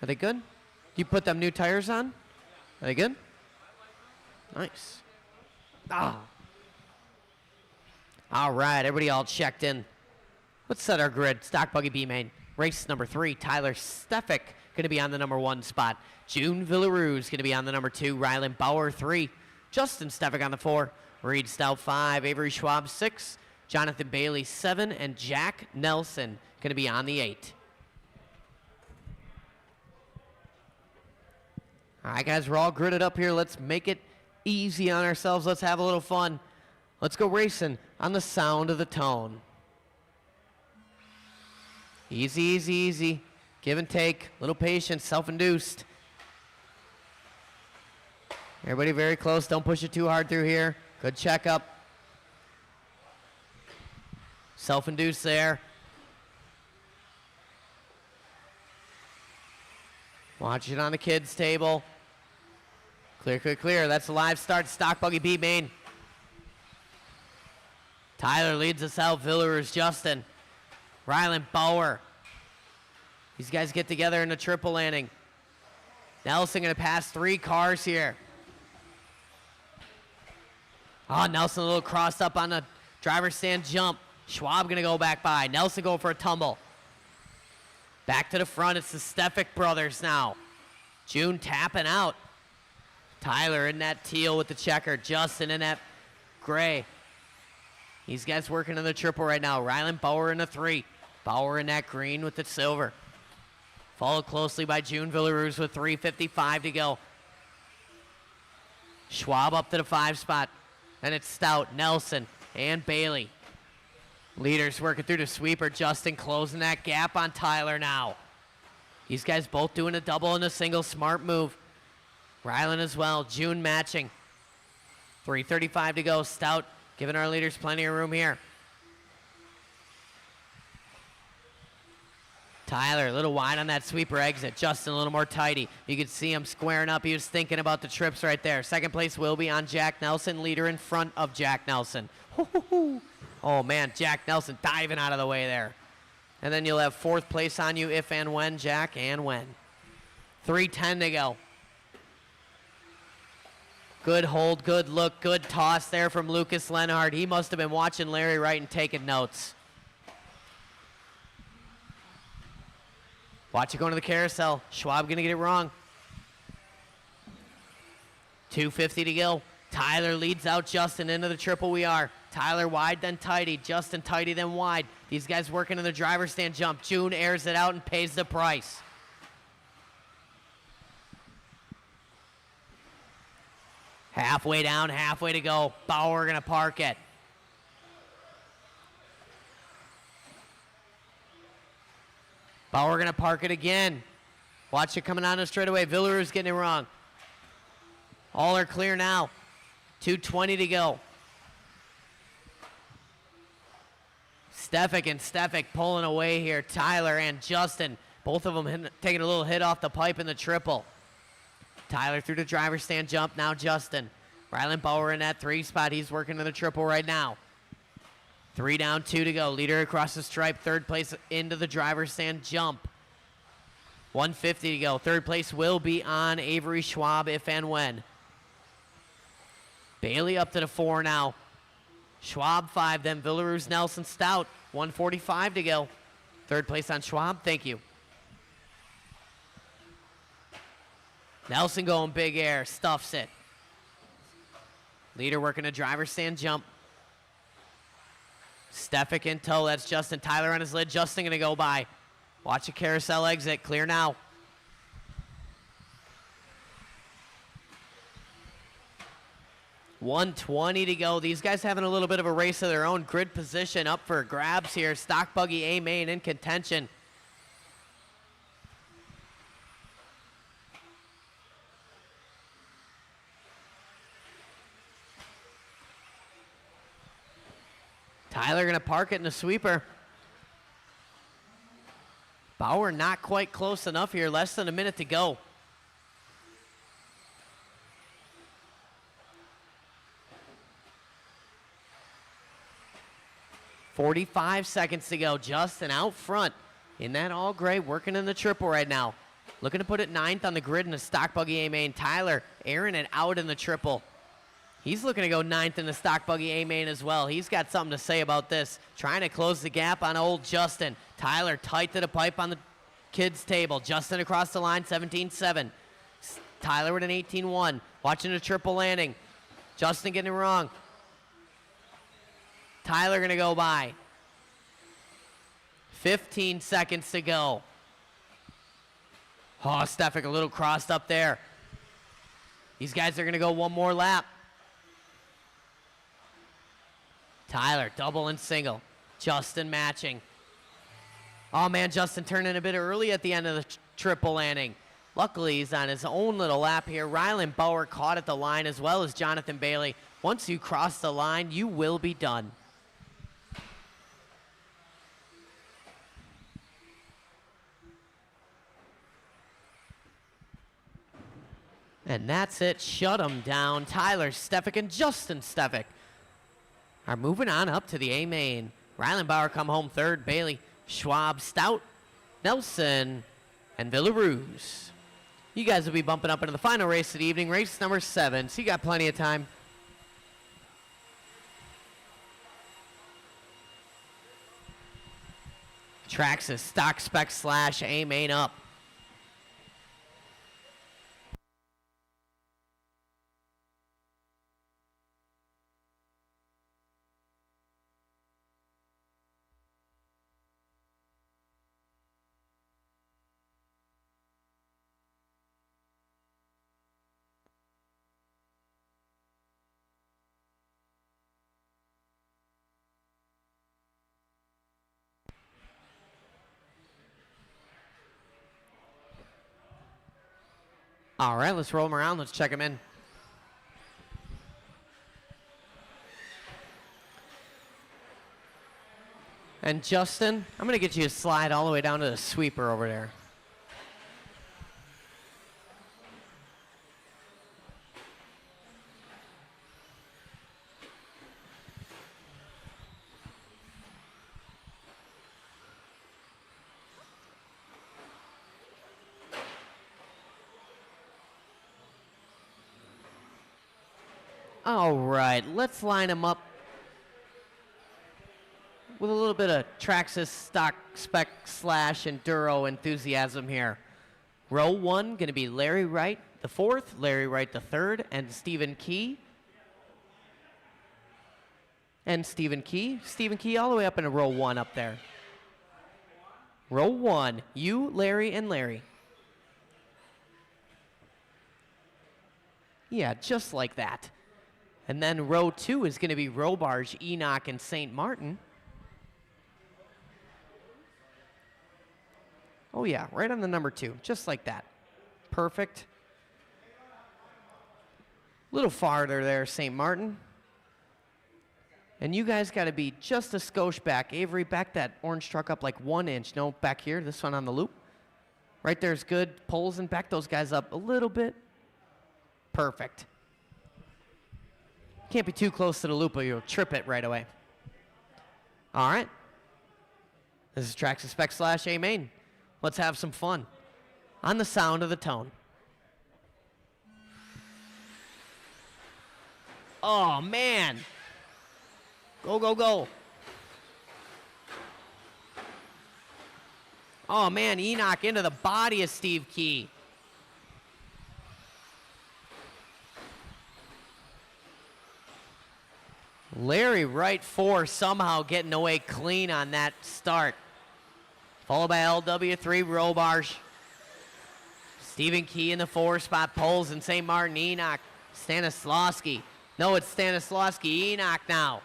Are they good? You put them new tires on? Are they good? Nice. Ah. All right, everybody all checked in. Let's set our grid. Stock buggy B main. Race number 3, Tyler Stefik going to be on the number 1 spot. June Villaroos going to be on the number 2. Rylan Bauer 3. Justin Stefik on the 4. Reed Stout 5. Avery Schwab 6. Jonathan Bailey 7. And Jack Nelson going to be on the 8. All right, guys, we're all gridded up here. Let's make it easy on ourselves. Let's have a little fun. Let's go racing on the sound of the tone. Easy, easy, easy. Give and take. Little patience. Self-induced. Everybody very close. Don't push it too hard through here. Good checkup. Self-induced there. Watch it on the kids' table. Clear, clear, clear. That's a live start. Stock buggy B main. Tyler leads us out. Villaroos Justin. Rylan Bauer. These guys get together in the triple landing. Nelson going to pass 3 cars here. Oh, Nelson a little crossed up on the driver's stand jump. Schwab going to go back by. Nelson going for a tumble. Back to the front. It's the Stefik brothers now. June tapping out. Tyler in that teal with the checker. Justin in that gray. These guys working in the triple right now. Rylan Bauer in the 3. Bauer in that green with the silver. Followed closely by June Villaroos with 3:55 to go. Schwab up to the 5 spot. And it's Stout, Nelson, and Bailey. Leaders working through the sweeper. Justin closing that gap on Tyler now. These guys both doing a double and a single. Smart move. Rylan as well. June matching. 3:35 to go. Stout giving our leaders plenty of room here. Tyler a little wide on that sweeper exit. Justin a little more tighty. You could see him squaring up. He was thinking about the trips right there. Second place will be on Jack Nelson. Leader in front of Jack Nelson. Oh, man, Jack Nelson diving out of the way there. And then you'll have 4th place on you if and when, Jack, and when. 3:10 to go. Good hold, good look, good toss there from Lucas Lenhard. He must have been watching Larry Wright and taking notes. Watch it going to the carousel. Schwab going to get it wrong. 2:50 to go. Tyler leads out Justin into the triple we are. Tyler wide, then tighty. Justin tighty, then wide. These guys working in the driver's stand jump. June airs it out and pays the price. Halfway down, halfway to go. Bauer going to park it. Bauer going to park it again. Watch it coming on the straightaway. Villaroos getting it wrong. All are clear now. 2:20 to go. Stefik pulling away here. Tyler and Justin, both of them taking a little hit off the pipe in the triple. Tyler through the driver's stand jump. Now Justin. Rylan Bauer in that 3 spot. He's working in the triple right now. 3 down, 2 to go. Leader across the stripe. 3rd place into the driver's stand jump. 1:50 to go. 3rd place will be on Avery Schwab if and when. Bailey up to the 4 now. Schwab 5, then Villaroos, Nelson, Stout. 1:45 to go. 3rd place on Schwab. Thank you. Nelson going big air. Stuffs it. Leader working a driver's stand jump. Stefik in tow. That's Justin. Tyler on his lid. Justin going to go by. Watch the carousel exit. Clear now. $120 to go. These guys having a little bit of a race of their own. Grid position up for grabs here. Stock buggy A main in contention. Tyler going to park it in the sweeper. Bauer not quite close enough here. Less than a minute to go. .45 seconds to go. Justin out front in that all gray, working in the triple right now. Looking to put it 9th on the grid in the stock buggy A main. Tyler airing it out in the triple. He's looking to go 9th in the stock buggy A main as well. He's got something to say about this. Trying to close the gap on old Justin. Tyler tight to the pipe on the kids' table. Justin across the line, 17-7. Tyler with an 18-1. Watching a triple landing. Justin getting it wrong. Tyler going to go by. 15 seconds to go. Oh, Stefik a little crossed up there. These guys are going to go one more lap. Tyler, double and single. Justin matching. Oh, man, Justin turned in a bit early at the end of the triple landing. Luckily, he's on his own little lap here. Rylan Bauer caught at the line as well as Jonathan Bailey. Once you cross the line, you will be done. And that's it. Shut him down. Tyler Stefik and Justin Stefik are moving on up to the A main. Rylan Bauer come home third. Bailey, Schwab, Stout, Nelson, and Villaruz. You guys will be bumping up into the final race of the evening, race number 7. So you got plenty of time. Trackside stock spec slash A main up. All right, let's roll them around. Let's check them in. And Justin, I'm going to get you to slide all the way down to the sweeper over there. All right, let's line them up with a little bit of Traxxas stock spec slash enduro enthusiasm here. Row 1 going to be Larry Wright the 4th, Larry Wright the 3rd, and Stephen Key. And Stephen Key all the way up into row 1 up there. Row 1, you, Larry, and Larry. Yeah, just like that. And then row 2 is going to be Robarge, Enoch, and St. Martin. Oh yeah, right on the number 2, just like that. Perfect. Little farther there, St. Martin. And you guys got to be just a skosh back. Avery, back that orange truck up like 1 inch. No, back here, this one on the loop. Right there's good. Poles and back those guys up a little bit. Perfect. Can't be too close to the loop or you'll trip it right away. All right. This is Trackside Spec slash A main. Let's have some fun on the sound of the tone. Oh, man. Go, go, go. Oh, man, Enoch into the body of Steve Key. Larry Wright 4 somehow getting away clean on that start. Followed by LW3 Robarge. Stephen Key in the 4 spot. Poles and St. Martin. Enoch. Stanislawski. No, it's Stanislawski. Enoch now.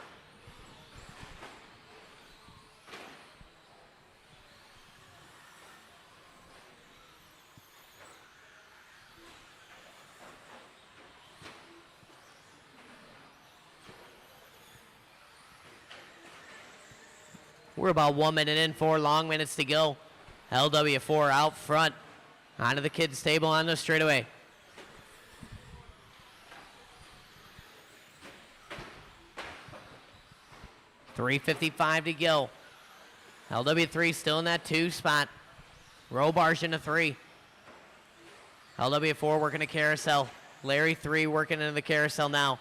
We're about 1 minute in, 4 long minutes to go. LW4 out front. Onto the kids' table on the straightaway. .355 to go. LW3 still in that 2 spot. Robarge into 3. LW4 working a carousel. Larry 3 working into the carousel now.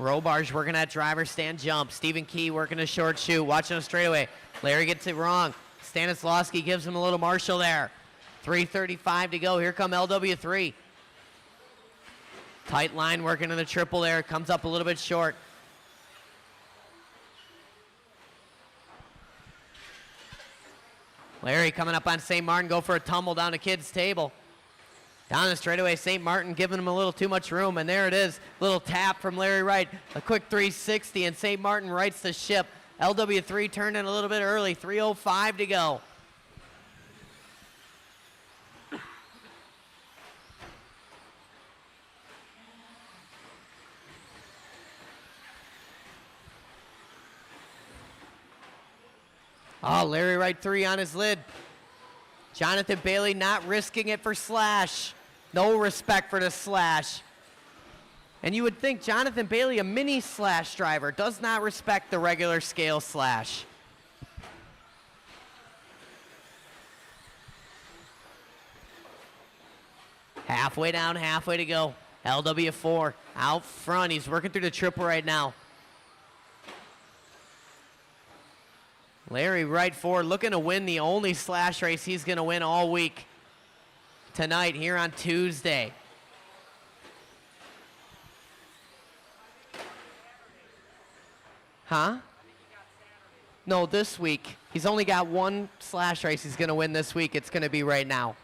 Robarge working that driver stand jump. Stephen Key working a short shoot, watching a straightaway. Larry gets it wrong. Stanislawski gives him a little Marshall there. 3:35 to go. Here come LW3. Tight line working in the triple there. Comes up a little bit short. Larry coming up on St. Martin. Go for a tumble down to Kid's table. Down the straightaway, St. Martin giving him a little too much room, and there it is. Little tap from Larry Wright. A quick 360, and St. Martin rights the ship. LW3 turned in a little bit early. 3:05 to go. Oh, Larry Wright 3 on his lid. Jonathan Bailey not risking it for Slash. No respect for the Slash. And you would think Jonathan Bailey, a mini Slash driver, does not respect the regular scale Slash. Halfway down, halfway to go. LW4 out front. He's working through the triple right now. Larry Wright forward, looking to win the only Slash race he's going to win all week. Tonight here on Tuesday. Huh? No, this week. He's only got one Slash race he's going to win this week. It's going to be right now.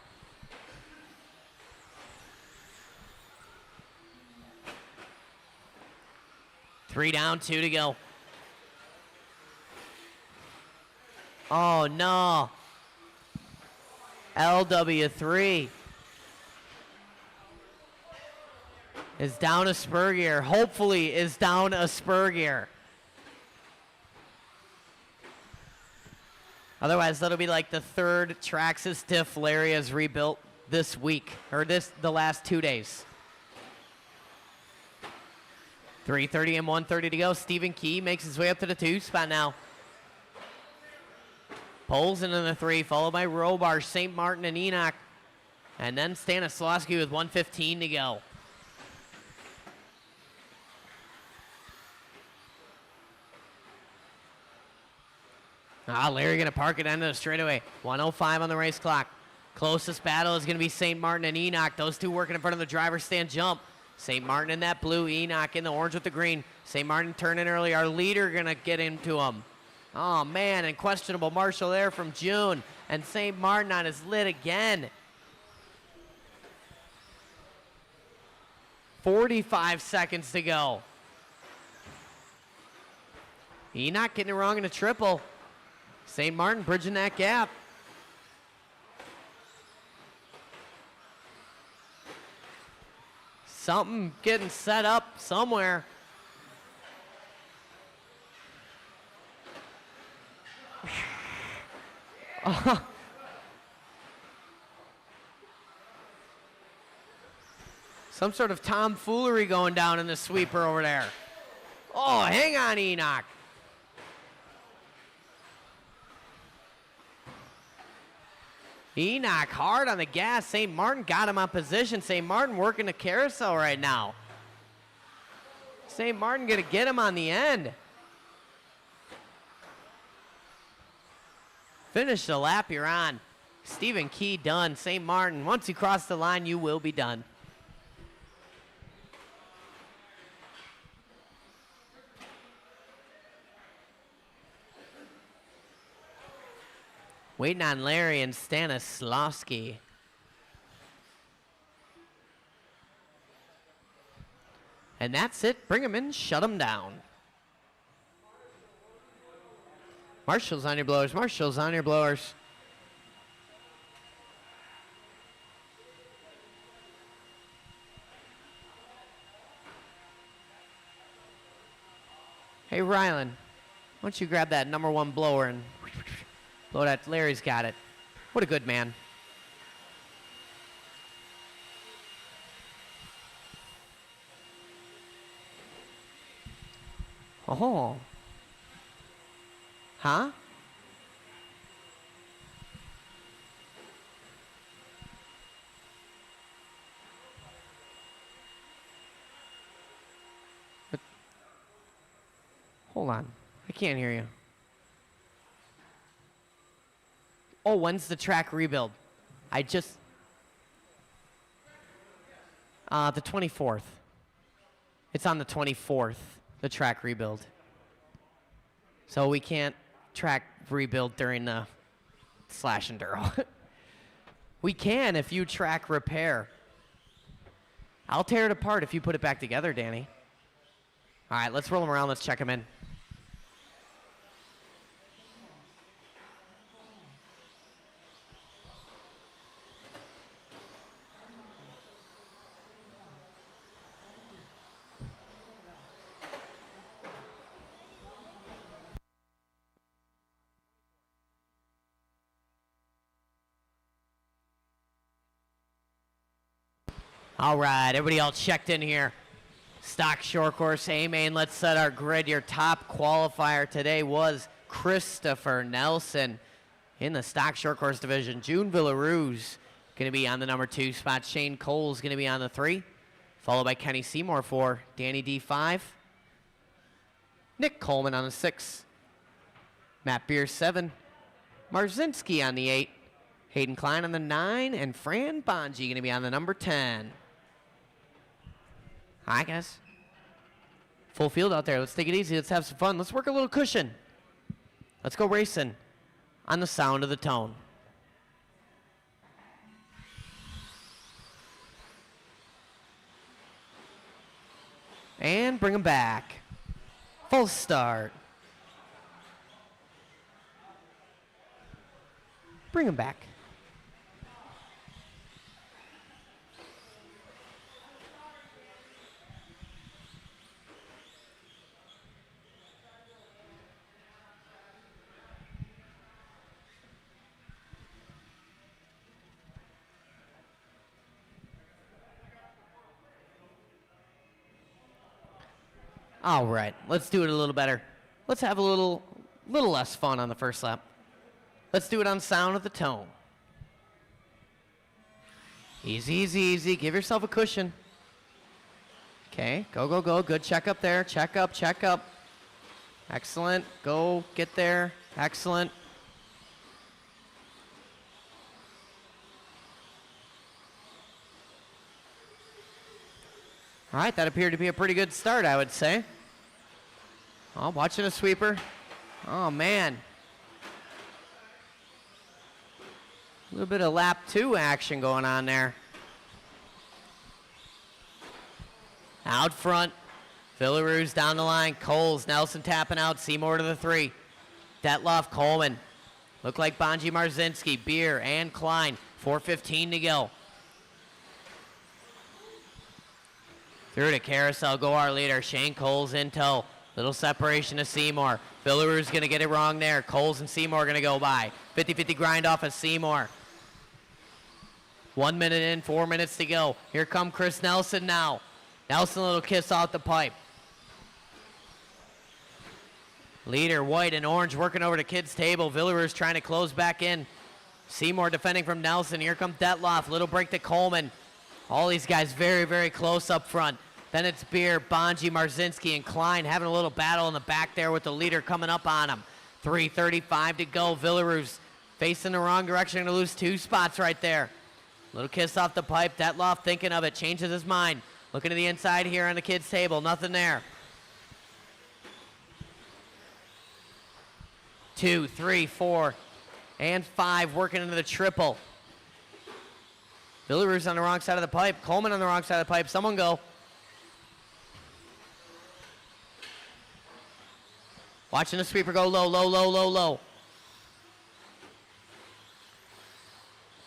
Three down, 2 to go. Oh, no. LW3 is down a spur gear. Hopefully is down a spur gear. Otherwise, that'll be like the third Traxxas diff Larry has rebuilt this week, or the last 2 days. 3:30 and 1:30 to go. Stephen Key makes his way up to the 2 spot now. Poles into the 3, followed by Robarge, St. Martin, and Enoch. And then Stanislawski with 1:15 to go. Larry going to park it into the straightaway. 1:05 on the race clock. Closest battle is going to be St. Martin and Enoch. Those two working in front of the driver's stand jump. St. Martin in that blue, Enoch in the orange with the green. St. Martin turning early. Our leader going to get into him. Oh, man, and questionable Marshall there from June. And St. Martin on his lid again. 45 seconds to go. Enoch getting it wrong in a triple. St. Martin bridging that gap. Something getting set up somewhere. Some sort of tomfoolery going down in the sweeper over there. Oh, hang on, Enoch. Enoch hard on the gas. St. Martin got him on position. St. Martin working the carousel right now. St. Martin going to get him on the end. Finish the lap you're on. Stephen Key done. St. Martin, once you cross the line, you will be done. Waiting on Larry and Stanislawski. And that's it. Bring him in, shut him down. Marshall's on your blowers. Marshall's on your blowers. Hey, Rylan, why don't you grab that number 1 blower and blow that? Larry's got it. What a good man. Oh. Huh? Hold on. I can't hear you. Oh, when's the track rebuild? I just... the 24th. It's on the 24th, the track rebuild. So we can't track rebuild during the slash enduro. We can if you track repair. I'll tear it apart if you put it back together, Danny. All right, let's roll them around. Let's check them in. All right, everybody all checked in here. Stock short course A main. Let's set our grid. Your top qualifier today was Christopher Nelson in the stock short course division. June Villarue's going to be on the number 2 spot. Shane Cole's going to be on the 3, followed by Kenny Seymour 4, Danny D 5, Nick Coleman on the 6, Matt Beer 7, Marzinski on the 8, Hayden Klein on the 9, and Fran Bonji going to be on the number 10. Hi, guys. Full field out there. Let's take it easy. Let's have some fun. Let's work a little cushion. Let's go racing on the sound of the tone. And bring them back. Full start. Bring them back. All right, let's do it a little better. Let's have a little less fun on the first lap. Let's do it on sound of the tone. Easy, easy, easy. Give yourself a cushion. Okay, go, go, go. Good check up there. Check up, check up. Excellent. Go, get there. Excellent. All right, that appeared to be a pretty good start, I would say. Oh, watching a sweeper. Oh, man. A little bit of lap 2 action going on there. Out front. Villarue's down the line. Coles, Nelson tapping out. Seymour to the 3. Detloff, Coleman. Look like Bonji, Marzinski, Beer, and Klein. 4:15 to go. Through to Carousel, go our leader. Shane Coles in tow. Little separation to Seymour. Villarue's going to get it wrong there. Coles and Seymour are going to go by. 50-50 grind off of Seymour. 1 minute in, 4 minutes to go. Here come Chris Nelson now. Nelson, a little kiss off the pipe. Leader, white and orange, working over to kids' table. Villarue's trying to close back in. Seymour defending from Nelson. Here comes Detloff. Little break to Coleman. All these guys very, very close up front. Then it's Beer, Bonji, Marzinski, and Klein having a little battle in the back there with the leader coming up on him. 3:35 to go. Villarue's facing the wrong direction. Going to lose 2 spots right there. Little kiss off the pipe. Detloff thinking of it. Changes his mind. Looking to the inside here on the kids' table. Nothing there. 2, 3, 4, and 5 working into the triple. Villarue's on the wrong side of the pipe. Coleman on the wrong side of the pipe. Someone go. Watching the sweeper go low, low, low, low, low.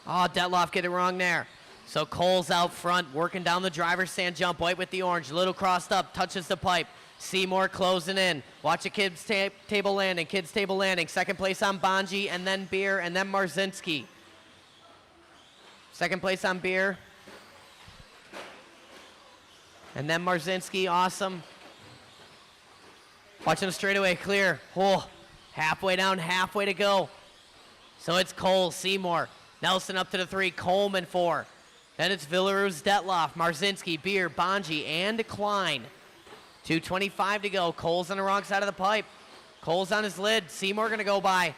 Oh, Detloff get it wrong there. So Cole's out front, working down the driver's stand jump. White with the orange, little crossed up, touches the pipe. Seymour closing in. Watch a kids table landing, kids table landing. Second place on Bonji, and then Beer, and then Marzinski. Second place on Beer. And then Marzinski, awesome. Watching the straightaway clear. Oh, halfway down, halfway to go. So it's Cole, Seymour, Nelson up to the 3, Coleman 4. Then it's Villarue's, Detloff, Marzinski, Beer, Bonji, and Klein. 2:25 to go. Cole's on the wrong side of the pipe. Cole's on his lid. Seymour going to go by.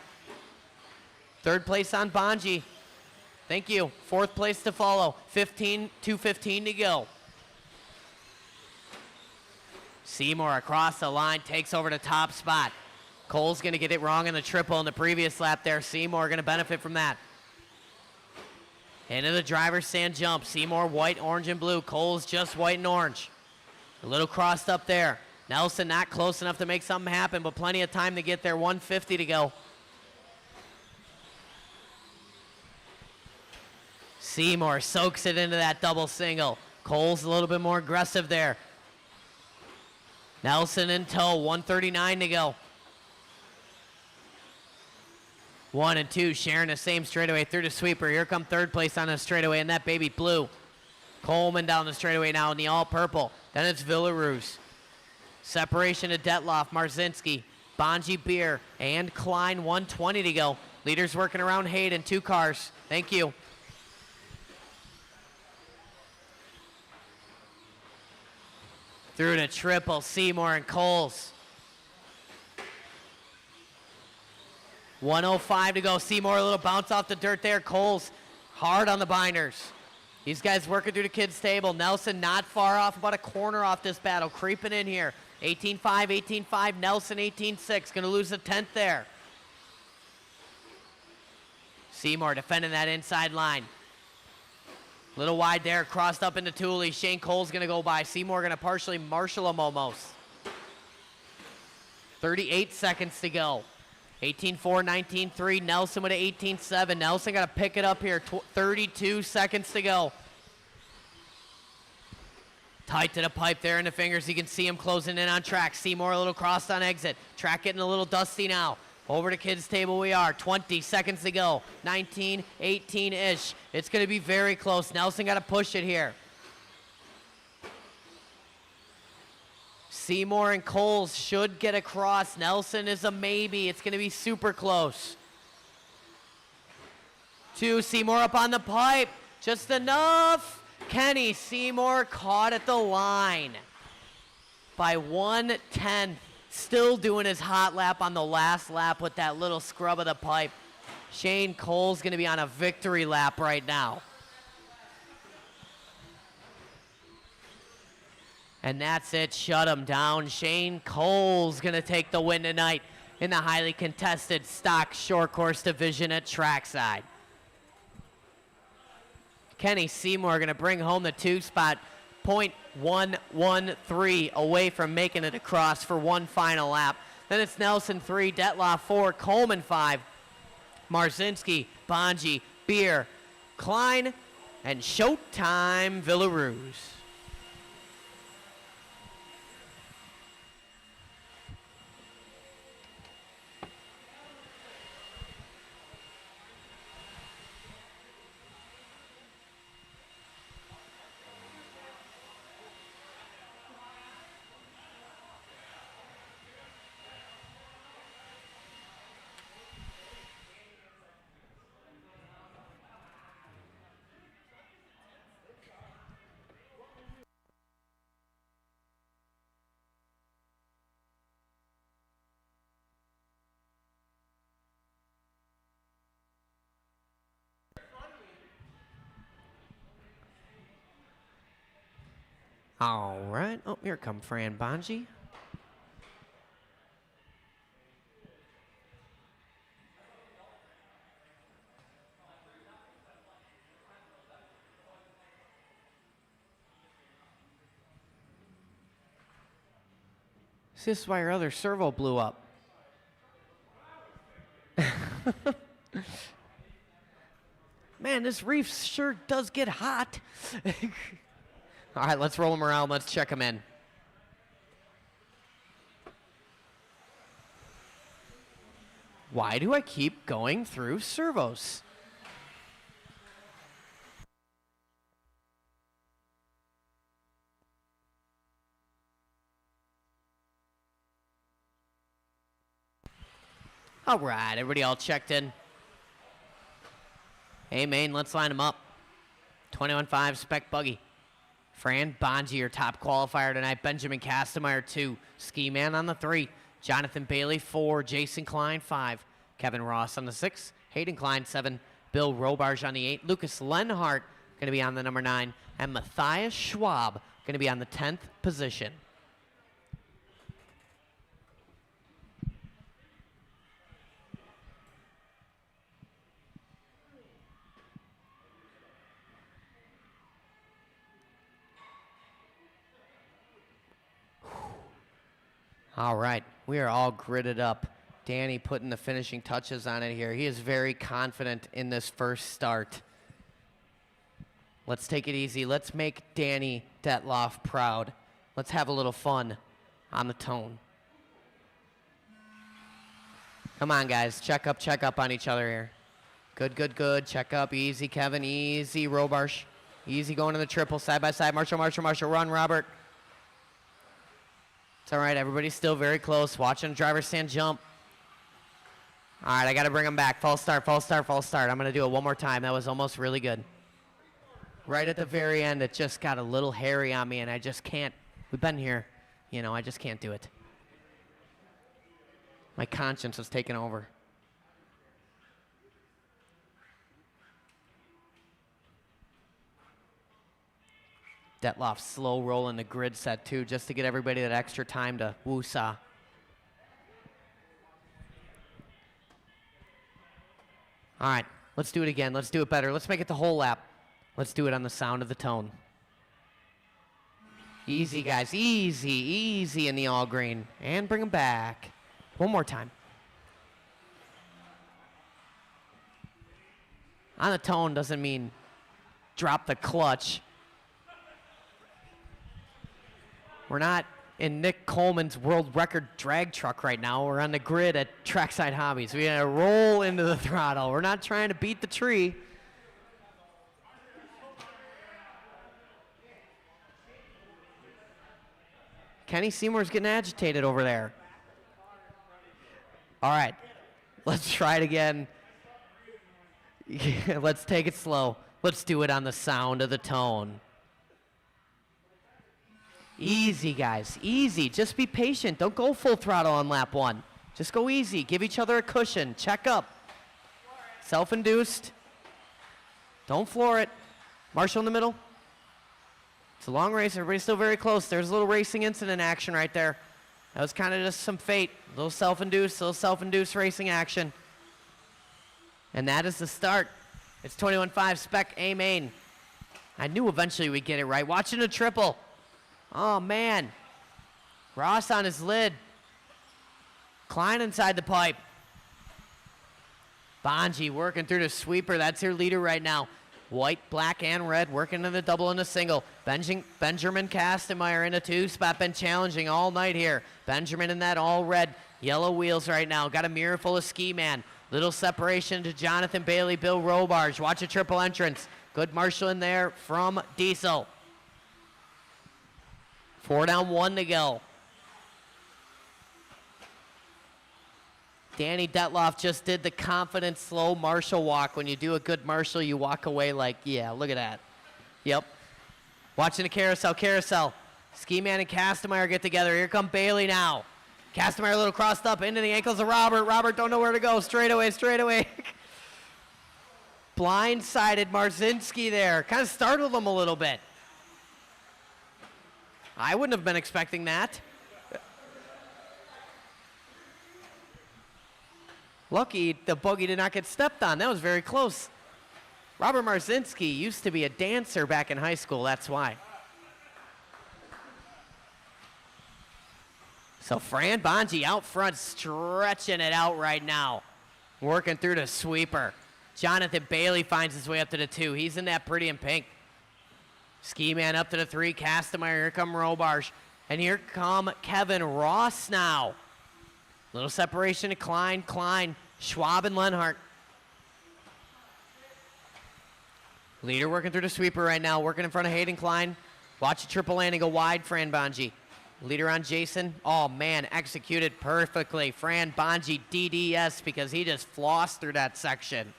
Third place on Bonji. Thank you. Fourth place to follow. 2:15 to go. Seymour across the line, takes over the top spot. Cole's going to get it wrong in the triple in the previous lap there. Seymour going to benefit from that. Into the driver's stand jump. Seymour white, orange, and blue. Cole's just white and orange. A little crossed up there. Nelson not close enough to make something happen, but plenty of time to get there. 1:50 to go. Seymour soaks it into that double single. Cole's a little bit more aggressive there. Nelson in tow, 1:39 to go. 1 and 2 sharing the same straightaway through the sweeper. Here come third place on the straightaway, and that baby blue. Coleman down the straightaway now in the all purple. Then it's Villaruz. Separation to Detloff, Marzinski, Bonji Beer, and Klein, 1:20 to go. Leaders working around Hayden, 2 cars. Thank you. Through to triple, Seymour and Coles. 1:05 to go. Seymour, a little bounce off the dirt there. Coles hard on the binders. These guys working through the kids' table. Nelson not far off, about a corner off this battle. Creeping in here. 18.5, 18.5. Nelson 18.6. Going to lose a tenth there. Seymour defending that inside line. Little wide there, crossed up into Tooley. Shane Cole's going to go by. Seymour going to partially marshal him almost. 38 seconds to go. 18.4, 19.3. Nelson with an 18.7. Nelson got to pick it up here. 32 seconds to go. Tight to the pipe there in the fingers. You can see him closing in on track. Seymour a little crossed on exit. Track getting a little dusty now. Over to kids' table we are. 20 seconds to go. 19, 18-ish. It's going to be very close. Nelson got to push it here. Seymour and Coles should get across. Nelson is a maybe. It's going to be super close. 2, Seymour up on the pipe. Just enough. Kenny Seymour caught at the line by 1/10. Still doing his hot lap on the last lap with that little scrub of the pipe. Shane Cole's going to be on a victory lap right now. And that's it. Shut him down. Shane Cole's going to take the win tonight in the highly contested stock short course division at Trackside. Kenny Seymour going to bring home the 2 spot. 0.113 away from making it across for one final lap. Then it's Nelson 3, Detloff 4, Coleman 5, Marzinski, Bonji, Beer, Klein, and Showtime Villaruz. All right. Oh, here come Fran Bonji. This is why your other servo blew up. Man, this reef sure does get hot. All right, let's roll him around. Let's check him in. Why do I keep going through servos? All right, everybody all checked in. Hey, Maine, let's line them up. 21.5 spec buggy. Fran Bonji, your top qualifier tonight. Benjamin Kastemeyer, 2. Ski Man on the 3. Jonathan Bailey, 4. Jason Klein, 5. Kevin Ross on the 6. Hayden Klein, 7. Bill Robarge on the 8. Lucas Lenhart going to be on the number 9. And Matthias Schwab going to be on the 10th position. All right, we are all gridded up. Danny putting the finishing touches on it here. He is very confident in this first start. Let's take it easy. Let's make Danny Detloff proud. Let's have a little fun on the tone. Come on, guys. Check up on each other here. Good, good, good. Check up. Easy, Kevin. Easy, Robarsh. Easy going to the triple. Side by side. Marshall. Run, Robert. It's all right. Everybody's still very close. Watching the driver stand jump. All right, I got to bring him back. False start. I'm going to do it one more time. That was almost really good. Right at the very end, it just got a little hairy on me, and I just can't. We've been here. You know, I just can't do it. My conscience was taking over. Detloff slow rolling the grid set, too, just to get everybody that extra time to woo-saw. All right, let's do it again. Let's do it better. Let's make it the whole lap. Let's do it on the sound of the tone. Easy, guys. Easy in the all green. And bring them back. One more time. On the tone doesn't mean drop the clutch. We're not in Nick Coleman's world record drag truck right now. We're on the grid at Trackside Hobbies. We gotta roll into the throttle. We're not trying to beat the tree. Kenny Seymour's getting agitated over there. All right, let's try it again. Let's take it slow. Let's do it on the sound of the tone. Easy, guys, easy. Just be patient. Don't go full throttle on lap 1. Just go easy. Give each other a cushion. Check up. Self-induced. Don't floor it. Marshall in the middle. It's a long race. Everybody's still very close. There's a little racing incident action right there. That was kind of just some fate. A little self-induced racing action. And that is the start. It's 21.5 Spec A main. I knew eventually we'd get it right. Watching a triple. Oh, man. Ross on his lid. Klein inside the pipe. Bonji working through the sweeper. That's your leader right now. White, black, and red working in the double and the single. Benjamin Kastemeyer in a 2-spot. Been challenging all night here. Benjamin in that all red. Yellow wheels right now. Got a mirror full of ski man. Little separation to Jonathan Bailey, Bill Robarge. Watch a triple entrance. Good Marshall in there from Diesel. 4 down, 1 to go. Danny Detloff just did the confident, slow Marshall walk. When you do a good Marshall, you walk away like, yeah, look at that. Yep. Watching the carousel. Ski Man and Kastemeyer get together. Here come Bailey now. Kastemeyer a little crossed up into the ankles of Robert. Robert don't know where to go. Straight away. Blindsided Marzinski there. Kind of startled him a little bit. I wouldn't have been expecting that. Lucky the buggy did not get stepped on. That was very close. Robert Marzinski used to be a dancer back in high school. That's why. So Fran Bonji out front, stretching it out right now. Working through the sweeper. Jonathan Bailey finds his way up to the 2. He's in that pretty in pink. Ski Man up to the 3. Kastemeyer. Here come Robarge. And here come Kevin Ross now. Little separation to Klein, Schwab, and Lenhart. Leader working through the sweeper right now, working in front of Hayden Klein. Watch a triple landing go wide, Fran Bonji. Leader on Jason. Oh, man, executed perfectly. Fran Bonji DDS because he just flossed through that section.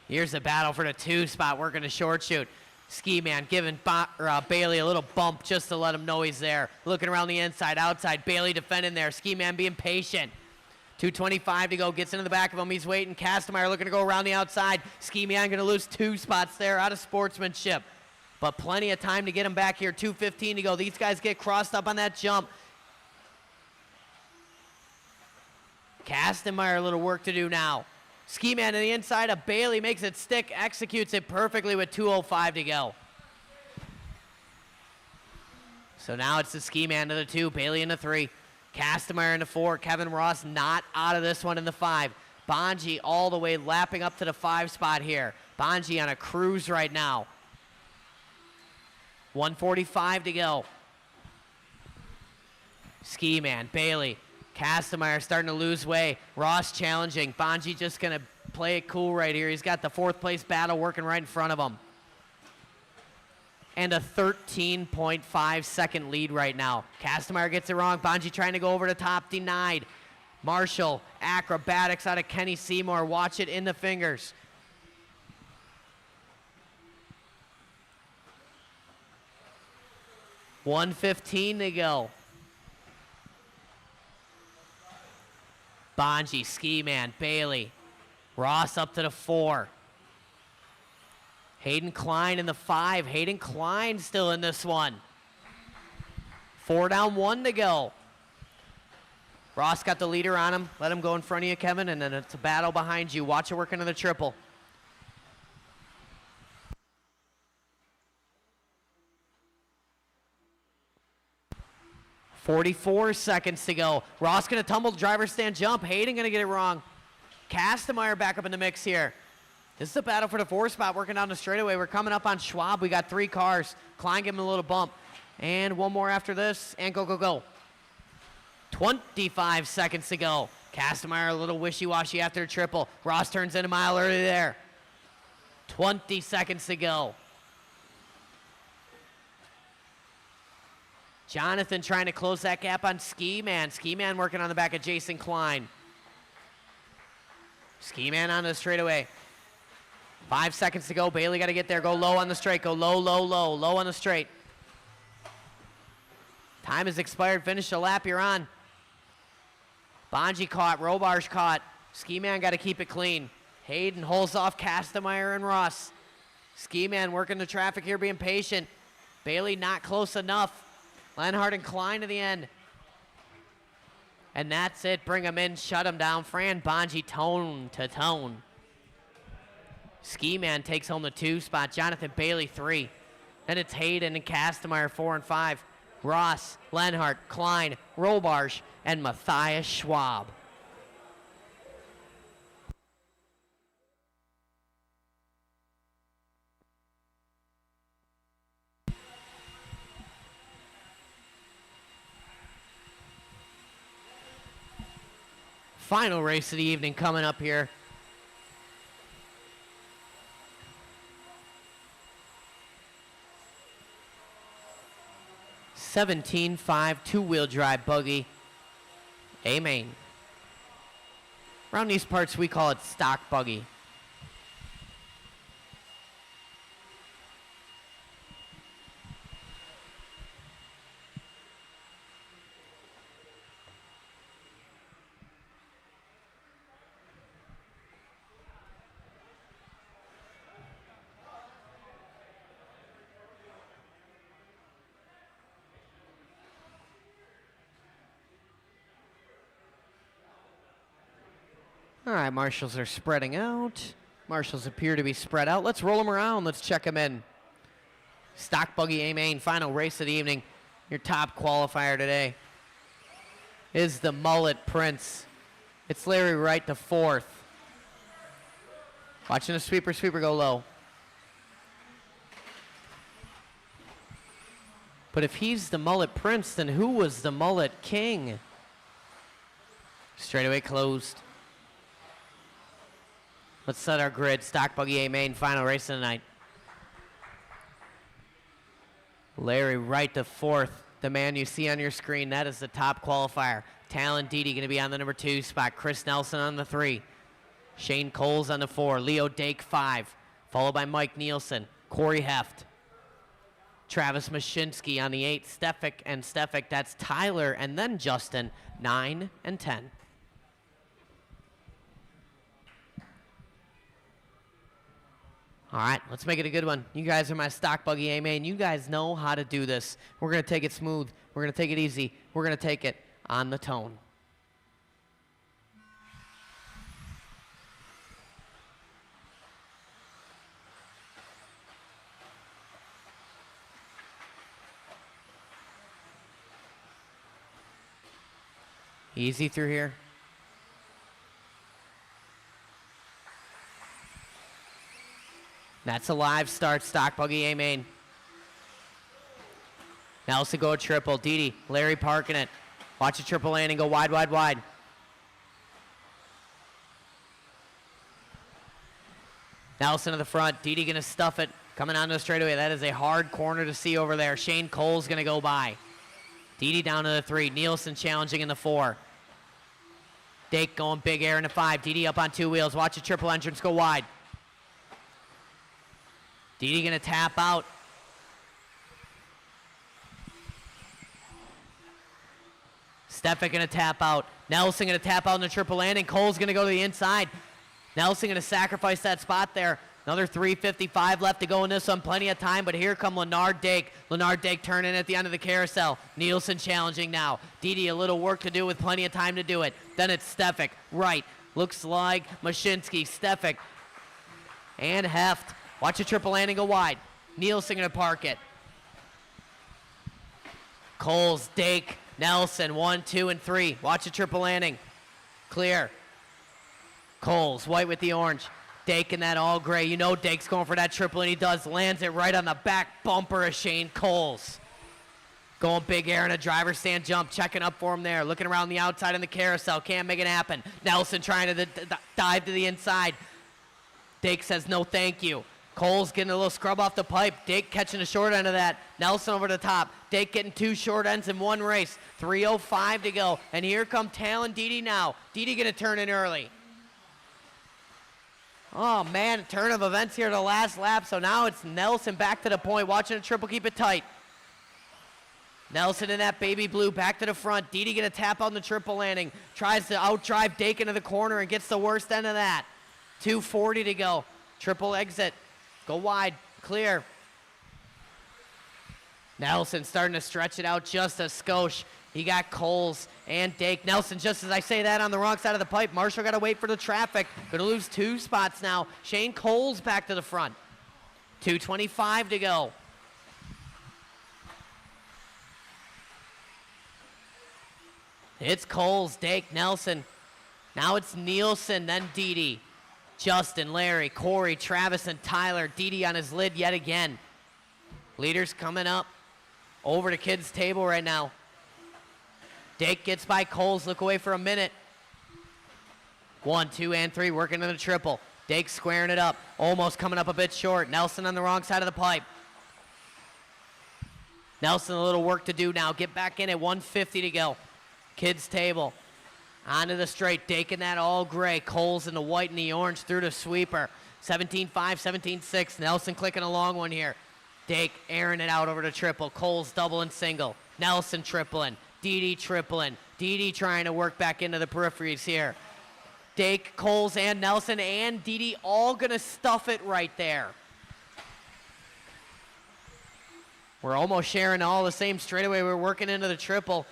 Here's the battle for the 2 spot, working a short shoot. Ski Man giving Bailey a little bump just to let him know he's there. Looking around the inside, outside. Bailey defending there. Ski Man being patient. 2:25 to go. Gets into the back of him. He's waiting. Kastemeyer looking to go around the outside. Ski Man going to lose 2 spots there out of sportsmanship. But plenty of time to get him back here. 2:15 to go. These guys get crossed up on that jump. Kastemeyer a little work to do now. Ski Man to the inside of Bailey, makes it stick, executes it perfectly with 2:05 to go. So now it's the Ski Man to the 2, Bailey in the 3, Kastemeyer in the 4, Kevin Ross not out of this one in the 5. Bonji all the way lapping up to the 5 spot here. Bonji on a cruise right now. 1:45 to go. Ski Man, Bailey. Kastemeyer starting to lose way. Ross challenging. Bonji just going to play it cool right here. He's got the 4th place battle working right in front of him. And a 13.5 second lead right now. Kastemeyer gets it wrong. Bonji trying to go over the top, denied. Marshall, acrobatics out of Kenny Seymour. Watch it in the fingers. $1:15 to go. Bonji, Ski Man, Bailey. Ross up to the 4. Hayden Klein in the 5. Hayden Klein still in this one. 4 down, 1 to go. Ross got the leader on him. Let him go in front of you, Kevin, and then it's a battle behind you. Watch it work into the triple. $44 seconds to go. Ross going to tumble driver's stand jump. Hayden going to get it wrong. Kastemeyer back up in the mix here. This is a battle for the 4 spot working down the straightaway. We're coming up on Schwab. We got 3 cars. Klein giving him a little bump. And one more after this. And go, go, go. 25 seconds to go. Kastemeyer a little wishy-washy after the triple. Ross turns in a mile early there. 20 seconds to go. Jonathan trying to close that gap on Ski Man. Ski Man working on the back of Jason Klein. Ski Man on the straightaway. 5 seconds to go. Bailey got to get there. Go low on the straight. Go low, low, low. Low on the straight. Time has expired. Finish the lap you're on. Bonji caught. Robarge caught. Ski Man got to keep it clean. Hayden holds off Kastemeyer and Ross. Ski Man working the traffic here, being patient. Bailey not close enough. Lenhart and Klein to the end. And that's it. Bring him in. Shut him down. Fran Bonji tone to tone. Ski Man takes home the 2 spot. Jonathan Bailey 3. Then it's Hayden and Kastemeyer 4 and 5. Ross, Lenhart, Klein, Robarge, and Matthias Schwab. Final race of the evening coming up here. $17.5 two-wheel drive buggy. A-main. Around these parts we call it stock buggy. All right, marshals are spreading out. Marshals appear to be spread out. Let's roll them around. Let's check them in. Stock buggy A-main, final race of the evening. Your top qualifier today is the Mullet Prince. It's Larry Wright, the 4th. Watching the sweeper go low. But if he's the Mullet Prince, then who was the Mullet King? Straightaway closed. Let's set our grid. Stock buggy A-main, final race of the night. Larry Wright, the 4th. The man you see on your screen, that is the top qualifier. Talon Dede going to be on the number 2 spot. Chris Nelson on the 3. Shane Coles on the 4. Leo Dake 5. Followed by Mike Nielsen. Corey Heft. Travis Mashinsky on the 8, Stefik and Stefik. That's Tyler and then Justin, 9 and 10. All right, let's make it a good one. You guys are my stock buggy A-main. You guys know how to do this. We're going to take it smooth. We're going to take it easy. We're going to take it on the tone. Easy through here. That's a live start, stock buggy A-main. Nelson go triple. Didi, Larry parking it. Watch a triple landing go wide, wide, wide. Nelson to the front. Didi gonna stuff it. Coming onto the straightaway. That is a hard corner to see over there. Shane Cole's gonna go by. Didi down to the 3. Nielsen challenging in the 4. Dake going big air in the 5. Didi up on 2 wheels. Watch a triple entrance go wide. Didi gonna tap out. Stefik gonna tap out. Nelson gonna tap out in the triple landing. Cole's gonna go to the inside. Nelson gonna sacrifice that spot there. Another 3:55 left to go in this one. Plenty of time, but here come Leonard Dake. Leonard Dake turning at the end of the carousel. Nielsen challenging now. Didi a little work to do with plenty of time to do it. Then it's Stefik. Right. Looks like Mashinsky. Stefik. And Heft. Watch a triple landing go wide. Nielsen gonna park it. Coles, Dake, Nelson, 1, 2, and 3. Watch a triple landing. Clear. Coles, white with the orange. Dake in that all gray. You know Dake's going for that triple, and he does. Lands it right on the back bumper of Shane Coles. Going big air in a driver's stand jump. Checking up for him there. Looking around the outside in the carousel. Can't make it happen. Nelson trying to dive to the inside. Dake says no thank you. Cole's getting a little scrub off the pipe. Dake catching the short end of that. Nelson over the top. Dake getting 2 short ends in one race. 3:05 to go. And here come Talon Didi now. Didi gonna turn in early. Oh man, turn of events here to the last lap. So now it's Nelson back to the point. Watching the triple keep it tight. Nelson in that baby blue back to the front. Didi gonna tap on the triple landing. Tries to outdrive Dake into the corner and gets the worst end of that. 2:40 to go. Triple exit. Go wide, clear. Nelson starting to stretch it out just a skosh. He got Coles and Dake. Nelson, just as I say that, on the wrong side of the pipe. Marshall got to wait for the traffic. Going to lose 2 spots now. Shane Coles back to the front. 2:25 to go. It's Coles, Dake, Nelson. Now it's Nielsen, then Didi. Justin, Larry, Corey, Travis, and Tyler. Didi on his lid yet again. Leaders coming up over to kids' table right now. Dake gets by Coles. Look away for a minute. 1, 2, and 3. Working to the triple. Dake squaring it up. Almost coming up a bit short. Nelson on the wrong side of the pipe. Nelson a little work to do now. Get back in at 1:50 to go. Kids' table. Onto the straight, Dake in that all gray. Coles in the white and the orange through the sweeper. 17-5, 17-6. Nelson clicking a long one here. Dake airing it out over to triple. Coles double and single. Nelson tripling. Didi tripling. Didi trying to work back into the peripheries here. Dake, Coles, and Nelson and Didi all gonna stuff it right there. We're almost sharing all the same straightaway. We're working into the triple.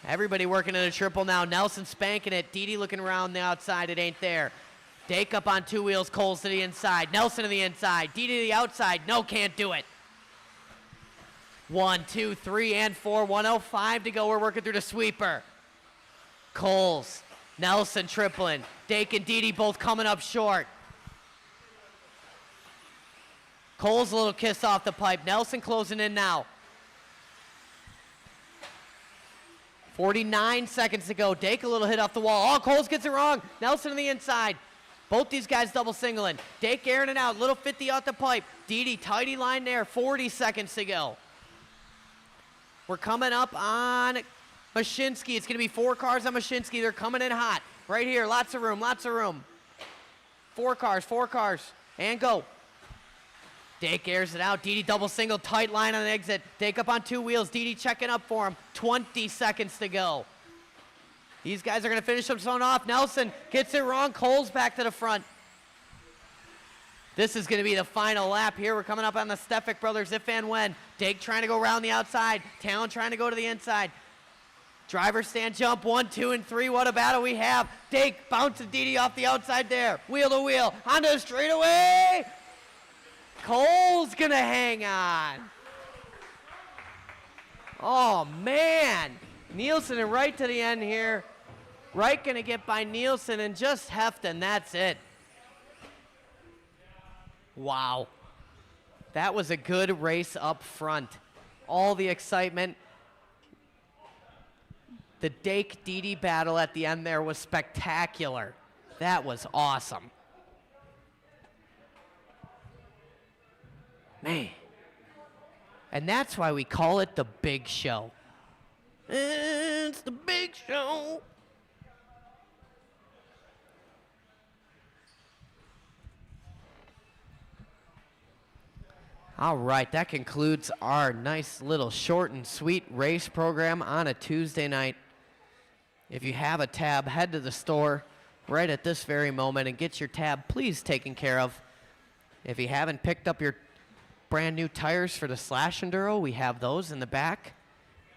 Everybody working in a triple now. Nelson spanking it. Didi looking around the outside. It ain't there. Dake up on 2 wheels. Coles to the inside. Nelson to the inside. Didi to the outside. No, can't do it. 1, 2, 3, and 4. 1:05 to go. We're working through the sweeper. Coles. Nelson tripling. Dake and Didi both coming up short. Coles a little kiss off the pipe. Nelson closing in now. 49 seconds to go. Dake a little hit off the wall. Oh, Coles gets it wrong. Nelson on the inside. Both these guys double singling. Dake airing it out. Little 50 out the pipe. Didi, tidy line there. 40 seconds to go. We're coming up on Mashinsky. It's going to be 4 cars on Mashinsky. They're coming in hot. Right here. Lots of room. Lots of room. 4 cars. 4 cars. And go. Dake airs it out. Didi double single, tight line on the exit. Dake up on 2 wheels. Didi checking up for him. 20 seconds to go. These guys are going to finish this one off. Nelson gets it wrong. Cole's back to the front. This is going to be the final lap here. We're coming up on the Stefik brothers, if and when. Dake trying to go around the outside. Talon trying to go to the inside. Driver stand jump, 1, 2, and 3. What a battle we have. Dake bounces Didi off the outside there. Wheel to wheel. Onto the straightaway. Cole's going to hang on. Oh, man. Nielsen and right to the end here. Wright going to get by Nielsen and just heft, and that's it. Wow. That was a good race up front. All the excitement. The Dake-Didi battle at the end there was spectacular. That was awesome. Man. And that's why we call it the Big Show. It's the Big Show. All right, that concludes our nice little short and sweet race program on a Tuesday night. If you have a tab, head to the store right at this very moment and get your tab please taken care of. If you haven't picked up your brand new tires for the Slash Enduro, we have those in the back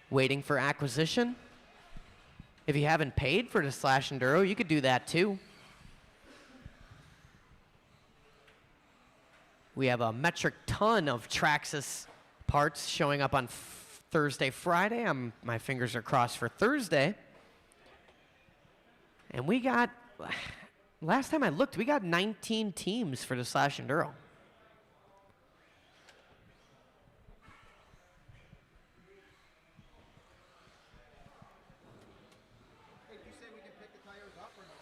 waiting for acquisition. If you haven't paid for the Slash Enduro, you could do that too. We have a metric ton of Traxxas parts showing up on Thursday, Friday. My fingers are crossed for Thursday. And we got, last time I looked, we got 19 teams for the Slash Enduro. Hey, did you say we can pick the tires up or no?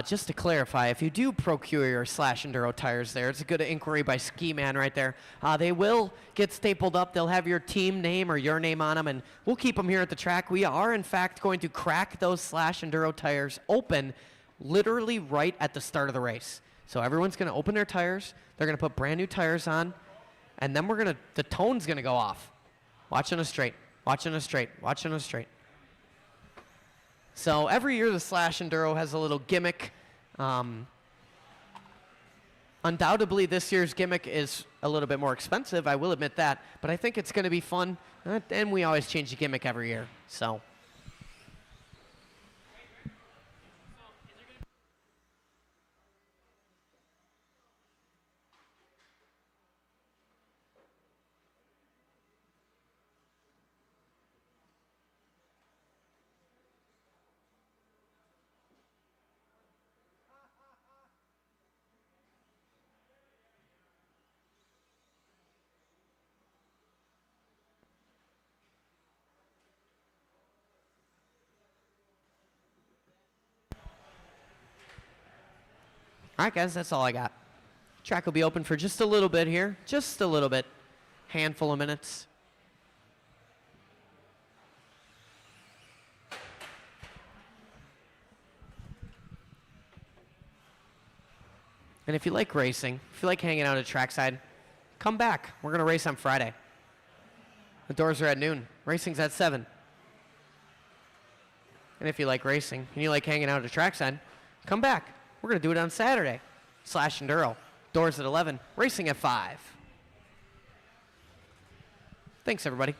Just to clarify, if you do procure your Slash Enduro tires there, it's a good inquiry by Ski Man right there. They will get stapled up. They'll have your team name or your name on them, and we'll keep them here at the track. We are, in fact, going to crack those Slash Enduro tires open literally right at the start of the race. So everyone's going to open their tires. They're going to put brand new tires on, and then the tone's going to go off. Watching us straight, watching us straight, watching us straight. So every year the Slash Enduro has a little gimmick. Undoubtedly this year's gimmick is a little bit more expensive, I will admit that, but I think it's going to be fun, and we always change the gimmick every year. So. All right, guys, that's all I got. Track will be open for just a little bit here. Just a little bit. Handful of minutes. And if you like racing, if you like hanging out at Trackside, come back. We're going to race on Friday. The doors are at noon. Racing's at 7. And if you like racing and you like hanging out at Trackside, come back. We're going to do it on Saturday. Slash Enduro. Doors at 11. Racing at 5. Thanks, everybody.